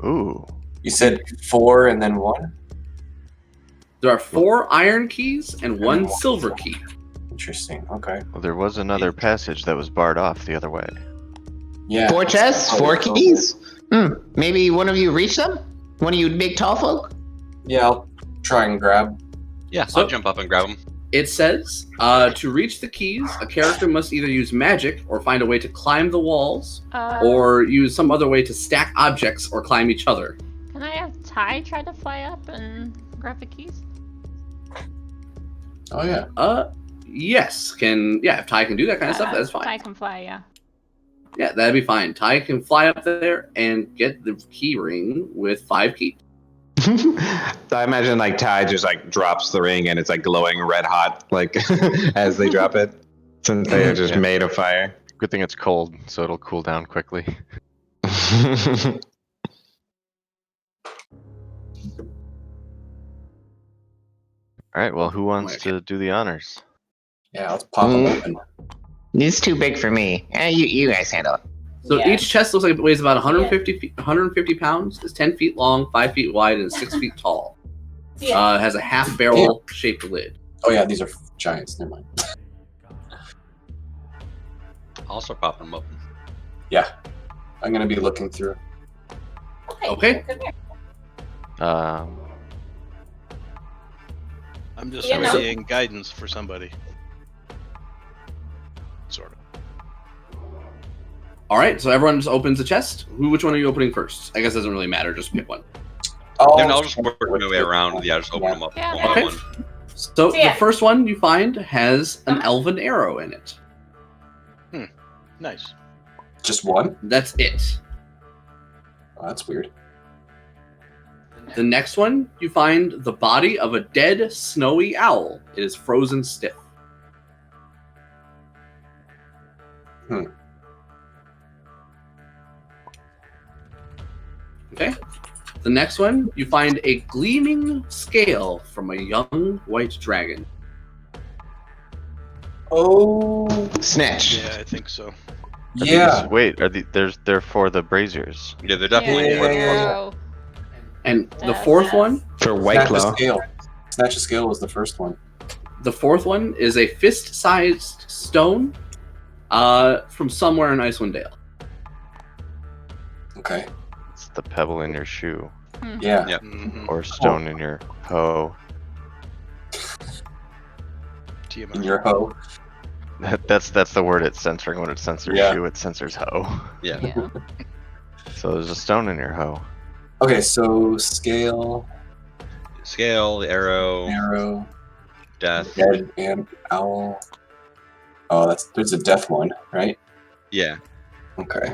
Ooh. You said 4 and then 1? There are 4 iron keys and 1 silver key. Interesting. Okay. Well, there was another passage that was barred off the other way. Yeah. 4 chests, 4 keys. Maybe one of you reach them? One of you big tall folk? Yeah, I'll try and grab. Yeah, So- I'll jump up and grab him. It says, to reach the keys, a character must either use magic or find a way to climb the walls, or use some other way to stack objects or climb each other. Can I have Ty try to fly up and grab the keys? Oh yeah. Yes. If Ty can do that kind of stuff, that's fine. Ty can fly, yeah. Yeah, that'd be fine. Ty can fly up there and get the key ring with 5 keys. So I imagine like Ty just like drops the ring and it's like glowing red hot like as they drop it, since they are just made of fire. Good thing it's cold, so it'll cool down quickly. All right, well, who wants to do the honors? Yeah, let's pop them open. It's too big for me. You guys handle it. So each chest looks like it weighs about 150 pounds, is 10 feet long, 5 feet wide, and 6 feet tall. It has a half barrel shaped lid. Oh yeah, these are giants. Never mind. I'll start popping them open. Yeah, I'm gonna be looking through. Okay. I'm just seeing guidance for somebody. Sort of. All right, so everyone just opens the chest. Which one are you opening first? I guess it doesn't really matter. Just pick one. Then I'll just work my way around. Yeah, just open them up Yeah. one by Okay. one. So the first one you find has an elven arrow in it. Nice. Just one? That's it. Oh, that's weird. The next one, you find the body of a dead, snowy owl. It is frozen stiff. Okay. The next one, you find a gleaming scale from a young white dragon. Oh, Snatch. Yeah, I think so. yeah. Wait, they're for the braziers. Yeah, they're definitely Yeah, worth yeah, yeah. Arrow. And the fourth one, For White Snatch a Claw. scale. Snatch a scale was the first one. the fourth one is a fist-sized stone from somewhere in Icewind Dale. Okay. It's the pebble in your shoe, Yeah. Yeah. or stone in your hoe. In your hoe. That's the word it's censoring. When it censors Yeah. shoe, it censors hoe. Yeah. Yeah. So there's a stone in your hoe. Okay, so scale, Scale, the arrow, death. dead, and owl. Oh, there's a death one, right? Yeah. Okay.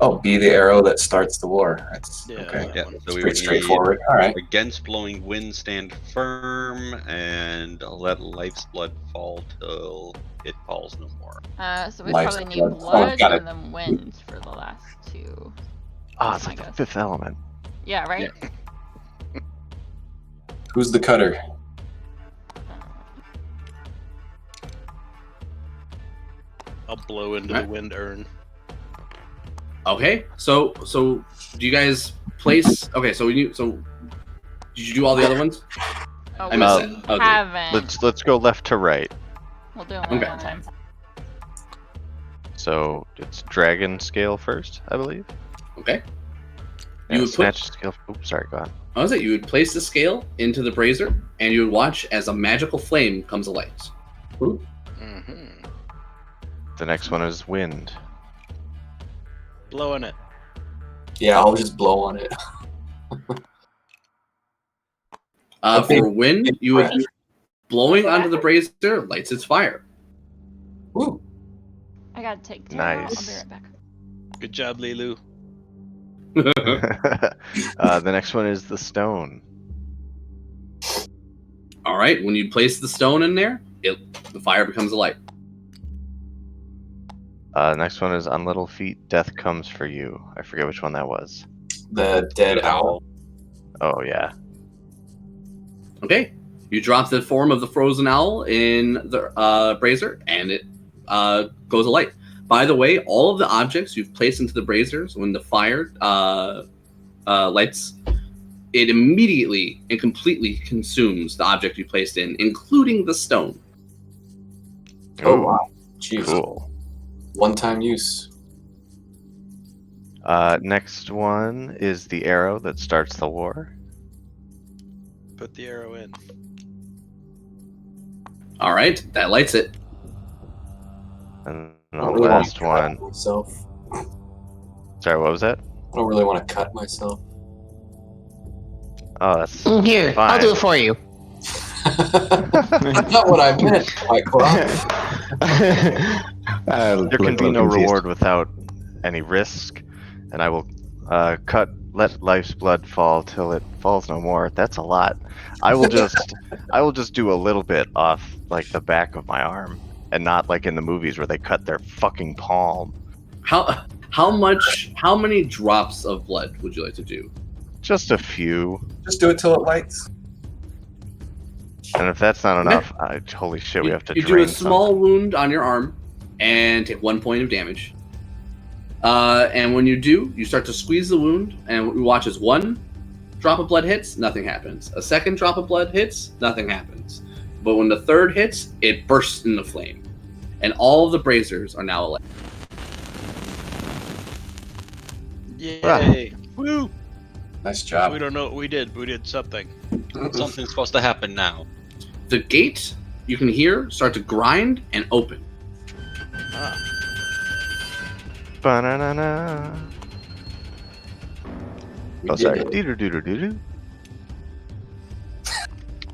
Oh, be the arrow that starts the war. That's Yeah, okay. that Yeah. one. So we Pretty would need straightforward. All right. against blowing wind, stand firm, and let life's blood fall till it falls no more. So we Life's probably need blood. Oh, blood got it. and then wind for the last two. Ah, it's Oh like my the God. fifth element. Yeah, right? Who's the cutter? I'll blow into the wind urn. Okay, so do you guys place? Okay, so did you do all the other ones? Oh, I we missed it. Oh, good. haven't. Let's go left to right. We'll do them one Okay. at a time. So it's dragon scale first, I believe. Okay. You would put. Snatch scale. Oops, sorry. Go on. I was it. You would place the scale into the brazier, and you would watch as a magical flame comes alight. Mm-hmm. The next one is wind. Blowing it. Yeah, I'll just blow on it. For wind, you would blowing onto the brazier lights its fire. Woo. I gotta take 10 Nice. out. I'll be right back. Good job, Lilu. The next one is the stone. All right, when you place the stone in there, the fire becomes a light. Next one is on little feet, death comes for you. I forget which one that was. The dead owl. Oh yeah. Okay, you drop the form of the frozen owl in the brazier, and it goes alight. By the way, all of the objects you've placed into the braziers, when the fire lights, it immediately and completely consumes the object you placed in, including the stone. Oh wow. Jeez. Cool. One-time use. Next one is the arrow that starts the war. Put the arrow in. All right, that lights it. And I the don't really want last to cut one. myself. Sorry, what was that? I don't really want to cut myself. Oh, that's Here, fine. I'll do it for you. That's not what I meant, Mycroft. There can be no reward without any risk, and I will let life's blood fall till it falls no more. That's a lot. I will just do a little bit off like the back of my arm, and not like in the movies where they cut their fucking palm. How many drops of blood would you like to do? Just a few. Just do it till it lights. And if that's not enough, holy shit, we have to You do drain a small wound on your arm and take 1 point of damage. And when you do, you start to squeeze the wound, and what we watch is 1 drop of blood hits, nothing happens. A second drop of blood hits, nothing happens. But when the third hits, it bursts into flame, and all of the braziers are now alight. Yay! Woo! Nice job. We don't know what we did. We did something. Something's supposed to happen now. The gate you can hear start to grind and open. Ah. Ba-na-na-na. We Oh, did sorry. it. Doo-doo-doo-doo-doo.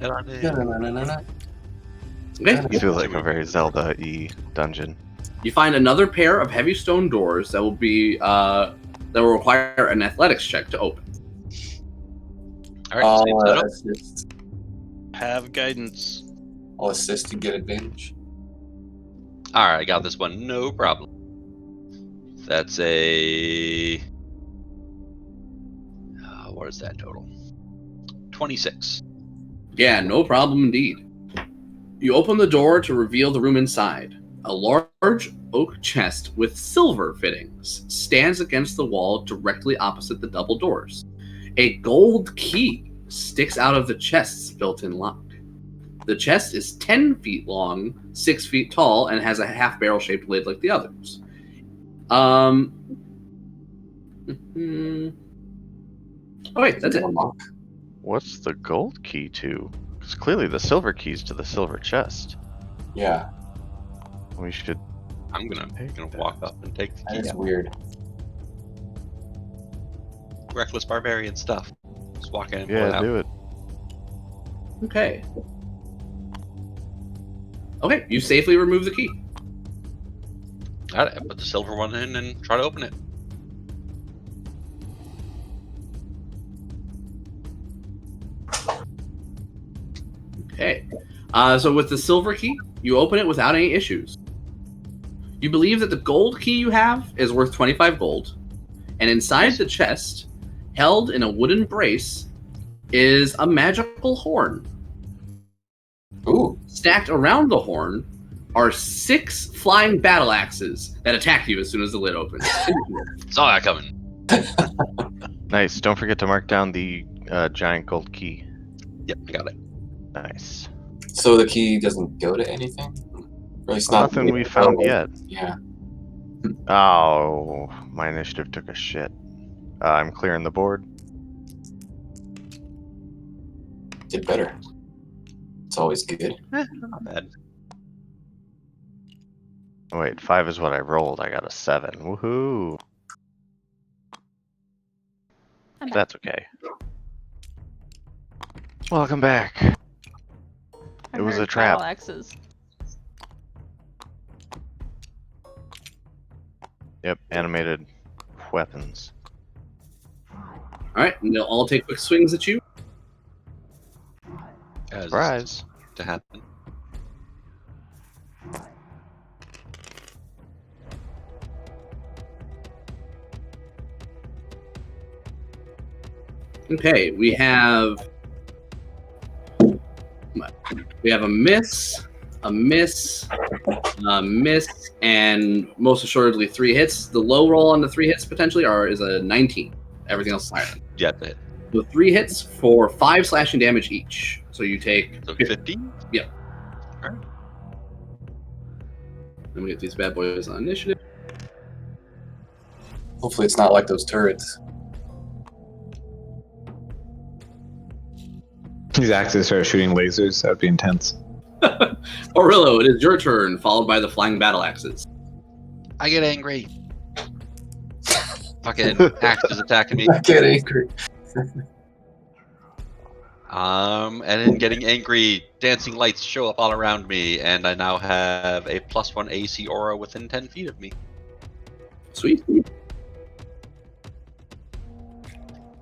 Na-na-na-na-na. Okay, It feels like a very Zelda-y dungeon. you find another pair of heavy stone doors that will require an athletics check to open. All right, same setup. Assist. Have guidance. I'll assist to get advantage. All right, I got this one, no problem. That's a. What is that total? 26. Yeah, no problem indeed. You open the door to reveal the room inside. A large oak chest with silver fittings stands against the wall directly opposite the double doors. A gold key sticks out of the chest's built-in lock. The chest is 10 feet long, 6 feet tall, and has a half-barrel shaped lid like the others. Oh wait, that's it. What's the gold key to? Because clearly the silver key's to the silver chest. Yeah, We should. I'm gonna walk up and take the that key is out. weird. Reckless barbarian stuff. Just walk in and pull it Yeah, out. do it. Okay. Okay, you safely remove the key. All right, I put the silver one in and try to open it. Okay. So with the silver key, you open it without any issues. You believe that the gold key you have is worth 25 gold, and inside the chest, held in a wooden brace, is a magical horn. Ooh. Stacked around the horn are 6 flying battle axes that attack you as soon as the lid opens. Saw that coming. Nice. Don't forget to mark down the giant gold key. Yep, I got it. Nice. So the key doesn't go to anything? Or at least not Nothing we found yet. Yeah. Oh, my initiative took a shit. I'm clearing the board. Did better. It's always good. Not bad. Oh, wait, 5 is what I rolled. I got a 7. Woohoo! I'm back. That's okay. Welcome back. I It was heard a trap. battle axes. Yep, animated weapons. All right, and they'll all take quick swings at you. As Surprise! to happen. Okay, we have a miss, a miss, a miss, and most assuredly 3 hits. The low roll on the 3 hits potentially is a 19. Everything else is higher. Yeah, that hit. So 3 hits for 5 slashing damage each. So you take So 15? Yep. Alright. Let me get these bad boys on initiative. Hopefully it's not like those turrets. These axes start shooting lasers. That would be intense. Orillo, it is your turn, followed by the flying battle axes. I get angry. Fucking axe is attacking me. I get angry. And then getting angry, dancing lights show up all around me, and I now have a +1 AC aura within 10 feet of me. Sweet.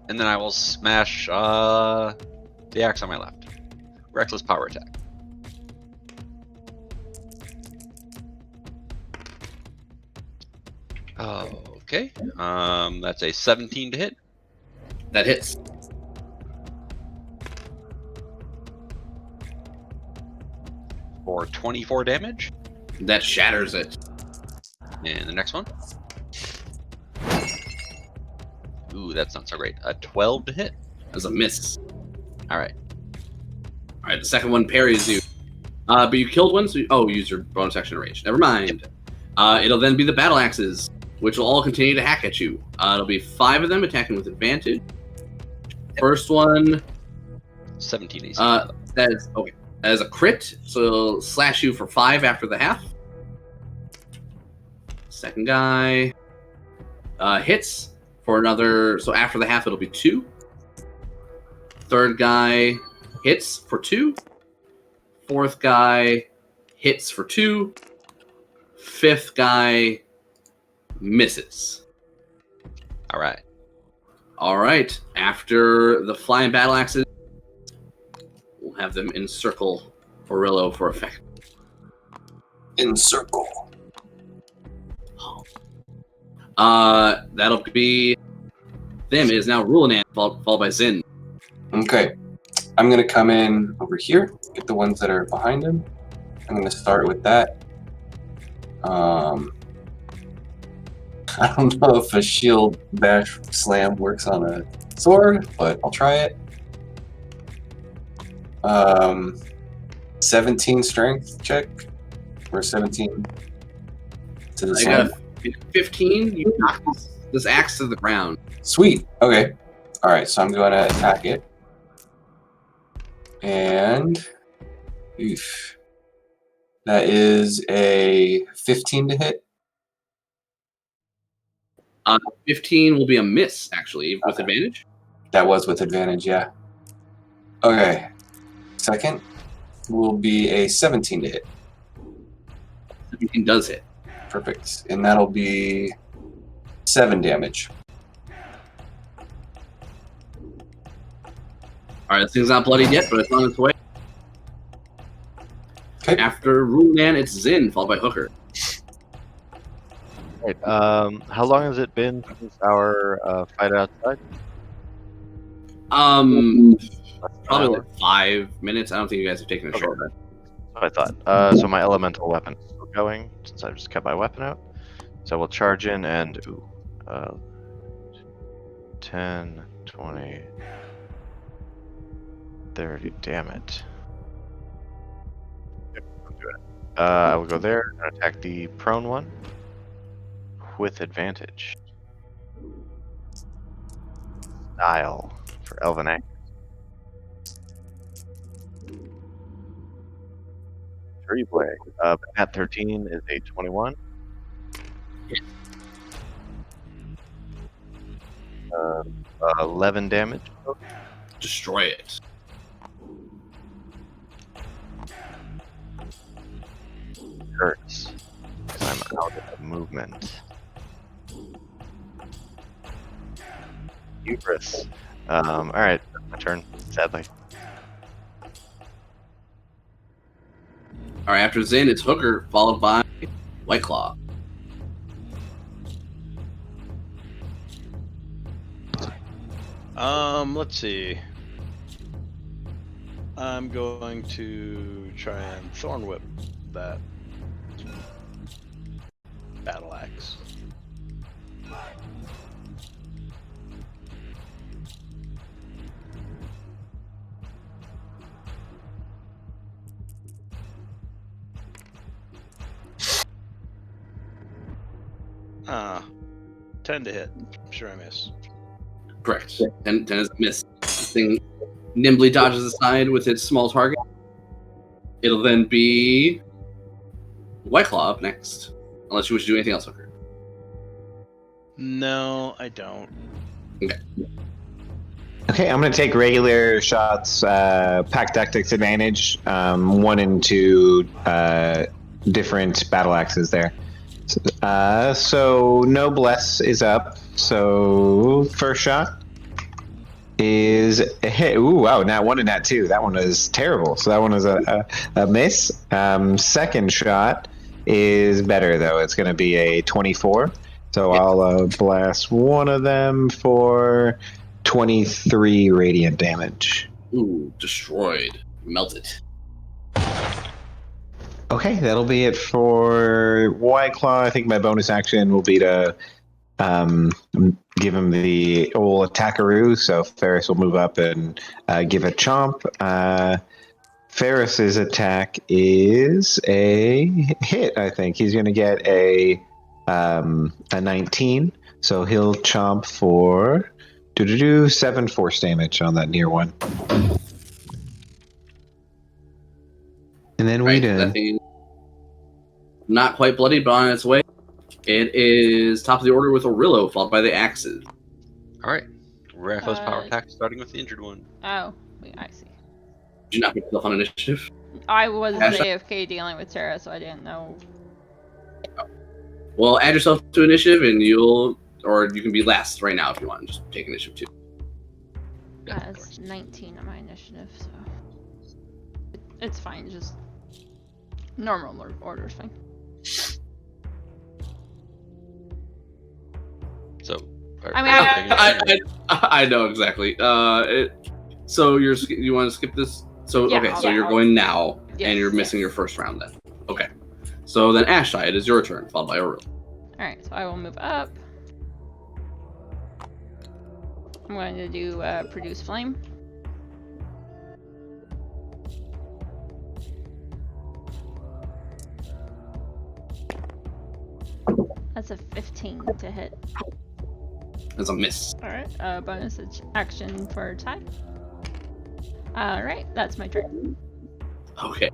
And then I will smash the axe on my left. Reckless power attack. Okay. That's a 17 to hit. That hits. For 24 damage. That shatters it. And the next one. Ooh, that's not so great. A 12 to hit. As a miss. Alright. All right, the second one parries you. But you killed one, so you use your bonus action to rage. Never mind. It'll then be the battle axes, which will all continue to hack at you. It'll be 5 of them attacking with advantage. First one. 17 AC. That is okay. That is a crit, so it'll slash you for 5 after the half. Second guy hits for another. So after the half, it'll be 2. Third guy hits for 2. Fourth guy hits for 2. Fifth guy misses. Alright. All right. After the flying battle axes, we'll have them encircle Orillo for effect. Encircle. That'll be them. It is now Rulinan, followed by Zin. Okay. I'm going to come in over here, get the ones that are behind him. I'm going to start with that. I don't know if a shield bash slam works on a sword, but I'll try it. 17 strength check, or 17 to the I slam. got 15. You knock this axe to the ground. Sweet. Okay. All right. So I'm going to attack it, and oof, that is a 15 to hit. 15 will be a miss, actually, with advantage. That was with advantage. Yeah. Okay. Second will be a 17 to hit. 17 does hit. Perfect. And that'll be 7 damage. All right, this thing's not bloodied yet, but it's on its way. Okay. After Rulinan, it's Zin, followed by Hooker. Right. How long has it been since our fight outside? Probably like 5 minutes. I don't think you guys have taken a Okay. short rest. That's what I thought. So my elemental weapon is still going since I just kept my weapon out. So we'll charge in and 10, 20, 30. Damn it. Yep, I'll do it. I will go there and attack the prone one with advantage. dial for Elven Anchor. Three-way. At 13 is a 21. 11 damage. Destroy it. Hurts. 'Cause I'm out of movement. Hubris. Alright, that's my turn, sadly. All right, after Zane, it's Hooker, followed by White Claw. Let's see. I'm going to try and Thorn Whip that battle axe. Ah, 10 to hit. I'm sure I miss. Correct. 10 is a miss. This thing nimbly dodges aside with its small target. It'll then be White Claw up next. Unless you wish to do anything else, Hooker. No, I don't. Okay, I'm going to take regular shots, pack tactics advantage, 1 and 2 different battle axes there. So no bless is up. So first shot is a hit. Ooh, wow, nat 1 and nat 2. That one is terrible. So that one is a miss. Second shot is better, though. It's going to be a 24. So I'll blast one of them for 23 radiant damage. Ooh, destroyed. Melted. Okay, that'll be it for White Claw. I think my bonus action will be to give him the old attackaroo. So Ferris will move up and give a chomp. Ferris's attack is a hit, I think. He's going to get a 19. So he'll chomp for 7 force damage on that near one. And then we did. That thing, not quite bloody, but on its way. It is top of the order with Orillo, followed by the axes. All right. Reckless power attack, starting with the injured one. Oh, wait, I see. Did you not put yourself on initiative? I was Ash- AFK dealing with Terra, so I didn't know. Well, add yourself to initiative, and you can be last right now if you want. Just take initiative too. It's 19 on my initiative, so it's fine. Just normal order is fine. So, I mean, I know exactly. So you want to skip this? So Yeah, okay, so yeah. you're going now, Yes, and you're missing your first round then. Okay. So then Ashtai, it is your turn, followed by Auril. Alright, so I will move up. I'm going to do Produce Flame. That's a 15 to hit. That's a miss. Alright, bonus action for Ty. Alright, that's my turn. Okay.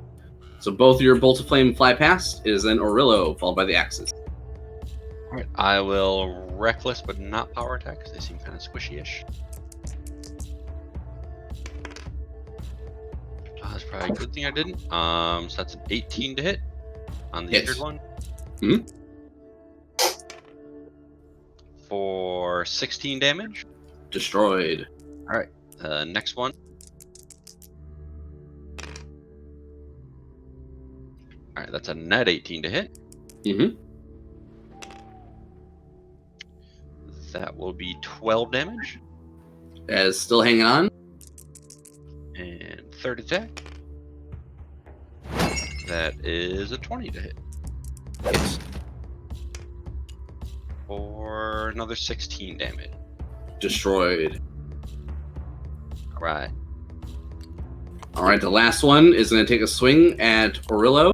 So both your bolts of flame fly past. It is then Orillo, followed by the axes. all right. I will reckless, but not power attack because they seem kind of squishy-ish. That's probably a good thing I didn't. So that's an 18 to hit on the Hits. injured one. Mhm. For 16 damage. Destroyed. All right. Next one. All right, that's a net 18 to hit. Mm-hmm. That will be 12 damage. As still hanging on. And third attack. That is a 20 to hit. Hits. For another 16 damage. Destroyed. All right. All right, the last one is going to take a swing at Orillo.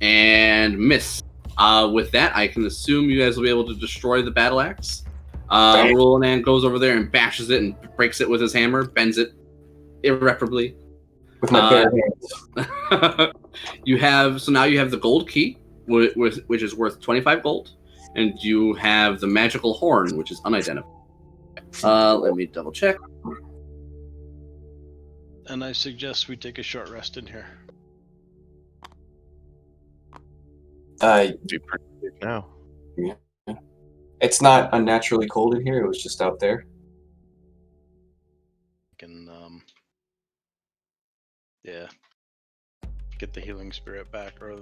And miss. With that, I can assume you guys will be able to destroy the battle axe. Roland goes over there and bashes it and breaks it with his hammer, bends it irreparably. With my bare hands. Now you have the gold key, which is worth 25 gold, and you have the magical horn, which is unidentified. Let me double check. And I suggest we take a short rest in here. Be pretty safe now. It's not unnaturally cold in here. It was just out there. Can get the healing spirit back, or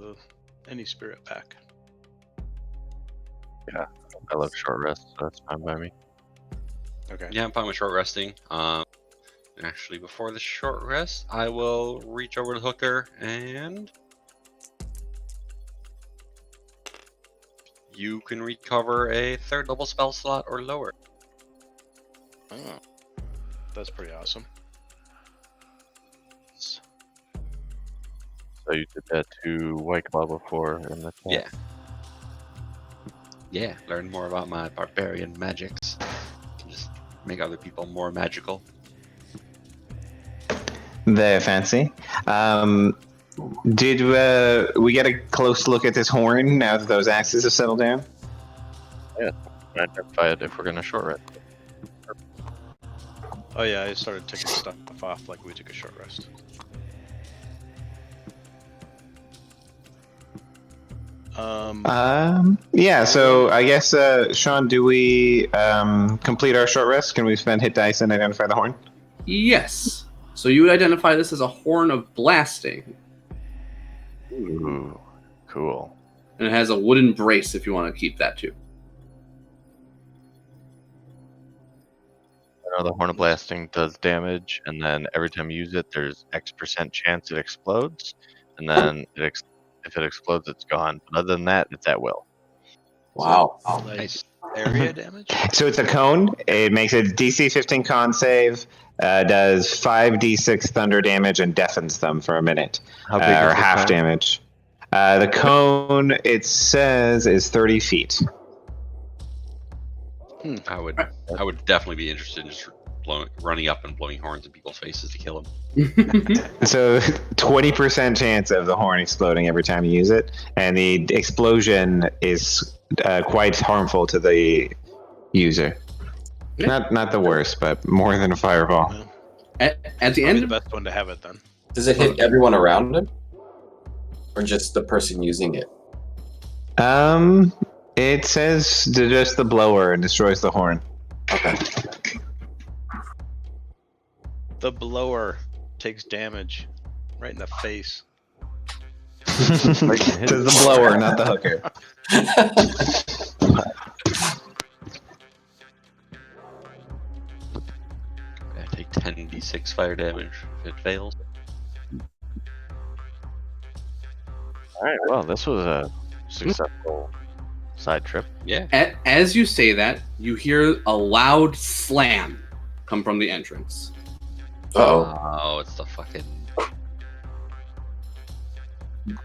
any spirit back. Yeah, I love short rest, so that's fine by me. Okay. Yeah, I'm fine with short resting. Actually, before the short rest, I will reach over to Hooker and you can recover a 3rd level spell slot or lower. Oh, that's pretty awesome. So you did that to White Claw before in the chat. Yeah, learn more about my barbarian magics. Just make other people more magical. Very fancy. Did we get a close look at this horn now that those axes have settled down? Yeah, identify it if we're gonna short rest. Oh yeah, I started taking stuff off like we took a short rest. Yeah, so I guess, Sean, do we complete our short rest? Can we spend hit dice and identify the horn? Yes. So you would identify this as a horn of blasting. Ooh, cool. And it has a wooden brace if you want to keep that too. I know the Horn of Blasting does damage, and then every time you use it, there's X% chance it explodes, and then if it explodes, it's gone. But other than that, it's at will. Wow. Nice. Area damage? So it's a cone. It makes a DC 15 con save, does 5d6 thunder damage, and deafens them for a minute. How big or is the half cone? damage. The cone, it says, is 30 feet. I would definitely be interested in just running up and blowing horns in people's faces to kill them. So 20% chance of the horn exploding every time you use it, and the explosion is quite harmful to the user. Not the worst, but more than a fireball. Yeah. At the Probably end, the best one to have it then. Does it hit everyone around him? Or just the person using it? It says just the blower and destroys the horn. Okay. The blower takes damage right in the face. Says the blower, not the hooker. I take 10d6 fire damage if it fails. Alright, well, this was a successful side trip. Yeah. as you say that, you hear a loud slam come from the entrance. Oh, it's the fucking.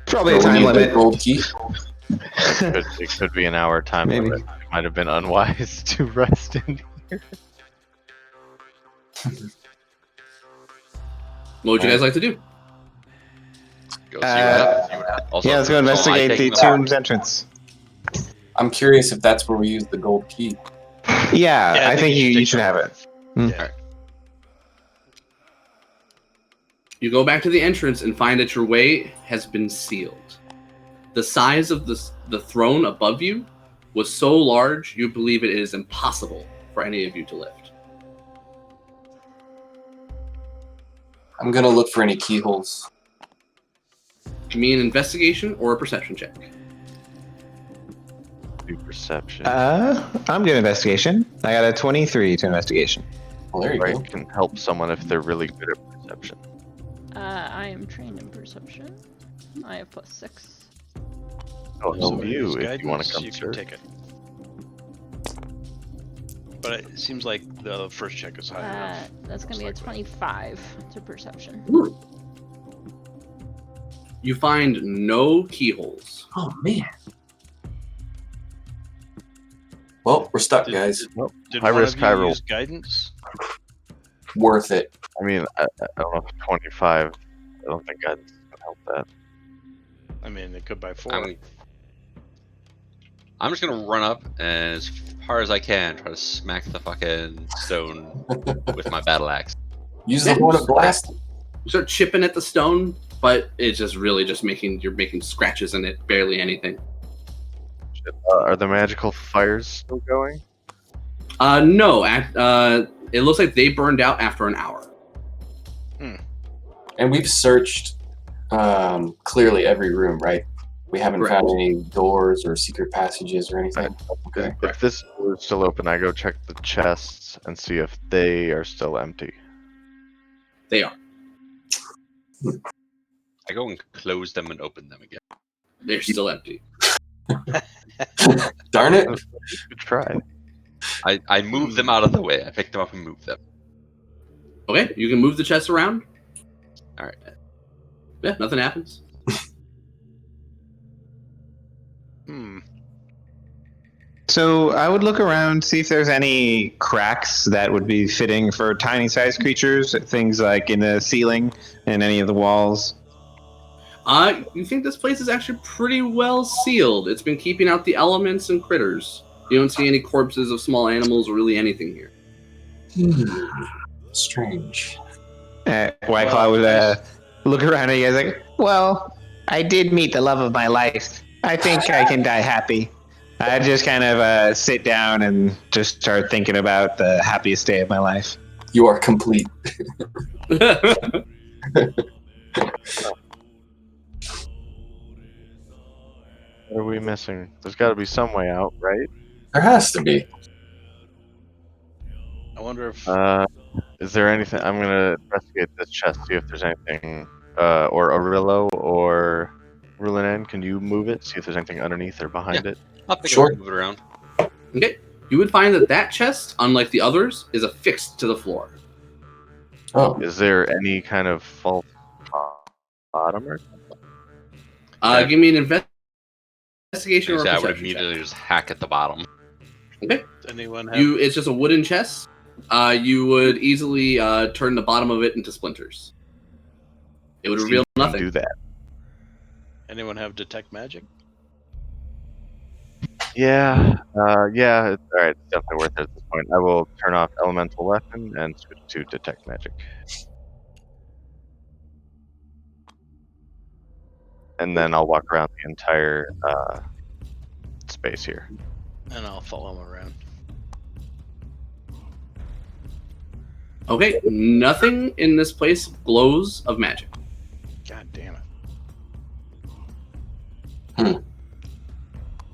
Probably a time limit. Gold key. It could be an hour time Maybe. limit. It might have been unwise to rest in here. What would you guys like to do? Go see what happens. Also, Yeah, let's go so am I investigate the taking tomb's entrance. I'm curious if that's where we use the gold key. Yeah, I think you take should that have one. it. Yeah. You go back to the entrance and find that your way has been sealed. The size of the throne above you was so large you believe it is impossible for any of you to lift. I'm gonna look for any keyholes. Give me an investigation or a perception check. Do perception. I'm good investigation. I got a 23 to investigation. Well, there you Right, go. can help someone if they're really good at perception. I am trained in perception. I have +6. I'll So help you use if you want to guidance, come you can through. take it. But it seems like the first check is high enough. That's gonna be a 25 to perception. You find no keyholes. Oh man. Well, We're stuck, Did- guys. Did High one risk, of high you roll. use guidance? Worth it. I mean, I don't know if 25. I don't think I'd help that. I mean, it could by 4. I'm just gonna run up and as far as I can try to smack the fucking stone with my battle axe. Use the horn of blast. You start chipping at the stone, but it's just really just you're making scratches in it, barely anything. Are the magical fires still going? No, it looks like they burned out after an hour. And we've searched clearly every room, right? We haven't Correct. found any doors or secret passages or anything. Okay. If this door is still open, I go check the chests and see if they are still empty. They are. I go and close them and open them again. They're still empty. Darn it. Good try. I move them out of the way. I pick them up and move them. Okay, you can move the chests around. All right. Yeah, nothing happens. So I would look around, see if there's any cracks that would be fitting for tiny-sized creatures, things like in the ceiling and any of the walls. You think this place is actually pretty well sealed. It's been keeping out the elements and critters. You don't see any corpses of small animals or really anything here. Strange. White Claw would look around at you guys like, well, I did meet the love of my life. I think I can die happy. I just kind of sit down and just start thinking about the happiest day of my life. You are complete. What are we missing? There's got to be some way out, right? There has to be. I wonder if Is there anything? I'm gonna investigate this chest, see if there's anything, or Arillo or Rulanan. Can you move it? See if there's anything underneath or behind it. I'll pick Sure. it up and move it around. Okay, you would find that chest, unlike the others, is affixed to the floor. Oh, Is there any kind of false bottom or? Give me an investigation or a I would perception immediately check. just hack at the bottom. Okay, anyone have it's just a wooden chest. You would easily turn the bottom of it into splinters. It would reveal You can nothing. do that. anyone have detect magic? Yeah, yeah. All right, it's definitely worth it at this point. I will turn off elemental weapon and switch to detect magic. And then I'll walk around the entire space here. And I'll follow him around. Okay, nothing in this place glows of magic. God damn it.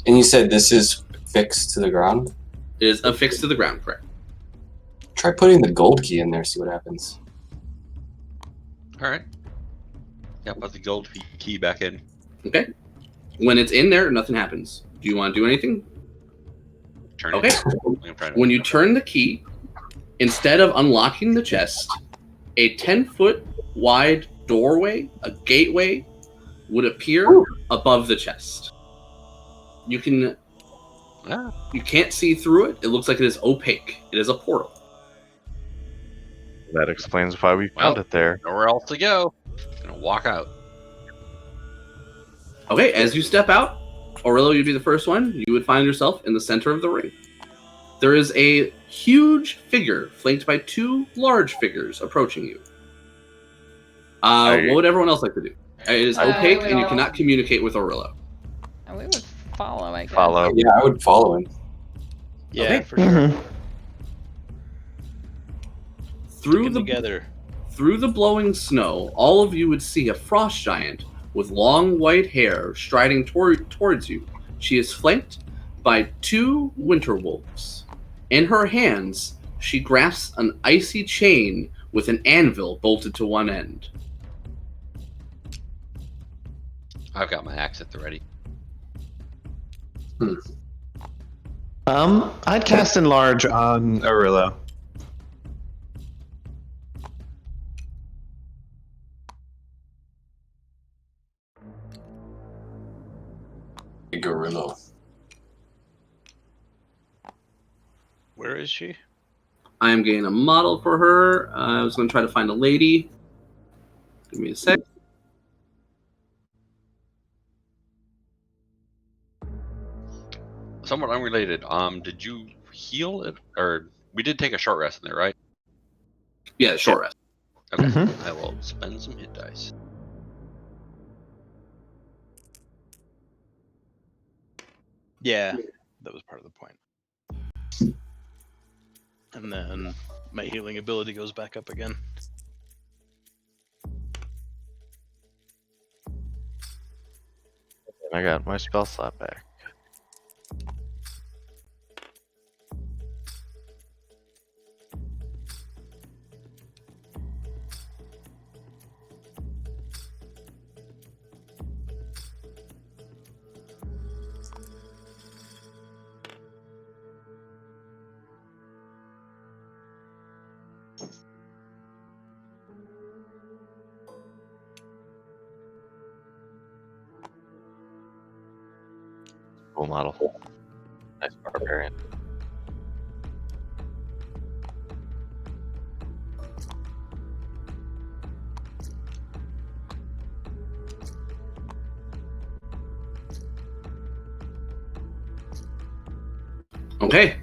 and you said this is fixed to the ground? It is affixed to the ground, correct? Try putting the gold key in there, see what happens. All right. Yeah, put the gold key back in. Okay. When it's in there, nothing happens. Do you want to do anything? Turn Okay. it. I'm trying to When you turn the key, instead of unlocking the chest, a 10-foot wide doorway, a gateway, would appear above the chest. You can't see through it. It looks like it is opaque. It is a portal. That explains why we found it there. Nowhere else to go. Gonna walk out. Okay, as you step out, Aurelio, you'd be the first one. You would find yourself in the center of the ring. There is a huge figure flanked by two large figures approaching you. What would everyone else like to do? It is opaque, and you cannot communicate with Aurelio. We would follow, I guess. Follow. Yeah, I would follow him. Yeah, Okay. for sure. Through Together. Through the blowing snow, all of you would see a frost giant with long white hair striding towards you. She is flanked by two winter wolves. In her hands, she grasps an icy chain with an anvil bolted to one end. I've got my axe at the ready. I'd cast Enlarge on Arillo. Gorilla. is she? I am getting a model for her. I was going to try to find a lady. Give me a sec. Somewhat unrelated. Did you heal it, or we did take a short rest in there, right? Yeah, short rest. Okay. Mhm. I will spend some hit dice. Yeah, that was part of the point. And then my healing ability goes back up again. I got my spell slot back. Cool model. Nice barbarian. Okay.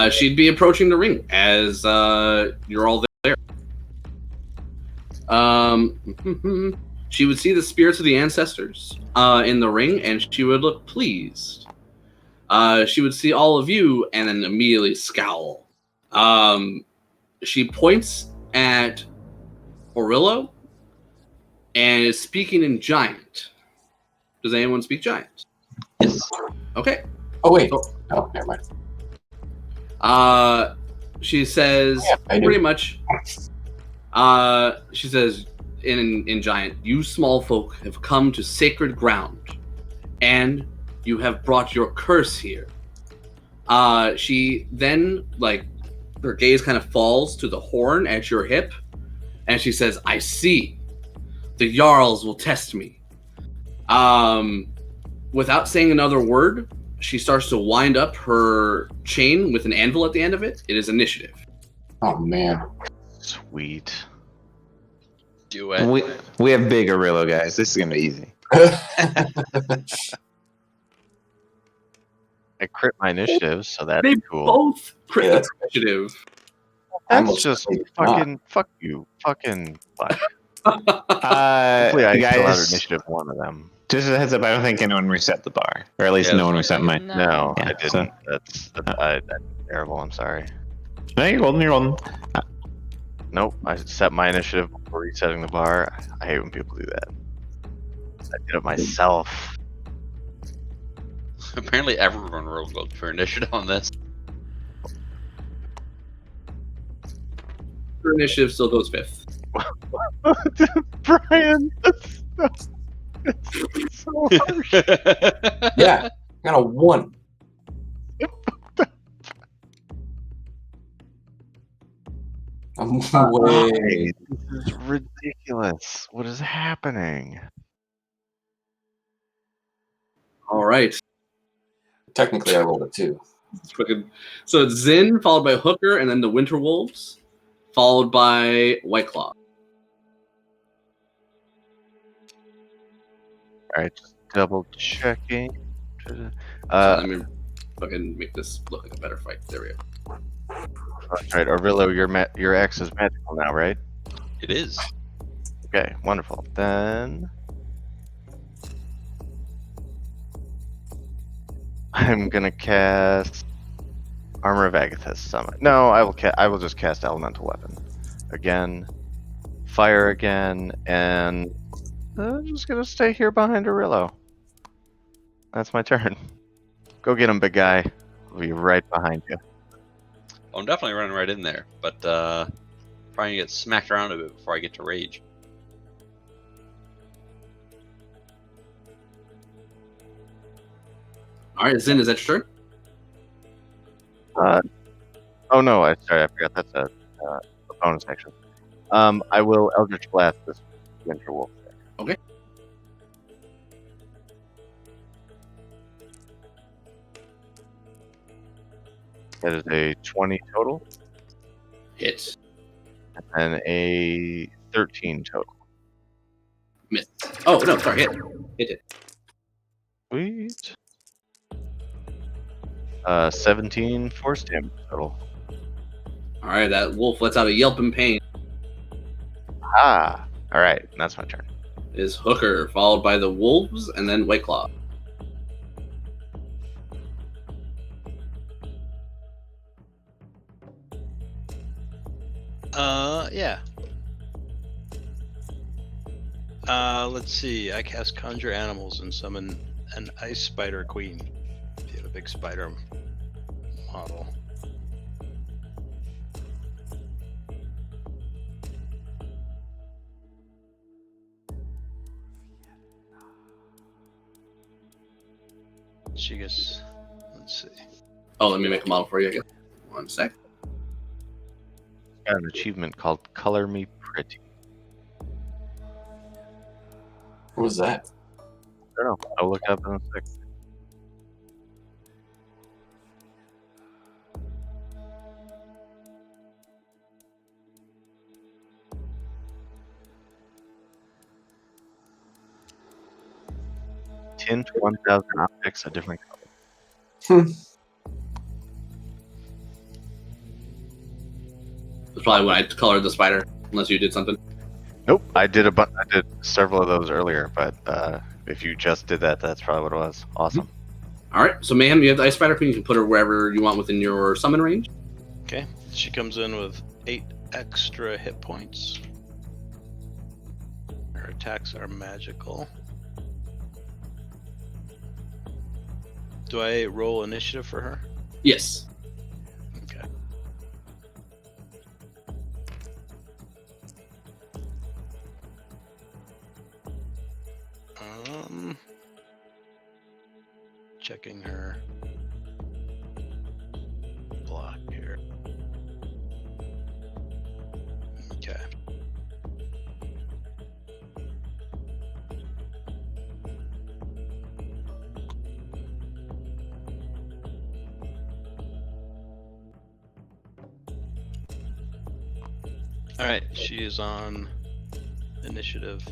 She'd be approaching the ring as you're all there. She would see the spirits of the ancestors in the ring, and she would look pleased. She would see all of you and then immediately scowl. She points at Orillo and is speaking in Giant. Does anyone speak Giant? Yes. Okay. Oh wait. So- Oh, never mind. She says I do. pretty much. She says in Giant, "You small folk have come to sacred ground, and you have brought your curse here." She then, like, her gaze kind of falls to the horn at your hip, and she says, "I see. The Jarls will test me." Without saying another word, she starts to wind up her chain with an anvil at the end of it. It is initiative. Oh man. Sweet. Do it. We have big Orillo, guys. This is gonna be easy. I crit my initiative, so that's They cool. both crit Yeah, the that's- initiative. That's Almost just like fucking fuck you. Fucking fuck. Uh, Hopefully I still have guys, initiative one of them. just a heads up. I don't think anyone reset the bar, or at least Yeah, no one that's reset mine. No, Yeah, I didn't. That's terrible. I'm sorry. No, you're golden. You're golden. Nope. I set my initiative before resetting the bar. I hate when people do that. I did it myself. Apparently, everyone rolled good for initiative on this. Her initiative still goes fifth. Brian, that's so harsh. Yeah. I got a 1. I'm way. This is ridiculous. What is happening? All right. Technically, I rolled a 2. So it's Zin, followed by Hooker, and then the Winter Wolves, followed by White Claw. Alright, just double checking. Let me fucking make this look like a better fight. There we go. Alright, Orillo, your X is magical now, right? It is. Okay, wonderful. Then I'm gonna cast Armor of Agathis Summit. No, I will just cast Elemental Weapon again, Fire again, and I'm just gonna stay here behind Orillo. That's my turn. Go get him, big guy. I'll be right behind you. I'm definitely running right in there, but probably get smacked around a bit before I get to rage. All right, Zin, is that your turn? Oh no, sorry, I forgot that's a bonus action. I will Eldritch Blast this Winter Wolf. Okay. That is a 20 total Hit. and a 13 total. Miss. Oh, no, sorry. Hit. Sweet. 17 force damage total. All right, that wolf lets out a yelp in pain. Ah. All right, that's my turn. It is Hooker, followed by the wolves, and then White Claw. Yeah. Let's see. I cast Conjure Animals and summon an Ice Spider Queen. If you have a big spider model. She gets. Let's see. Oh, let me make a model for you, I guess. 1 sec. Got an achievement called Color Me Pretty. What was that? I don't know. I'll look up in a sec. Tint 1,000 objects a different color. That's probably when I colored the spider, unless you did something. Nope, I did I did several of those earlier, but if you just did that, that's probably what it was. Awesome. All right, so Mayhem, you have the Ice Spider Queen. You can put her wherever you want within your summon range. Okay. She comes in with 8 extra hit points. Her attacks are magical. Do I roll initiative for her? Yes. Okay. Checking her block here. Okay. All right, she is on initiative.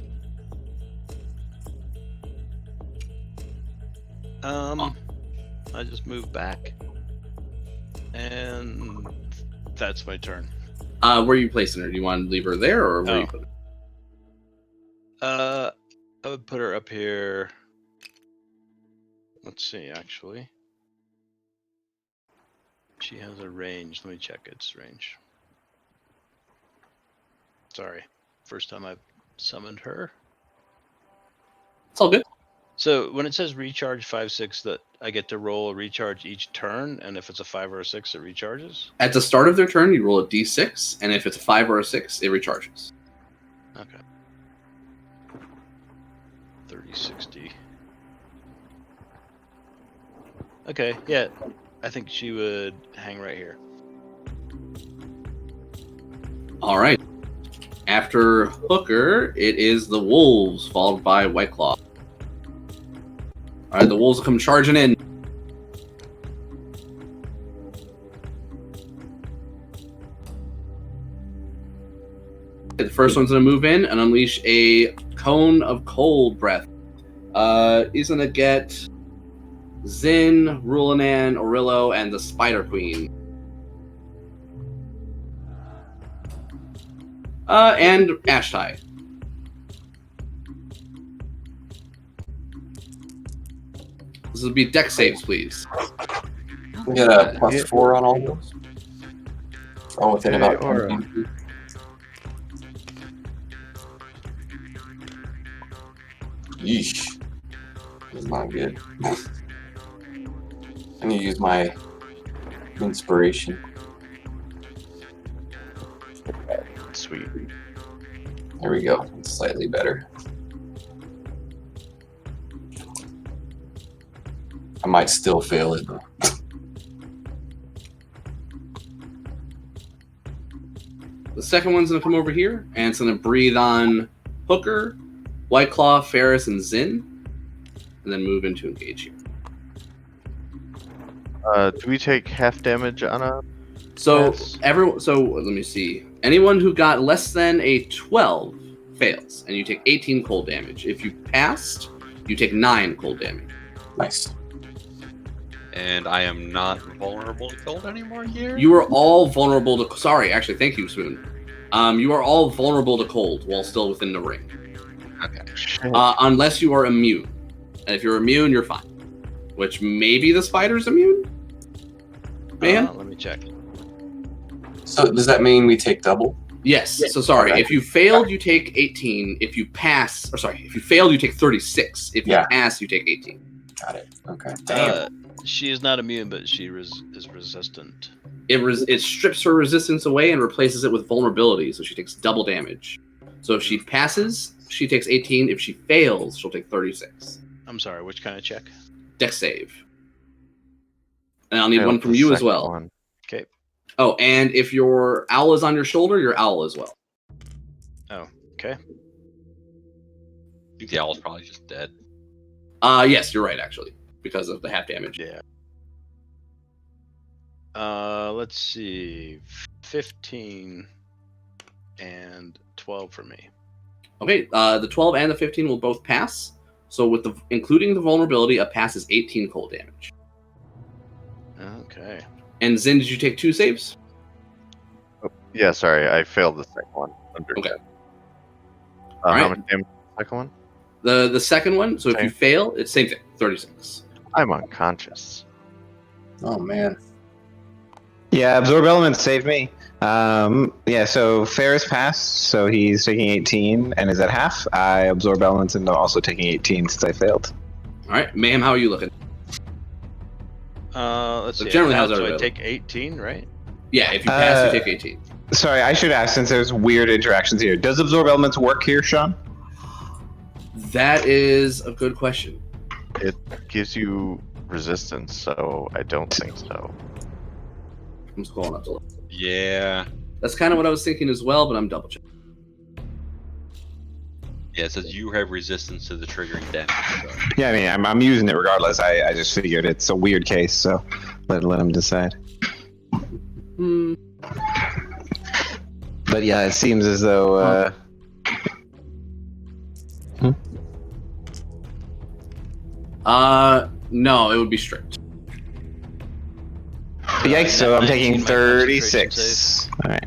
I just moved back, and that's my turn. Where are you placing her? Do you want to leave her there, or where are you putting her? I would put her up here. Let's see, actually. She has a range. Let me check its range. Sorry. First time I've summoned her. It's all good. So when it says recharge 5/6, that I get to roll a recharge each turn, and if it's a 5 or a 6, it recharges? At the start of their turn, you roll a d6, and if it's a 5 or a 6, it recharges. Okay. 30, 60. Okay, yeah. I think she would hang right here. All right. After Hooker, it is the wolves, followed by White Claw. All right, the wolves will come charging in. The first one's going to move in and unleash a cone of cold breath. He's going to get Zin, Rulanan, Orillo, and the Spider Queen. And Ashtai. This will be deck saves, please. We get a +4 on all those. All within about 10 feet. Yeesh. That's not good. I need to use my inspiration. Sweet. There we go. It's slightly better. I might still fail it, though. The second one's going to come over here, and it's going to breathe on Hooker, White Claw, Ferris, and Zin, and then move into engage here. Do we take half damage on a? So Pass. So let me see. Anyone who got less than a 12 fails, and you take 18 cold damage. If you passed, you take 9 cold damage. Nice. And I am not vulnerable to cold anymore here? You are all vulnerable to. Sorry, actually, thank you, Swoon. You are all vulnerable to cold while still within the ring, Okay. unless you are immune. And if you're immune, you're fine. Which maybe the spider's immune. Man. Let me check. So does that mean we take double? Yes. So sorry. Okay. If you failed, you take 18. If you pass, if you failed, you take 36. If you pass, you take 18. Got it. Okay. Damn. She is not immune, but she is resistant. It strips her resistance away and replaces it with vulnerability, so she takes double damage. So if she passes, she takes 18. If she fails, she'll take 36. I'm sorry, which kind of check? Dex save. And I'll need one from you as well. One. Okay. Oh, and if your owl is on your shoulder, your owl as well. Oh, okay. I think the owl's probably just dead. Yes, you're right, actually, because of the half damage. Yeah. Let's see. 15 and 12 for me. Okay, the 12 and the 15 will both pass. So with including the vulnerability, a pass is 18 cold damage. Okay. And Zin, did you take 2 saves? Oh, yeah, sorry, I failed the second one. Okay. How Alright. much damage is the second one? The second one, so if you fail, it's same thing, 36. I'm unconscious. Oh man. Yeah, absorb elements saved me. Yeah, so Ferris passed, so he's taking 18 and is at half. I absorb elements and I'm also taking 18 since I failed. All right, Mayhem, how are you looking? Let's So see. generally, how's So I everybody? take 18, right? Yeah, if you pass, you take 18. Sorry, I should ask since there's weird interactions here. Does absorb elements work here, Sean? That is a good question. It gives you resistance, so I don't think so. I'm scrolling up to look. Yeah. That's kind of what I was thinking as well, but I'm double checking. Yeah, it says you have resistance to the triggering damage. So. Yeah, I mean, I'm using it regardless. I just figured it's a weird case, so let him decide. But yeah, it seems as though. No, it would be strict. Yikes! So I'm taking 19 my concentration 36. save. All right.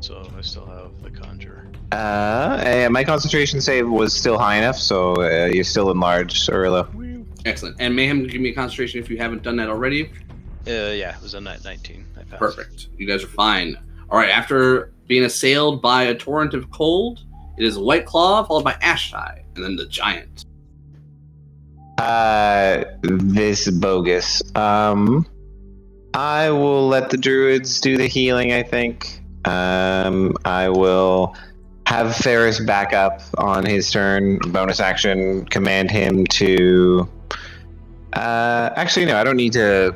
So I still have the conjure. And my concentration save was still high enough, so you're still enlarged, Aurilla. Excellent. And Mayhem, give me a concentration if you haven't done that already. Yeah, it was a 19. I passed. Perfect. You guys are fine. All right, after being assailed by a torrent of cold, it is White Claw, followed by Ashtai, and then the Giant. This is bogus. I will let the druids do the healing, I think. I will have Ferris back up on his turn, bonus action, command him to... actually, no, I don't need to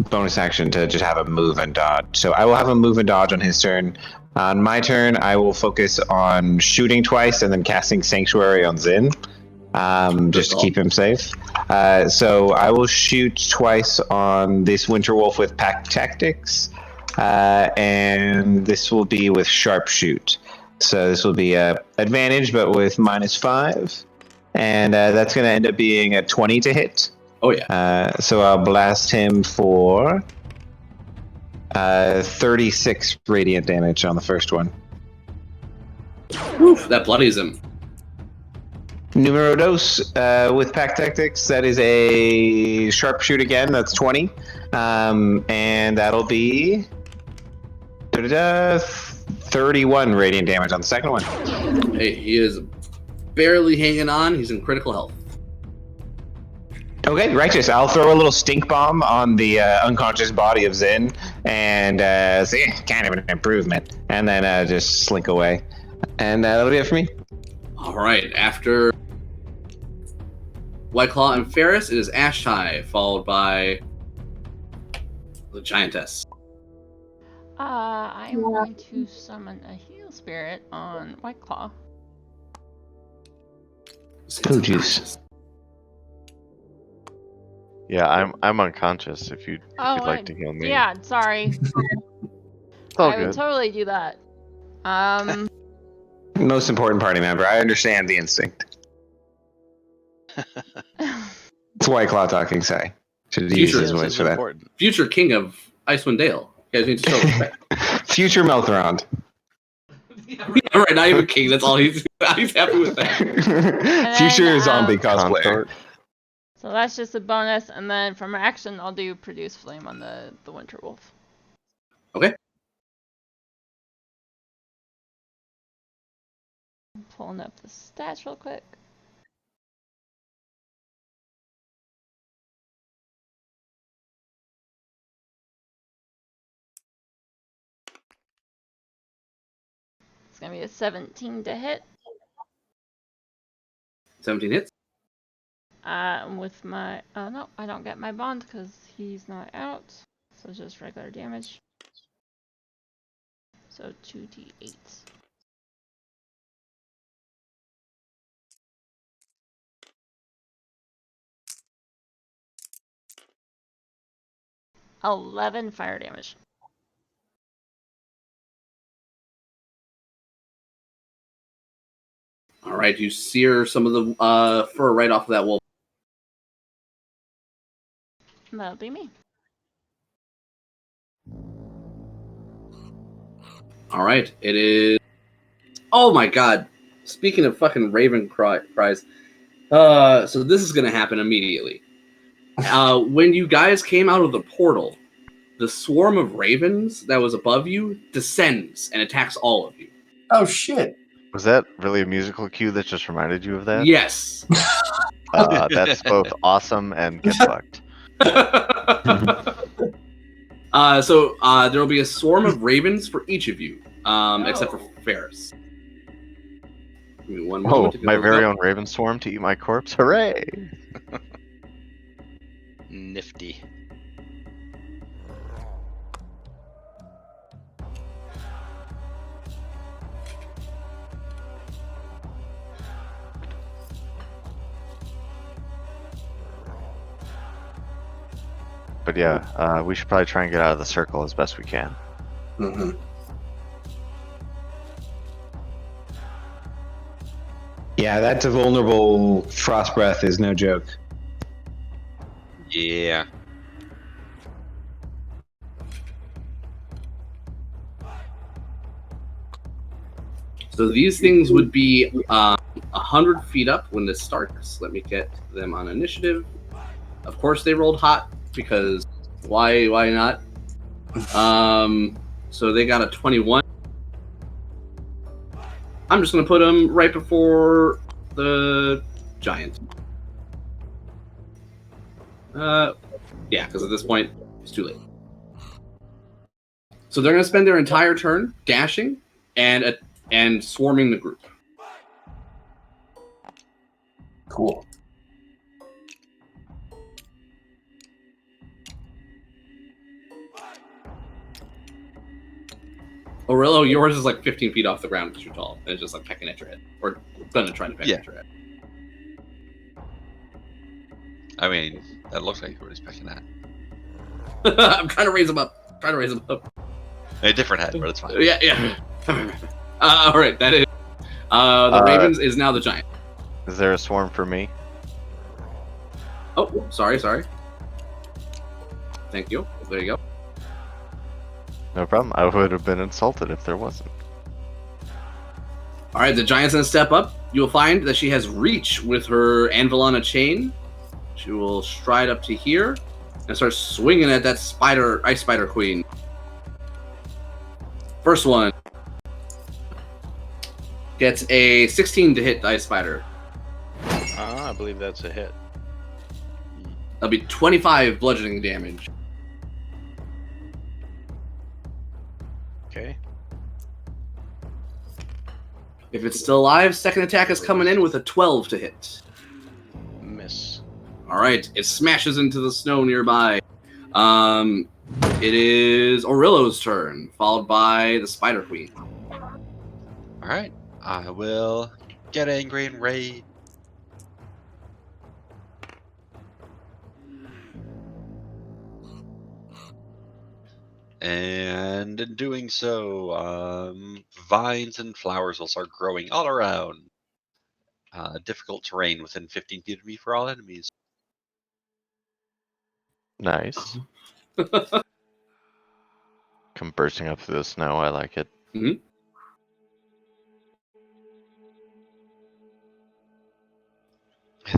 bonus action to just have a move and dodge. So I will have a move and dodge on his turn. On my turn, I will focus on shooting twice and then casting Sanctuary on Zin, just to keep him safe. So I will shoot twice on this Winter Wolf with Pack Tactics, and this will be with Sharpshoot. So this will be advantage, but with -5, and that's going to end up being a 20 to hit. Oh, yeah. So I'll blast him for 36 radiant damage on the first one. Oof, that bloodies him. Numero dos, with Pack Tactics, that is a Sharpshoot again, that's 20. And that'll be 31 radiant damage on the second one. Hey, he is barely hanging on. He's in critical health. Okay, righteous. I'll throw a little stink bomb on the unconscious body of Zin, and say, kind of an improvement, and then just slink away. And that'll be it for me. All right, after White Claw and Ferris, it is Ashtai, followed by the Giantess. I'm going to summon a heal spirit on White Claw. Oh, juice. Yeah, I'm unconscious. If you'd Oh, like to heal me. yeah, sorry. It's all I would good. totally do that. Most important party member. I understand the instinct. It's White Claw talking, say. Should use Future his Yes, voice it's for that. important. Future king of Icewind Dale. You guys need to show respect. Future Melthround. Right, not even king. That's all he's happy with that. Future zombie then, cosplayer. Consort. So that's just a bonus, and then from action, I'll do Produce Flame on the Winter Wolf. Okay. I'm pulling up the stats real quick. It's gonna be a 17 to hit. 17 hits. With my no, I don't get my bond because he's not out. So just regular damage. So 2d8. $11 fire damage. All right, you sear some of the fur right off of that wolf. That'll be me. All right, it is. Oh my god! Speaking of fucking raven cries, so this is gonna happen immediately. When you guys came out of the portal, the swarm of ravens that was above you descends and attacks all of you. Oh shit! Was that really a musical cue that just reminded you of that? Yes. That's both awesome and get fucked. So there will be a swarm of ravens for each of you, except for Ferris. Give me one moment Oh, to get my those very up. own raven swarm to eat my corpse. Hooray! Nifty. But yeah, we should probably try and get out of the circle as best we can. Mm-hmm. Yeah, that's a vulnerable frost breath is no joke. Yeah. So these things would be 100 feet up when this starts. Let me get them on initiative. Of course, they rolled hot because why not? So they got a 21. I'm just gonna put them right before the giant. Yeah, because at this point it's too late. So they're gonna spend their entire turn dashing and swarming the group. Cool. Aurelio, yours is like 15 feet off the ground because you're tall, and it's just like pecking at your head, or gonna try to peck at your head. I mean, that looks like what he's pecking at. I'm trying to raise him up. A different head, but it's fine. Yeah. All right, that is. The Ravens is now the giant. Is there a swarm for me? Oh, sorry. Thank you. There you go. No problem. I would have been insulted if there wasn't. All right, the giant's gonna step up. You will find that she has reach with her anvil on a chain. She will stride up to here and start swinging at that ice spider queen. First one gets a 16 to hit the ice spider. I believe that's a hit. That'll be 25 bludgeoning damage. Okay. If it's still alive, second attack is coming in with a 12 to hit. Miss. All right, it smashes into the snow nearby. It is Aurelio's turn, followed by the Spider Queen. All right, I will get angry and rage. And in doing so, vines and flowers will start growing all around. Difficult terrain within 15 feet of me for all enemies. Nice. Come bursting up through the snow. I like it. And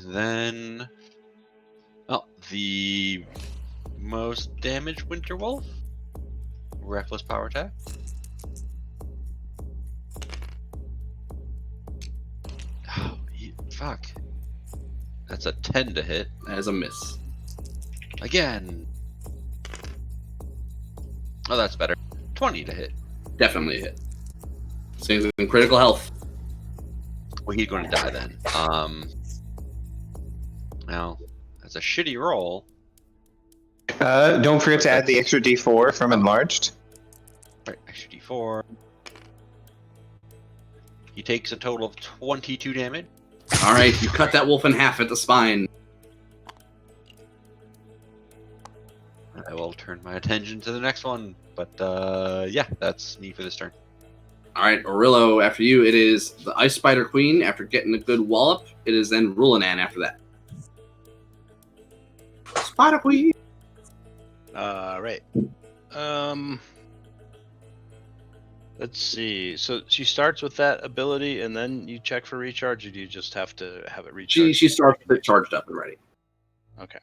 then, the most damaged Winter Wolf. Reckless power attack. Oh, fuck. That's a 10 to hit. That is a miss. Again. Oh, that's better. 20 to hit. Definitely a hit. Seems in critical health. Well, he's going to die then. Now, that's a shitty roll. Don't forget to add the extra D4 from enlarged. Right, extra D4. He takes a total of 22 damage. All right, you cut that wolf in half at the spine. I will turn my attention to the next one. But, yeah, that's me for this turn. All right, Orillo, after you, it is the Ice Spider Queen. After getting a good wallop, it is then Rulanan after that. Spider Queen! Right. Let's see. So she starts with that ability, and then you check for recharge, or do you just have to have it recharged? She starts with it charged up and ready. Okay.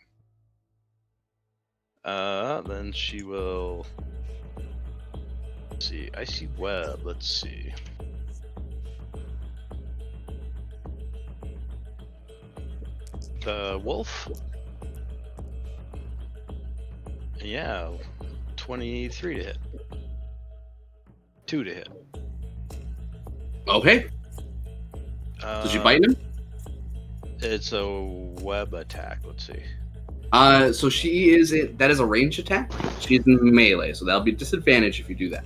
Then she will. Let's see. Icy web. Let's see. The wolf. Yeah, 23 to hit. 2 to hit. Okay. Did you bite him? It's a web attack. Let's see. So she is that is a ranged attack. She's in melee, so that'll be disadvantage if you do that.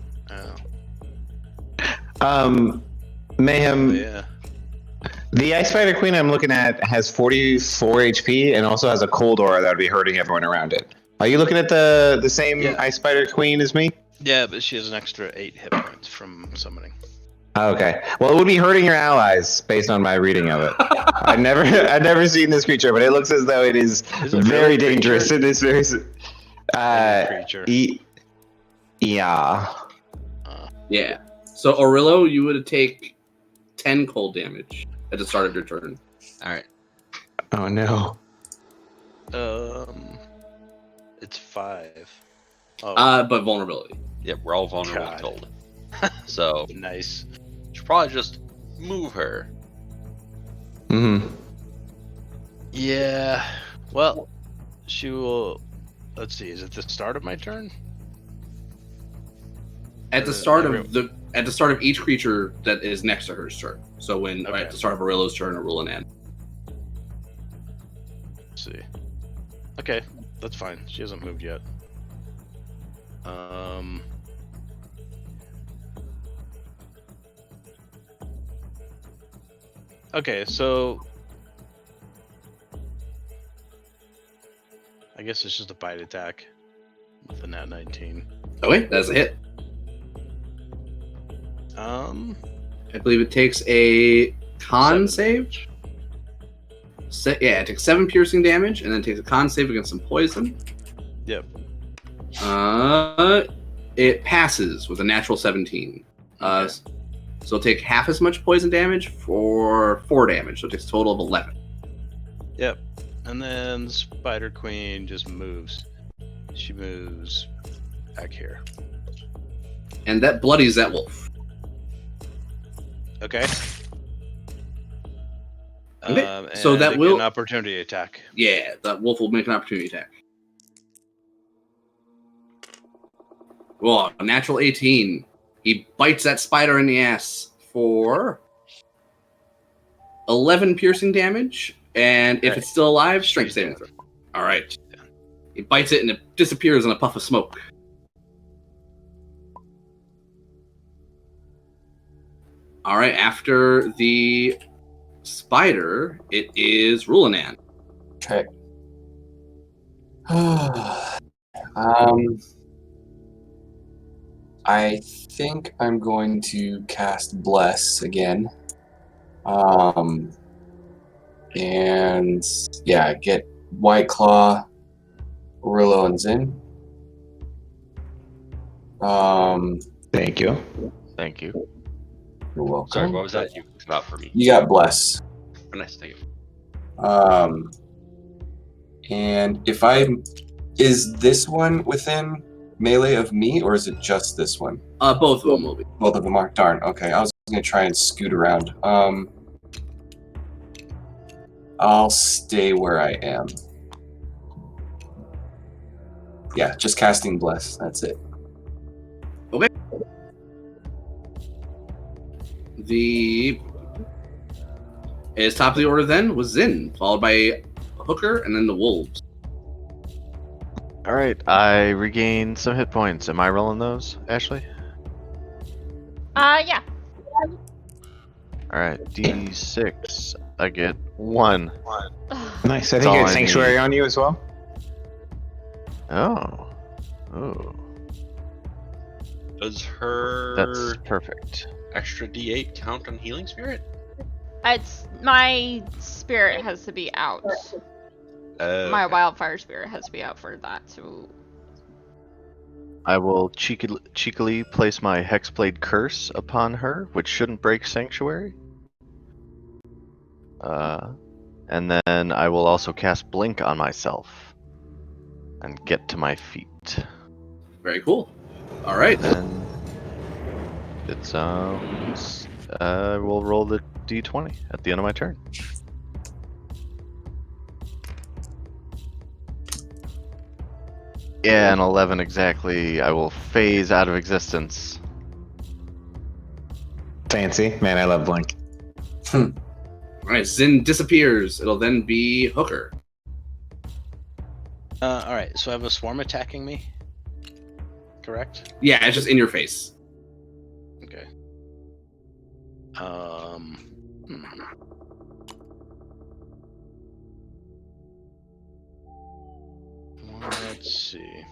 Mayhem. Yeah. The Ice Spider Queen I'm looking at has 44 HP and also has a cold aura that would be hurting everyone around it. Are you looking at the same Ice Spider Queen as me? Yeah, but she has an extra 8 hit points from summoning. Okay. Well, it would be hurting your allies based on my reading of it. I've never seen this creature, but it looks as though it is very dangerous. It is very creature. Yeah. Yeah. So Orillo, you would take 10 cold damage at the start of your turn. All right. Oh no. It's 5. Oh. But vulnerability. Yep, we're all vulnerable to cold. So nice. Should probably just move her. Mm-hmm. Yeah. Well, she will. Let's see. Is it the start of my turn? At the start of each creature that is next to her's turn. So when at the start of Orillo's turn, or Rulanan. Let's see. Okay, that's fine. She hasn't moved yet. Okay, so I guess it's just a bite attack with a nat 19. Okay, that's a hit. I believe it takes a con save. It takes 7 piercing damage, and then takes a con save against some poison. Yep. It passes with a natural 17. Okay. So it'll take half as much poison damage for 4 damage. So it takes a total of 11. Yep. And then Spider Queen just moves. She moves back here. And that bloodies that wolf. Okay. Okay. So that and will an opportunity attack. Yeah, that wolf will make an opportunity attack. Well, a natural 18. He bites that spider in the ass for 11 piercing damage, and if it's still alive, strength saving throw. All right. He bites it, and it disappears in a puff of smoke. All right. After the spider, it is Rulanan. Okay. I think I'm going to cast Bless again. And yeah, get White Claw, Orillo, and Zin. Thank you. Thank you. You're welcome. Sorry, what was that? You cut out for me. You got Bless. Oh, nice, thank you. And is this one within melee of me, or is it just this one? Both of them will be. Both of them are. Darn. Okay, I was gonna try and scoot around. I'll stay where I am. Yeah, just casting Bless. That's it. Okay. As top of the order then was Zin, followed by Hooker, and then the Wolves. All right, I regained some hit points. Am I rolling those, Ashley? Yeah. All right, D6. I get 1. Nice. I That's think you all had I Sanctuary need. on you as well. Oh. Oh. Does her That's perfect. extra D8 count on Healing Spirit? It's my spirit has to be out. My Okay. wildfire spirit has to be out for that. So I will cheekily place my Hexblade Curse upon her, which shouldn't break Sanctuary. And then I will also cast Blink on myself and get to my feet. Very cool. All right. And it's we'll roll the d20 at the end of my turn. Yeah, an 11 exactly. I will phase out of existence. Fancy. Man, I love Blink. All right, Zin disappears. It'll then be Hooker. All right, so I have a swarm attacking me. Correct. Yeah, it's just in your face. Okay. Let's see.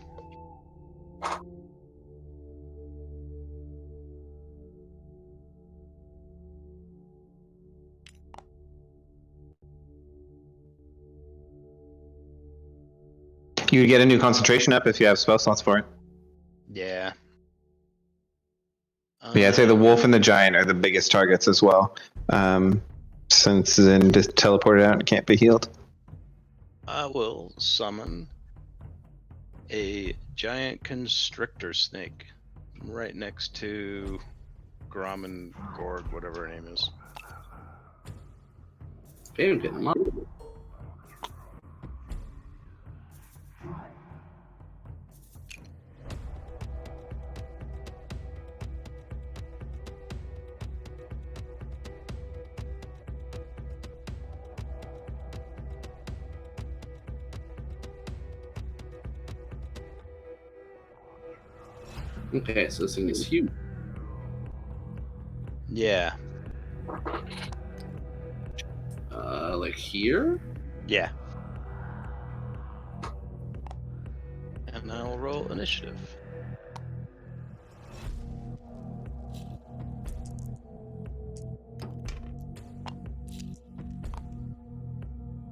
You would get a new concentration up if you have spell slots for it. Yeah. But yeah, I'd say the wolf and the giant are the biggest targets as well. Since Zin just teleported out and can't be healed. I will summon a giant constrictor snake right next to Grommen Gorg, whatever her name is. Okay, I'm getting them up. Okay, so this thing is huge. Yeah. Like here? Yeah. And I'll roll initiative.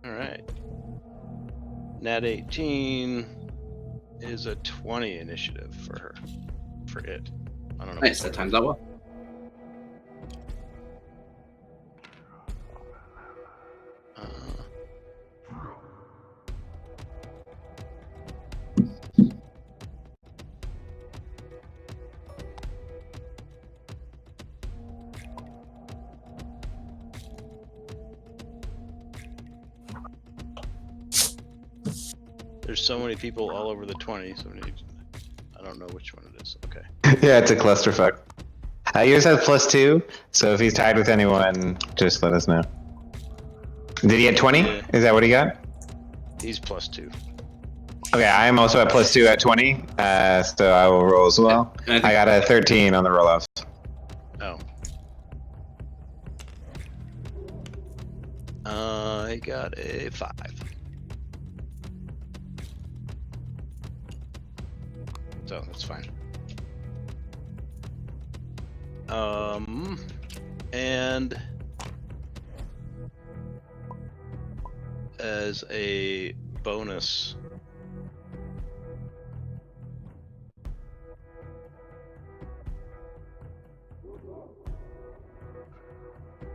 Alright. Nat 18 is a 20 initiative for her. For it. I don't know. Nice, that times out well. There's so many people all over the 20, so I don't know which one it is. Okay. Yeah, it's a clusterfuck. Yours has +2, so if he's tied with anyone, just let us know. Did he get 20? Yeah. Is that what he got? He's +2. Okay, I am also at +2 at 20, so I will roll as well. I got a 13 on the roll off. Oh. I got a 5. So that's fine. And as a bonus,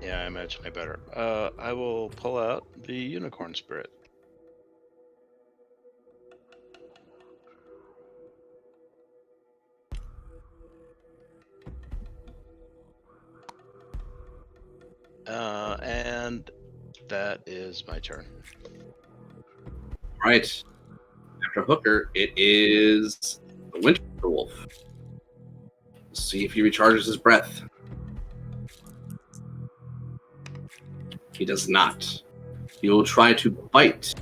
yeah, I imagine I better. I will pull out the unicorn spirit. And that is my turn. All right. After Hooker, it is the Winter Wolf. Let's see if he recharges his breath. He does not. He will try to bite.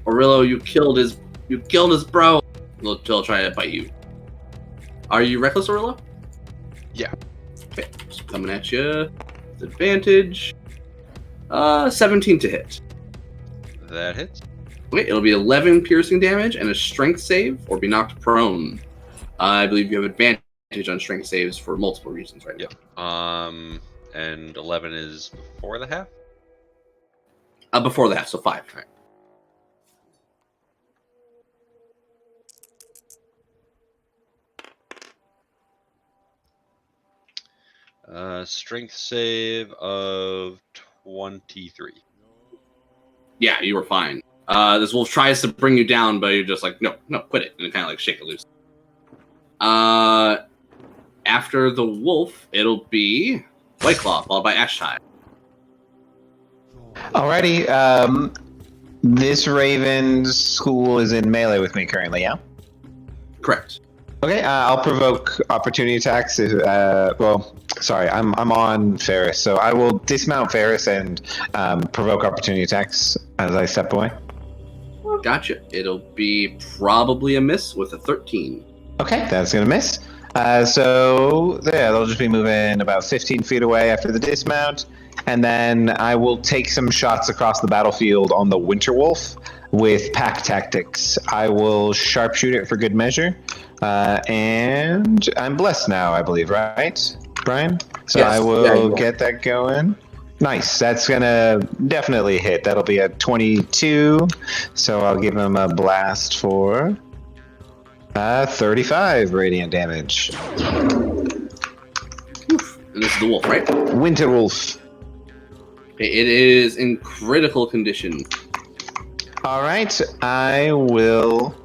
Orillo, you killed his bro. He'll try to bite you. Are you reckless, Orillo? Yeah. Okay, just coming at you. With advantage. 17 to hit. That hits. Okay, it'll be 11 piercing damage and a strength save, or be knocked prone. I believe you have advantage on strength saves for multiple reasons right Yep. And 11 is before the half? now. Before the half, so 5. Right. Strength save of 23. Yeah, you were fine. This wolf tries to bring you down, but you're just like, no, quit it, and kind of like shake it loose. After the wolf, it'll be White Claw, followed by Ashtai. Alrighty. This Raven's school is in melee with me currently, yeah? Correct. Okay, I'll provoke opportunity attacks. I'm on Ferris, so I will dismount Ferris and provoke opportunity attacks as I step away. Gotcha. It'll be probably a miss with a 13. Okay, that's gonna miss. So yeah, they'll just be moving about 15 feet away after the dismount, and then I will take some shots across the battlefield on the Winter Wolf with pack tactics. I will sharpshoot it for good measure, and I'm blessed now, I believe, right, Brian? So Yes. I Yeah, will you are. get that going. Nice. That's gonna definitely hit. That'll be a 22. So I'll give him a blast for 35 radiant damage. And this is the wolf, right? Winter Wolf. Okay, it is in critical condition. All right, I will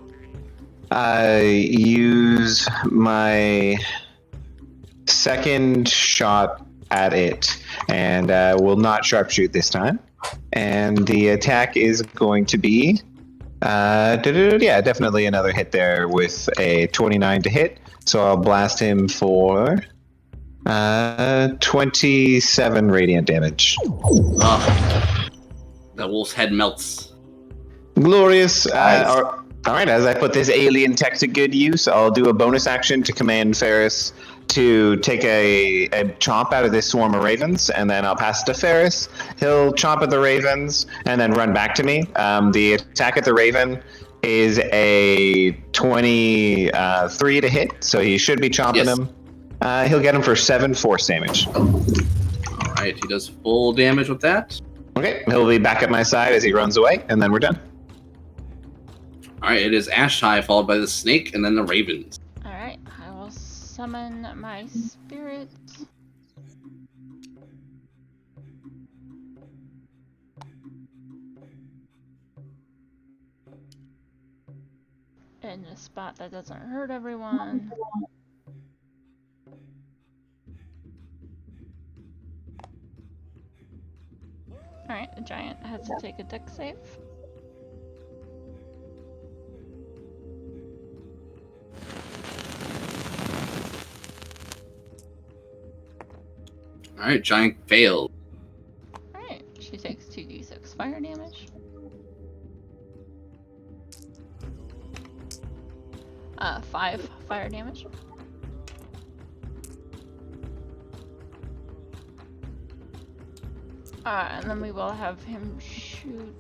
use my second shot at it, and will not sharpshoot this time. And the attack is going to be, definitely another hit there with a 29 to hit. So I'll blast him for 27 radiant damage. The wolf's head melts. Glorious. Nice. All right, as I put this alien tech to good use, I'll do a bonus action to command Ferris to take a chomp out of this swarm of ravens, and then I'll pass it to Ferris. He'll chomp at the ravens and then run back to me. The attack at the raven is a 23 to hit, so he should be chomping Yes. him. He'll get him for 7 force damage. All right, he does full damage with that. Okay, he'll be back at my side as he runs away, and then we're done. All right, it is Ashtai, followed by the snake, and then the ravens. Alright, I will summon my spirit. In a spot that doesn't hurt everyone. Alright, the giant has to take a dex save. All right, giant failed. Alright, she takes 2d6 fire damage. 5 fire damage. And then we will have him shoot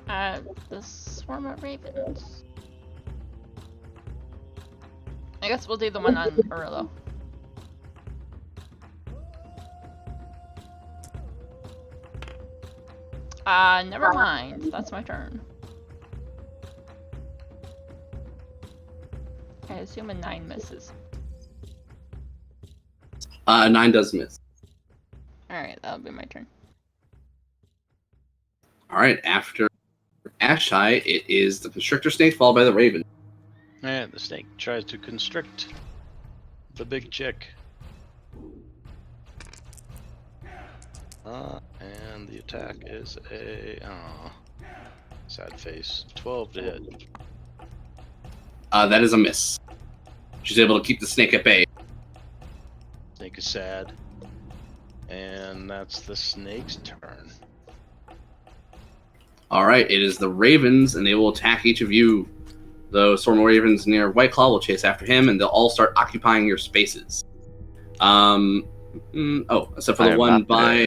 at the swarm of ravens. I guess we'll do the one on Urlo. Never mind. That's my turn. I assume a 9 misses. 9 does miss. Alright, that'll be my turn. Alright, after Ashai, it is the Constrictor Snake followed by the Raven. And the snake tries to constrict the big chick. And the attack is a sad face 12 to hit. That is a miss. She's able to keep the snake at bay. Snake is sad, and that's the snake's turn. Alright, it is the Ravens, and they will attack each of you. The Storm Ravens near White Claw will chase after him, and they'll all start occupying your spaces. Except for the one by...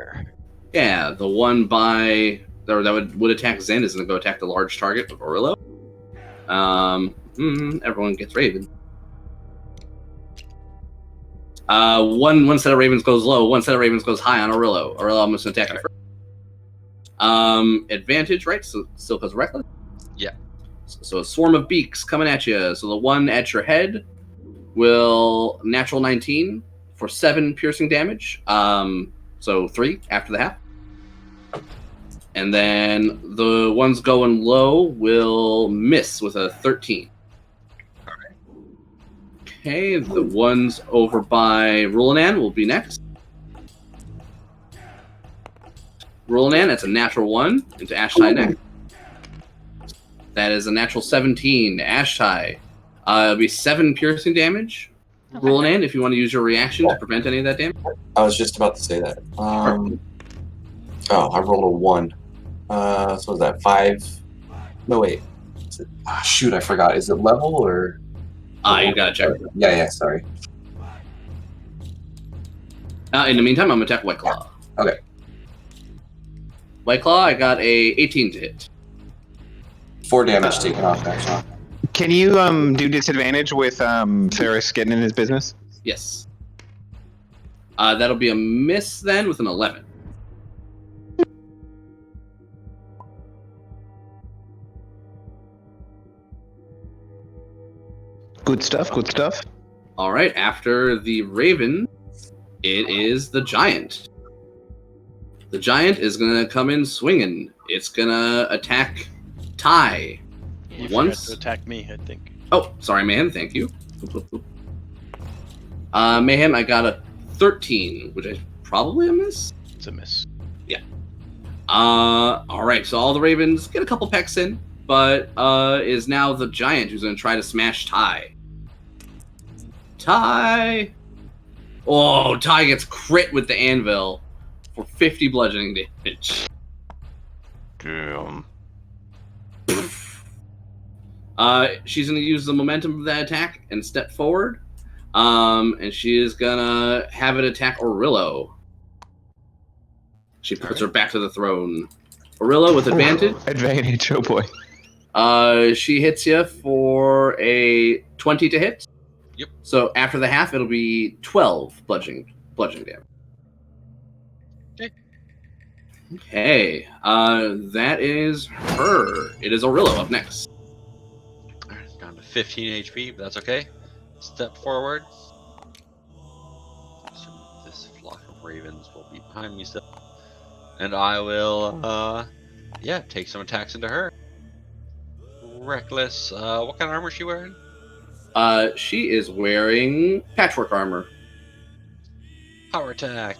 Yeah, the one by... that would attack Zen is going to go attack the large target of Orillo. Everyone gets Raven. One set of Ravens goes low, one set of Ravens goes high on Orillo. Orillo, I'm just going to attack you first. Advantage, right? So still because Reckless? Yeah. So a swarm of beaks coming at you. So the one at your head will natural 19 for 7 piercing damage. So 3 after the half. And then the ones going low will miss with a 13. All right. Okay, the ones over by Rulanan will be next. Rulanan, that's a natural 1 into Ashtai next. That is a natural 17 to Ashtai. It'll be 7 piercing damage. Okay. Rulanan, if you want to use your reaction to prevent any of that damage. I was just about to say that. I rolled a 1. So was that 5? No, wait. Shoot, I forgot. Is it level or? You gotta check. Yeah, sorry. In the meantime, I'm gonna attack White Claw. Okay. White Claw, I got a 18 to hit. 4 damage taken off, actually. Can you do disadvantage with Ferris getting in his business? Yes. That'll be a miss then with an 11. Good stuff, good stuff. All right, after the Raven, it is the Giant. The Giant is going to come in swinging. It's going to attack Ty. You Once. forgot to attack me, I think. Oh, sorry, Mayhem, thank you. Mayhem, I got a 13, which is probably a miss. It's a miss. Yeah. All right, so all the Ravens get a couple pecks in, but is now the Giant who's going to try to smash Ty. Ty! Oh, Ty gets crit with the anvil for 50 bludgeoning damage. Damn. She's going to use the momentum of that attack and step forward. And she is going to have it attack Orillo. She puts her back to the throne. Orillo with advantage. Advantage, oh boy. She hits you for a 20 to hit. Yep. So after the half, it'll be 12 bludgeoning damage. Okay. That is her. It is Orillo up next. Alright, down to 15 HP, but that's okay. Step forward. So this flock of ravens will be behind me still. And I will, take some attacks into her. Reckless, what kind of armor is she wearing? She is wearing patchwork armor. Power attack.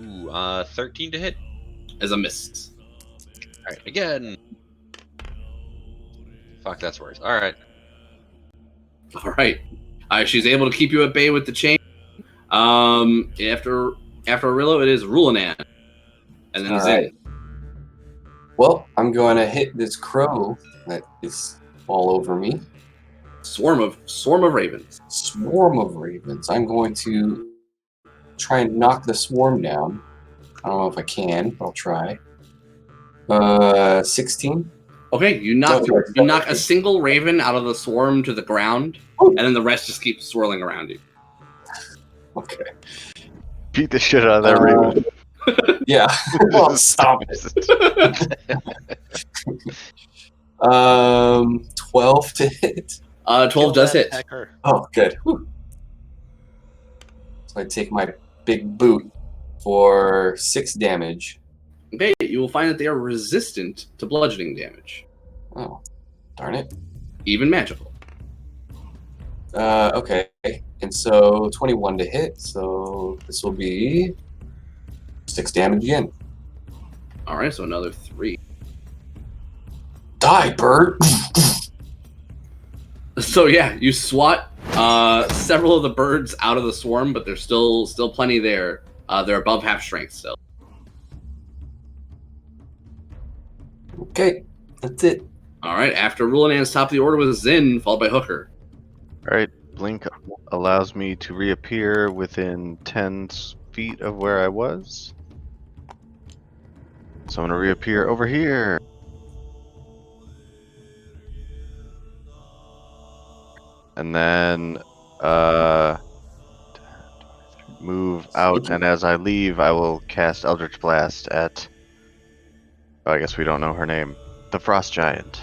Ooh, 13 to hit. As a miss. Alright, again. Fuck, that's worse. Alright. All right. She's able to keep you at bay with the chain. After Orillo, it is Rulanan. And then All Zin. right. Well, I'm going to hit this crow that is all over me. Swarm of ravens. Swarm of ravens. I'm going to try and knock the swarm down. I don't know if I can, but I'll try. 16. Okay, you knock a single raven out of the swarm to the ground, and then the rest just keep swirling around you. Okay. Beat the shit out of that raven. Yeah. Oh, stop it. 12 to hit. 12 does hit. Attacker. Oh, good. Whew. So I take my big boot for 6 damage. Okay, you will find that they are resistant to bludgeoning damage. Oh, darn it. Even magical. Okay. And so 21 to hit. So this will be 6 damage again. Alright, so another 3. Die, bird! So yeah, you swat several of the birds out of the swarm, but there's still plenty there. They're above half strength still. Okay, that's it. Alright, after Rulinan's top of the order was Zin, followed by Hooker. Alright, Blink allows me to reappear within 10 feet of where I was. So I'm gonna reappear over here. And then move out, and as I leave, I will cast Eldritch Blast at... Oh, I guess we don't know her name. The Frost Giant.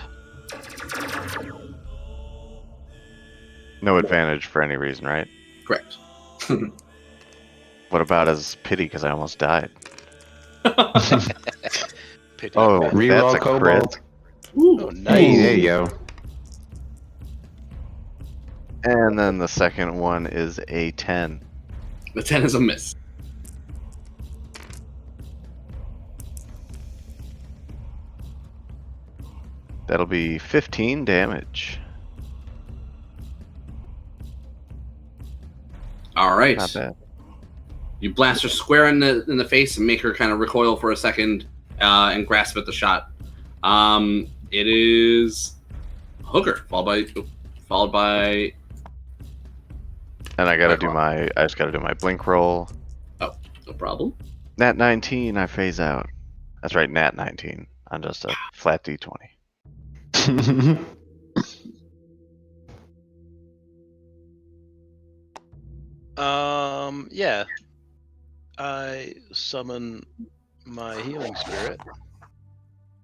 No advantage for any reason, right? Correct. What about as pity, because I almost died? Pity. Oh, That's reroll a Cobalt. Oh, Hey, nice. there you go. And then the second one is a 10. The 10 is a miss. That'll be 15 damage. Alright. Not bad. You blast her square in the face and make her kind of recoil for a second and grasp at the shot. It is Hooker, followed by And I just gotta do my blink roll. no problem. Nat 19, I phase out. That's right, Nat 19 on just a flat D20. Yeah. I summon my healing spirit.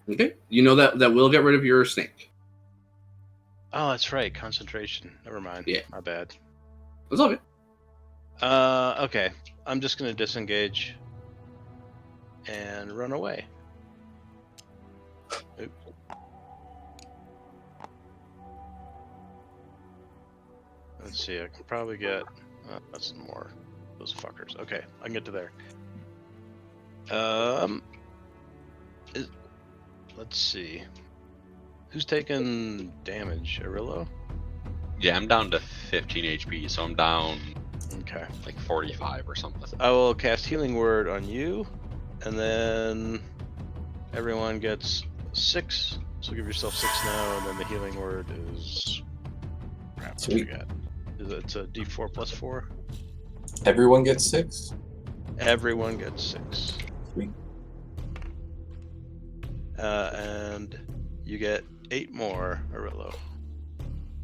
Okay. You know that will get rid of your snake. Oh, that's right. Concentration. Never mind. Yeah. My bad. That's all good. Okay. I'm just gonna disengage and run away. Oop. Let's see. I can probably get. That's more. Those fuckers. Okay, I can get to there. Let's see. Who's taking damage? Arillo? Yeah, I'm down to 15 HP, so I'm down Okay. like 45 or something. I will cast Healing Word on you, and then everyone gets 6. So give yourself 6 now, and then the Healing Word is. Crap, what you got? It's a D4 plus 4. Everyone gets 6? Everyone gets 6. Sweet. And you get 8 more, Arillo.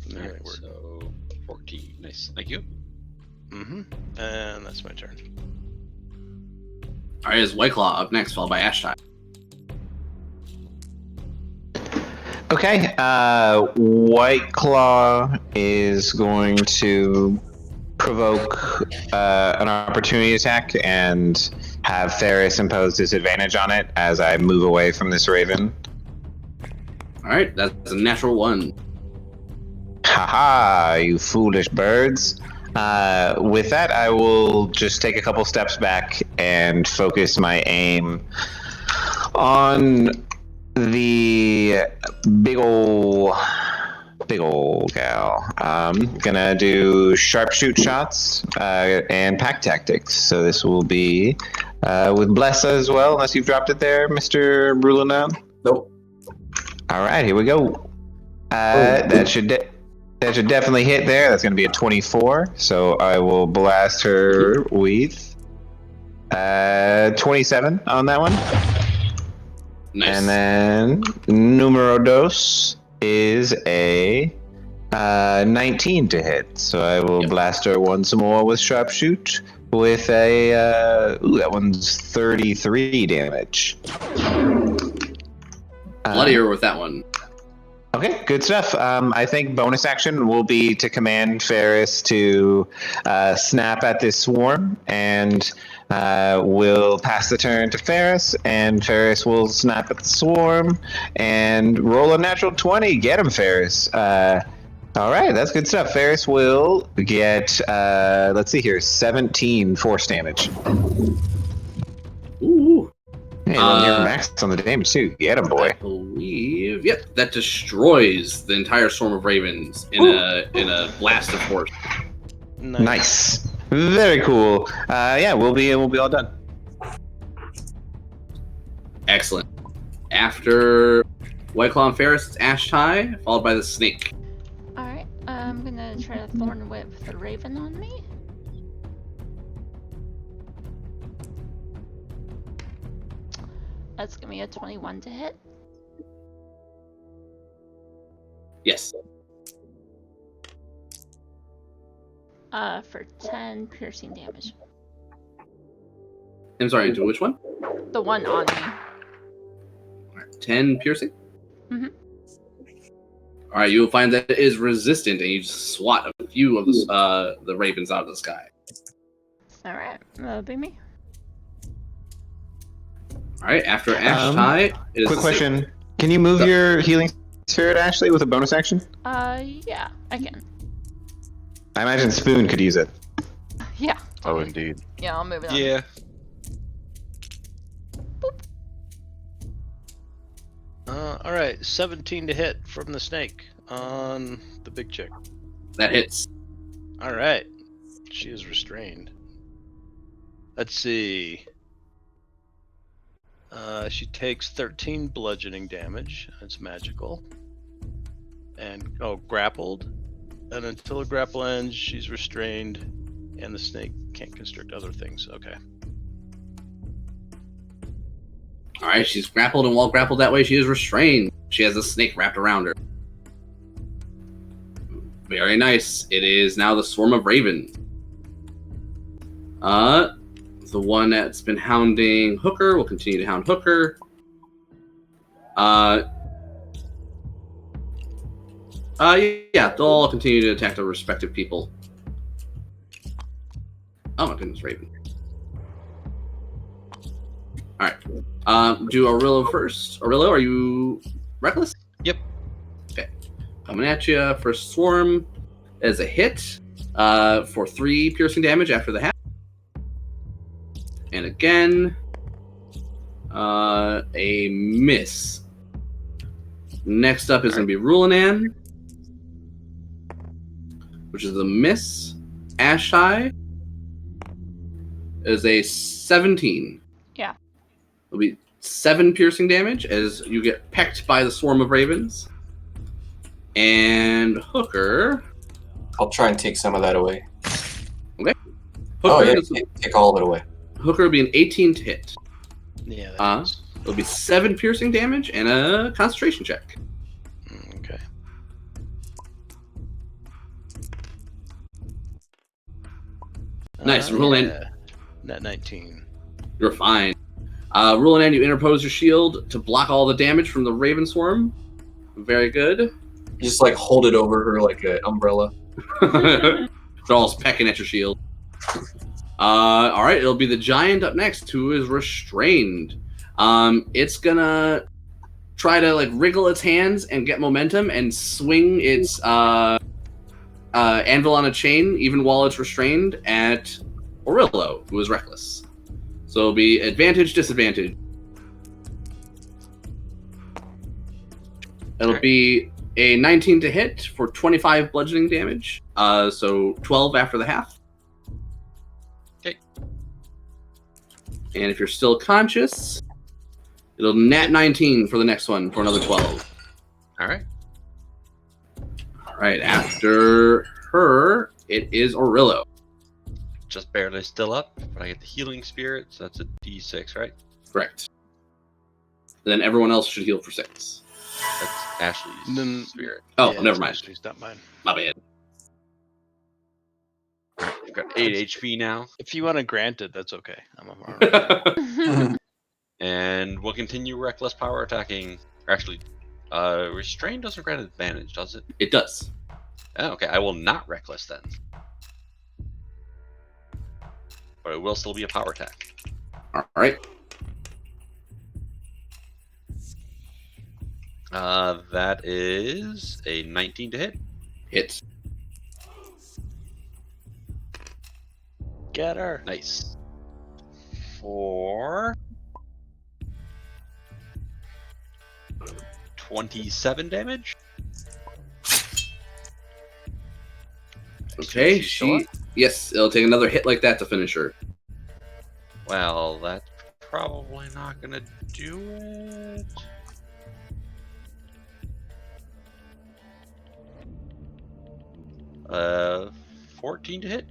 From the Healing Alright, Word. so 14. Nice. Thank you. Mm-hmm. And that's my turn. Alright, is White Claw up next, followed by Ashtide. Okay, White Claw is going to provoke an opportunity attack and have Ferris impose disadvantage on it as I move away from this raven. Alright, that's a natural 1. Haha, you foolish birds. With that, I will just take a couple steps back and focus my aim on the big ol' gal. Gonna do sharpshoot shots and pack tactics. So this will be with Blessa as well, unless you've dropped it there, Mr. Brulinan. Nope. All right, here we go. That should definitely hit there. That's going to be a 24. So I will blast her with 27 on that one. Nice. And then numero dos is a 19 to hit. So I will blast her once more with sharpshoot with a that one's 33 damage. Bloodier with that one. Okay, good stuff. I think bonus action will be to command Ferris to snap at this swarm, and we'll pass the turn to Ferris, and Ferris will snap at the swarm and roll a natural 20. Get him, Ferris. All right, that's good stuff. Ferris will get, let's see here, 17 force damage. Ooh. Hey, you're maxed on the damage too. Get him, boy. I believe, yep, that destroys the entire swarm of ravens in a blast of force. Nice. Very cool. Yeah, we'll be all done. Excellent. After White Claw and Ferris, it's Ash High, followed by the snake. Alright, I'm gonna try to Thorn Whip the Raven on me. That's gonna be a 21 to hit. Yes. For 10 piercing damage. I'm sorry, into which one? The one on me. All right, 10 piercing? Mm-hmm. All right, you will find that it is resistant, and you just swat a few of the ravens out of the sky. Alright, that'll be me. All right, after Ash High, it is Quick the question. Can you move your healing spirit, Ashley, with a bonus action? Yeah, I can. I imagine Spoon could use it. Yeah. Oh, indeed. Yeah, I'll move it on. Yeah. All right, 17 to hit from the snake on the big chick. That hits. All right, she is restrained. Let's see. She takes 13 bludgeoning damage. It's magical. And grappled. And until the grapple ends, she's restrained, and the snake can't constrict other things. Okay. All right, she's grappled, and while grappled that way, she is restrained. She has a snake wrapped around her. Very nice. It is now the swarm of ravens. The one that's been hounding Hooker will continue to hound Hooker. Yeah, they'll all continue to attack their respective people. Oh my goodness, Raven. Alright. Do Aurelio first. Aurelio, are you reckless? Yep. Okay. Coming at you. First swarm is a hit for 3 piercing damage after the half. And again, a miss. Next up is going to be Rulanan, which is a miss. Ashai is a 17. Yeah. It'll be 7 piercing damage as you get pecked by the swarm of ravens. And Hooker. I'll try and take some of that away. Okay. Hooker take all of it away. Hooker will be an 18 to hit. Yeah. It'll be 7 piercing damage and a concentration check. Okay. Nice. Rulanan. Net 19. You're fine. Rulanan, you interpose your shield to block all the damage from the raven swarm. Very good. You just like hold it over her like an umbrella. They're all pecking at your shield. All right, it'll be the giant up next, who is restrained. It's gonna try to like wriggle its hands and get momentum and swing its anvil on a chain, even while it's restrained, at Aurelio, who is reckless. So it'll be advantage, disadvantage. It'll be a 19 to hit for 25 bludgeoning damage. So 12 after the half. Okay. And if you're still conscious, it'll nat 19 for the next one for another 12. All right. All right, after her, it is Aurelio. Just barely still up, but I get the healing spirit, so that's a D6, right? Correct. Then everyone else should heal for 6. That's Ashley's Then- spirit. Oh, Yeah, never it's mind. Ashley's, not mine. My bad. You've got 8 HP now, If you want to grant it, that's okay. I'm a and we'll continue reckless power attacking. Actually, restrain doesn't grant advantage, does it? It does. Oh, okay, I will not reckless then. But it will still be a power attack. All right. That is a 19 to hit. Hits. Get her. Nice. For 27 damage. Okay. She's still She. Yes, it'll take another hit like that to finish her. Well, that's probably not gonna do it. Uh, 14 to hit.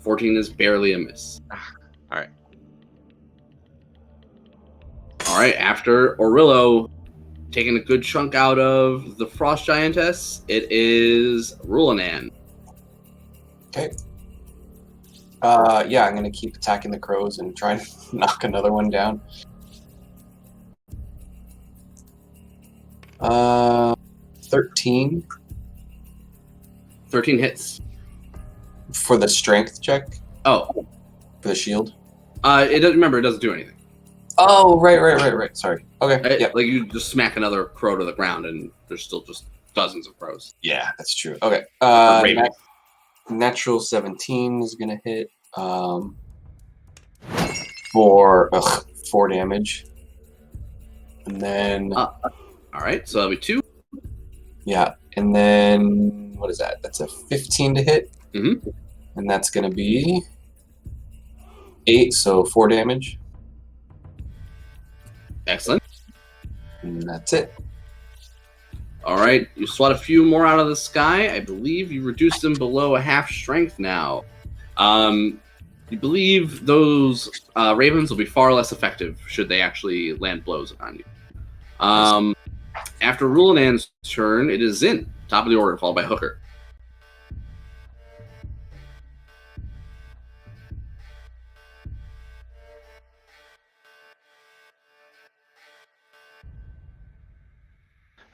14 is barely a miss. All right. All right. After Orillo taking a good chunk out of the Frost Giantess, it is Rulanan. Okay. Yeah, I'm gonna keep attacking the crows and try and knock another one down. 13 13 hits. for the strength check Oh, for the shield. it doesn't. Remember, it doesn't do anything. Oh, right. Sorry. Okay. Yeah. Like you just smack another crow to the ground, and there's still just dozens of crows. Yeah, that's true. Okay. Raven. Natural 17 is gonna hit. For 4 damage, and then All right, so that'll be 2. yeah, and then what is that? That's a 15 to hit, Mhm. and that's gonna be 8, so 4 damage, Excellent. and that's it. All right, you swat a few more out of the sky. I believe you reduced them below a half strength now. You believe those ravens will be far less effective should they actually land blows on you. After Rulanan's turn, it is Zin, top of the order, followed by Hooker.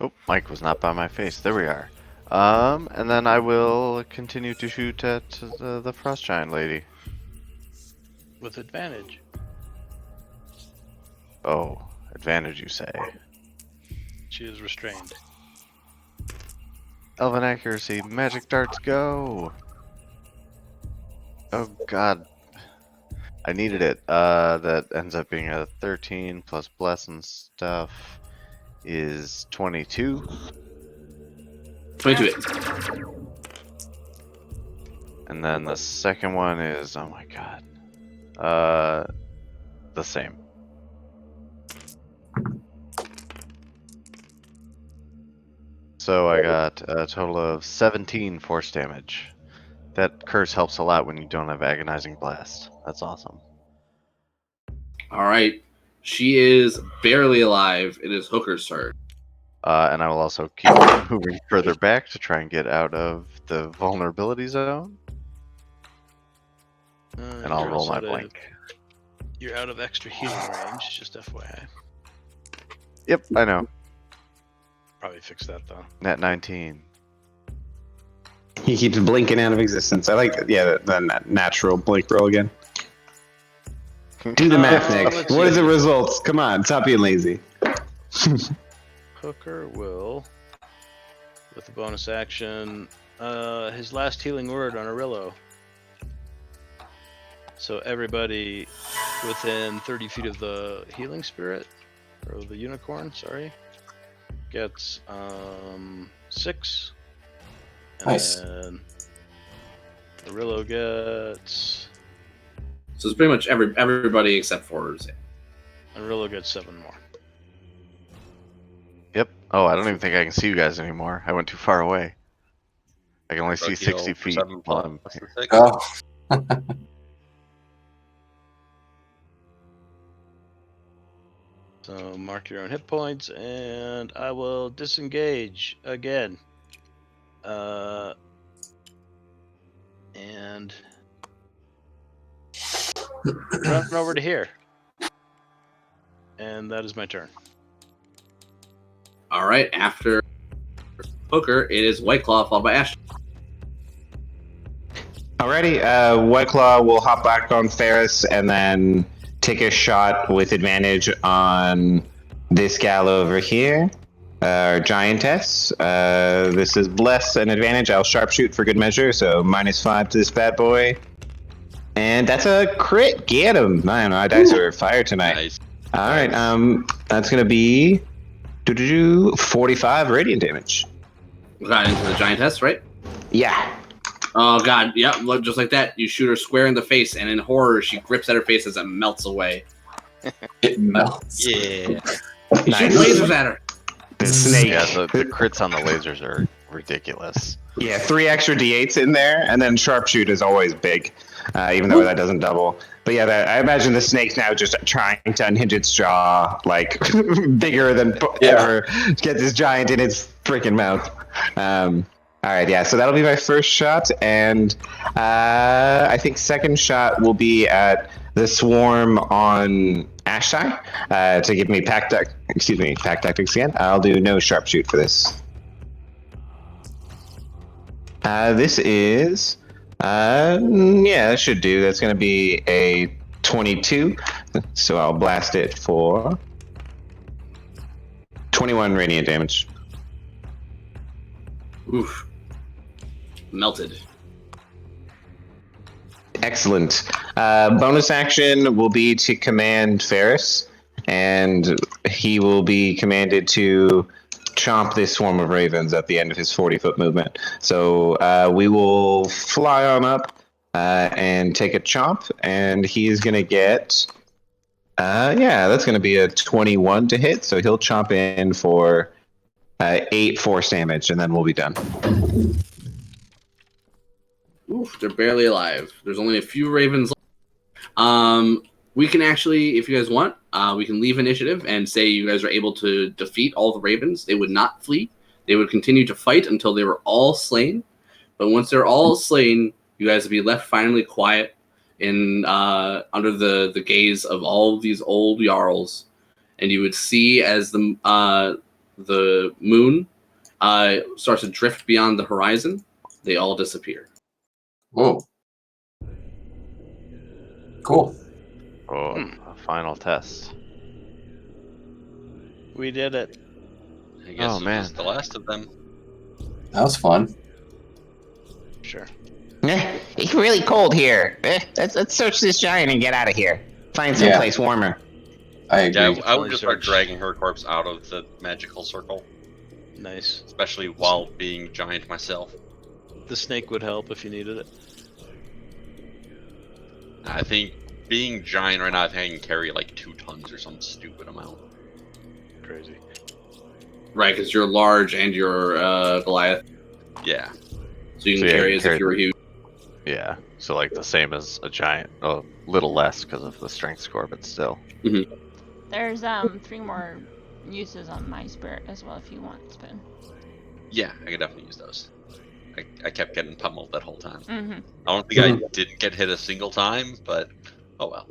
Oh, Mike was not by my face. There we are. And then I will continue to shoot at the Frost Giant lady. With advantage. Oh, advantage, you say? She is restrained. Elven accuracy, magic darts, go! Oh god. I needed it. That ends up being a 13 plus bless and stuff is 22. 22 hits. And then the second one is, oh my god. The same. So I got a total of 17 force damage. That curse helps a lot when you don't have agonizing blast. That's awesome. All right, she is barely alive. It is Hooker's turn. And I will also keep moving further back to try and get out of the vulnerability zone. And I'll You're roll also my out of- blank. You're out of extra healing range, just FYI. Yep, I know. Probably fix that though. Net 19. He keeps blinking out of existence. I like the natural blink roll again. Do the math, Nick. let's What are see. the results? Come on, stop being lazy. Hooker will, with the bonus action, his last healing word on Arillo. So everybody within 30 feet of the healing spirit, or the unicorn, sorry, gets 6. And Nice. then Arillo gets, So it's pretty much everybody except for Zin. Arillo gets 7 more. Yep. Oh, I don't even think I can see you guys anymore. I went too far away. I can only see 60 feet. 7 while I'm plus here. the 6. Oh, So mark your own hit points, and I will disengage again. And run over to here. And that is my turn. All right, after Hooker, it is White Claw followed by Ash. Alrighty, White Claw will hop back on Ferris and then take a shot with advantage on this gal over here, our giantess. This is bless and advantage. I'll sharpshoot for good measure, so -5 to this bad boy. And that's a crit. Get him. I don't know, my dice are fire tonight. Nice. Alright, that's gonna be 45 radiant damage. Got into the Giantess, right? Yeah. Oh god, yep, look, just like that. You shoot her square in the face, and in horror, she grips at her face as it melts away. It melts. Yeah. You Nice. shoot lasers at her. The snake. Yeah, the crits on the lasers are ridiculous. Yeah, 3 extra d8s in there, and then sharpshoot is always big, even though that doesn't double. But yeah, I imagine the snake's now just trying to unhinge its jaw, like bigger than ever, to get this giant in its freaking mouth. All right, yeah, so that'll be my first shot, and I think second shot will be at the swarm on Ashtai to give me pack tactics again. I'll do no sharpshoot for this. This is, yeah, that should do. That's going to be a 22, so I'll blast it for 21 radiant damage. Oof. Melted. Excellent. Bonus action will be to command Ferris, and he will be commanded to chomp this swarm of ravens at the end of his 40-foot movement. So we will fly on up and take a chomp, and he's going to get, yeah, that's going to be a 21 to hit, so he'll chomp in for 8 force damage, and then we'll be done. Oof, they're barely alive. There's only a few ravens left. We can actually, if you guys want, we can leave initiative and say you guys are able to defeat all the ravens. They would not flee. They would continue to fight until they were all slain. But once they're all slain, you guys would be left finally quiet in under the gaze of all these old jarls, and you would see as the moon starts to drift beyond the horizon, they all disappear. Whoa. Cool. Oh, a final test. We did it. I guess Oh, it man. was the last of them. That was fun. Sure. It's really cold here. Let's search this giant and get out of here. Find Yeah. someplace warmer. I agree. Yeah, I would just start Search. dragging her corpse out of the magical circle, Nice. especially while being giant myself. The snake would help if you needed it. I think being giant right now, I think I can carry like 2 tons or some stupid amount. Crazy. Right, because you're large and you're Goliath, Yeah. so you can So, yeah, carry you as carry if you were huge. Yeah, so like the same as a giant, a little less because of the strength score, but still. There's 3 more uses on my spirit as well if you want, Spin. Yeah, I could definitely use those. I kept getting pummeled that whole time. Mm-hmm. I don't think I didn't get hit a single time, but oh well.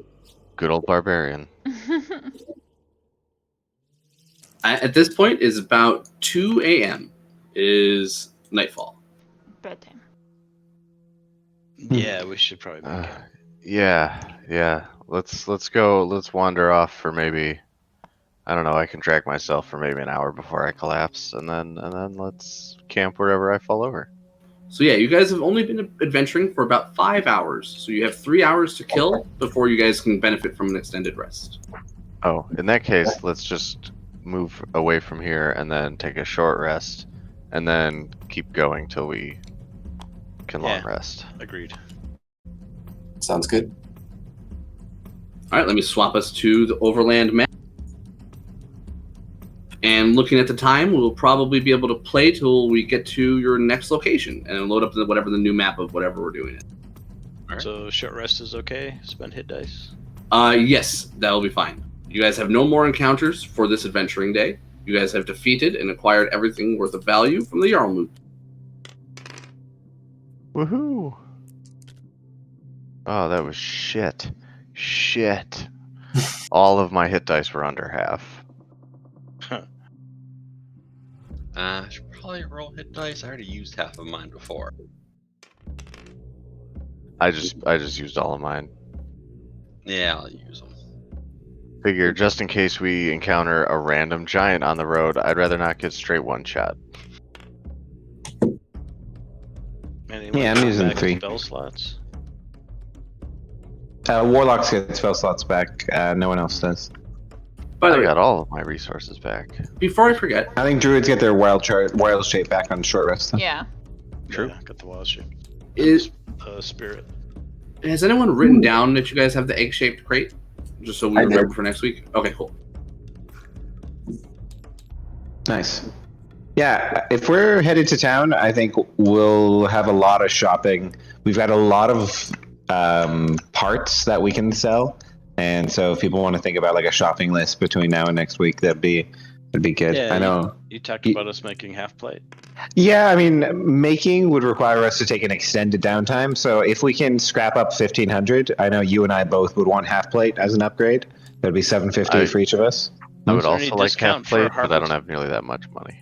Good old barbarian. At this point is about 2 a.m. is nightfall. Bedtime. Yeah, we should probably make it. Yeah. Let's go. Let's wander off for maybe. I don't know. I can drag myself for maybe an hour before I collapse, and then let's camp wherever I fall over. So yeah, you guys have only been adventuring for about 5 hours, so you have 3 hours to kill before you guys can benefit from an extended rest. Oh, in that case, let's just move away from here and then take a short rest, and then keep going till we can long Yeah. rest. Agreed. Sounds good. All right, let me swap us to the overland map. And looking at the time, we'll probably be able to play till we get to your next location and load up whatever the new map of whatever we're doing. Alright. So short rest is okay. Spend hit dice. Yes, that'll be fine. You guys have no more encounters for this adventuring day. You guys have defeated and acquired everything worth of value from the Jarlmoot. Woohoo! Oh, that was shit. Shit. All of my hit dice were under half. I should probably roll hit dice. I already used half of mine before. I just used all of mine. Yeah, I'll use them. Figure just in case we encounter a random giant on the road, I'd rather not get straight one shot. Yeah, I'm using 3. Spell slots. Warlocks get spell slots back. No one else does. By the I way, got all of my resources back. before I forget, I think druids get their wild shape back on short rest. Though. Yeah. True. Yeah, got the wild shape. is Spirit. has anyone written down that you guys have the egg-shaped crate? Just so we I remember did. for next week. Okay, cool. Nice. Yeah, if we're headed to town, I think we'll have a lot of shopping. We've got a lot of parts that we can sell, and so if people want to think about like a shopping list between now and next week, that'd be good. Yeah, I know. You talked about us making half plate. Yeah, I mean, making would require us to take an extended downtime. So if we can scrap up 1,500, I know you and I both would want half plate as an upgrade. That'd be 750 for each of us. I would Is there any also like half discount for plate, but I don't harvest? have nearly that much money.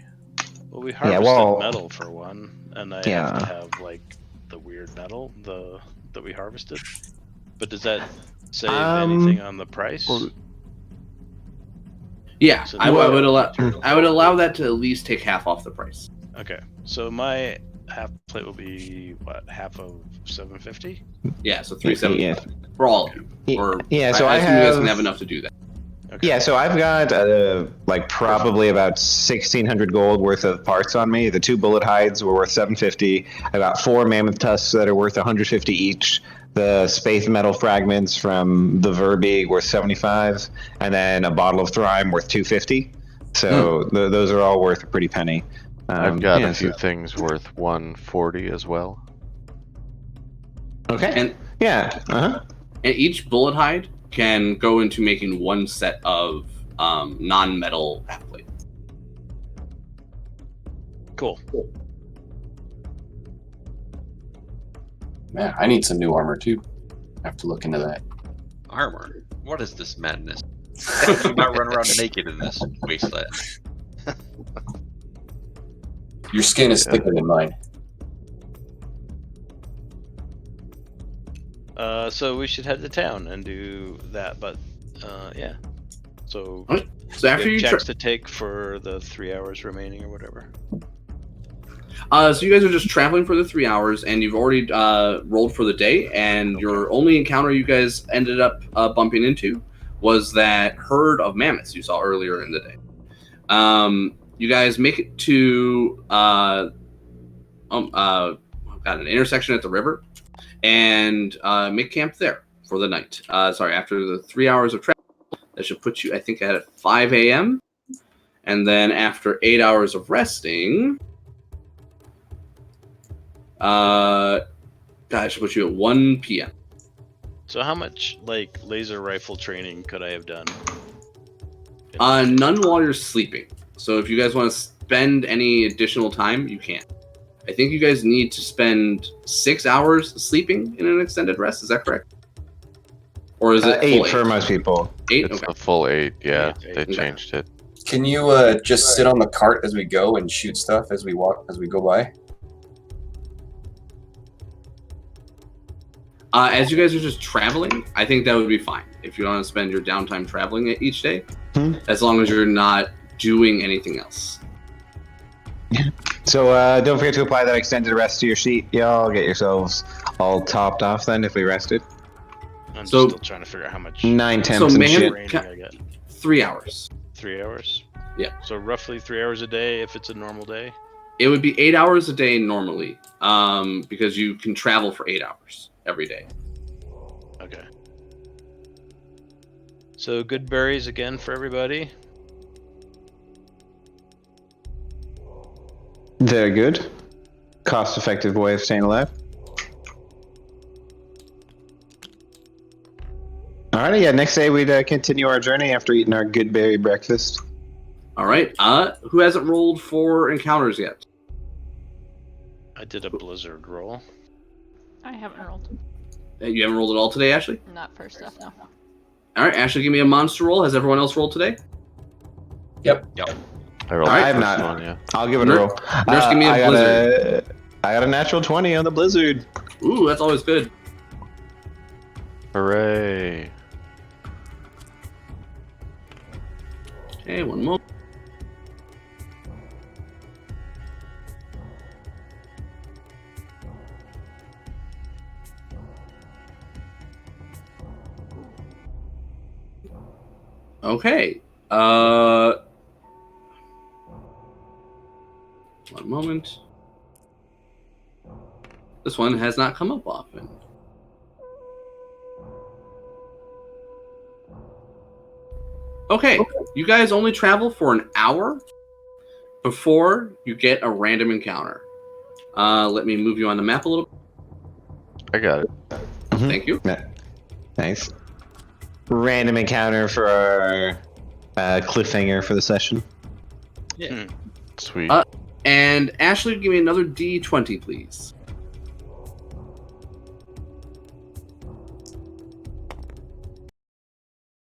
Well, we harvested well- metal for one, and I have to have like the weird metal that we harvested. But does that save anything on the price? well, Yeah, So I the- would allow that to at least take half off the price. Okay, so my half plate will be what, half of 750? Yeah, so 370 Yeah. for all of you. Or Yeah, so I assume you guys can have- have enough to do that. Okay. Yeah, so I've got like probably about 1,600 gold worth of parts on me. The 2 bullet hides were worth 750. I got 4 mammoth tusks that are worth 150 each. The space metal fragments from the Verbeeg worth 75, and then a bottle of Rime worth 250. So those are all worth a pretty penny. I've got yeah, a few so- things worth 140 as well. Okay. And Yeah. and each bullet hide can go into making one set of non-metal half plate. Cool. Man, I need some new armor too. I have to look into that. Armor? What is this madness? Definitely not run around naked in this wasteland. Your skin is thicker than mine. So we should head to town and do that, but yeah. So Okay. So after we you have checks to take for the 3 hours remaining or whatever. so you guys are just traveling for the 3 hours, and you've already rolled for the day, and your only encounter you guys ended up bumping into was that herd of mammoths you saw earlier in the day. You guys make it to an intersection at the river, and make camp there for the night. After the 3 hours of travel, that should put you, I think, at 5 a.m. And then after 8 hours of resting, that should put you at 1 p.m. So how much like laser rifle training could I have done? None while you're sleeping. So if you guys want to spend any additional time, you can. I think you guys need to spend 6 hours sleeping in an extended rest. Is that correct? Or is it full 8 for most people. 8? It's Okay. the full 8, yeah. Eight, They okay. changed it. Can you just sit on the cart as we go and shoot stuff as we go by? As you guys are just traveling, I think that would be fine. If you want to spend your downtime traveling each day, as long as you're not doing anything else. So don't forget to apply that extended rest to your sheet. Y'all get yourselves all topped off then if we rested. I'm So- still trying to figure out how much 9 So temps and man- shit. training I get. 3 hours. 3 hours? Yeah. So roughly 3 hours a day if it's a normal day? It would be 8 hours a day normally, because you can travel for 8 hours every day. Okay. So good berries again for everybody. Very good. Cost-effective way of staying alive. Alrighty, yeah. Next day we'd continue our journey after eating our good berry breakfast. All right. Who hasn't rolled for encounters yet? I did a blizzard roll. I haven't rolled. You haven't rolled at all today, Ashley? Not for stuff, no. All right, Ashley, give me a monster roll. Has everyone else rolled today? Yep. I rolled All right. the I have first not. one, yeah. I'll give it a Nurse- roll. Nurse, give me a I got blizzard. I got a natural 20 on the blizzard. Ooh, that's always good. Hooray. Okay, one moment. Okay. One moment. This one has not come up often. Okay, you guys only travel for an hour before you get a random encounter. Let me move you on the map a little. I got it. Thank you. Nice. Random encounter for our cliffhanger for the session. Yeah. Sweet. And Ashley, give me another D20, please.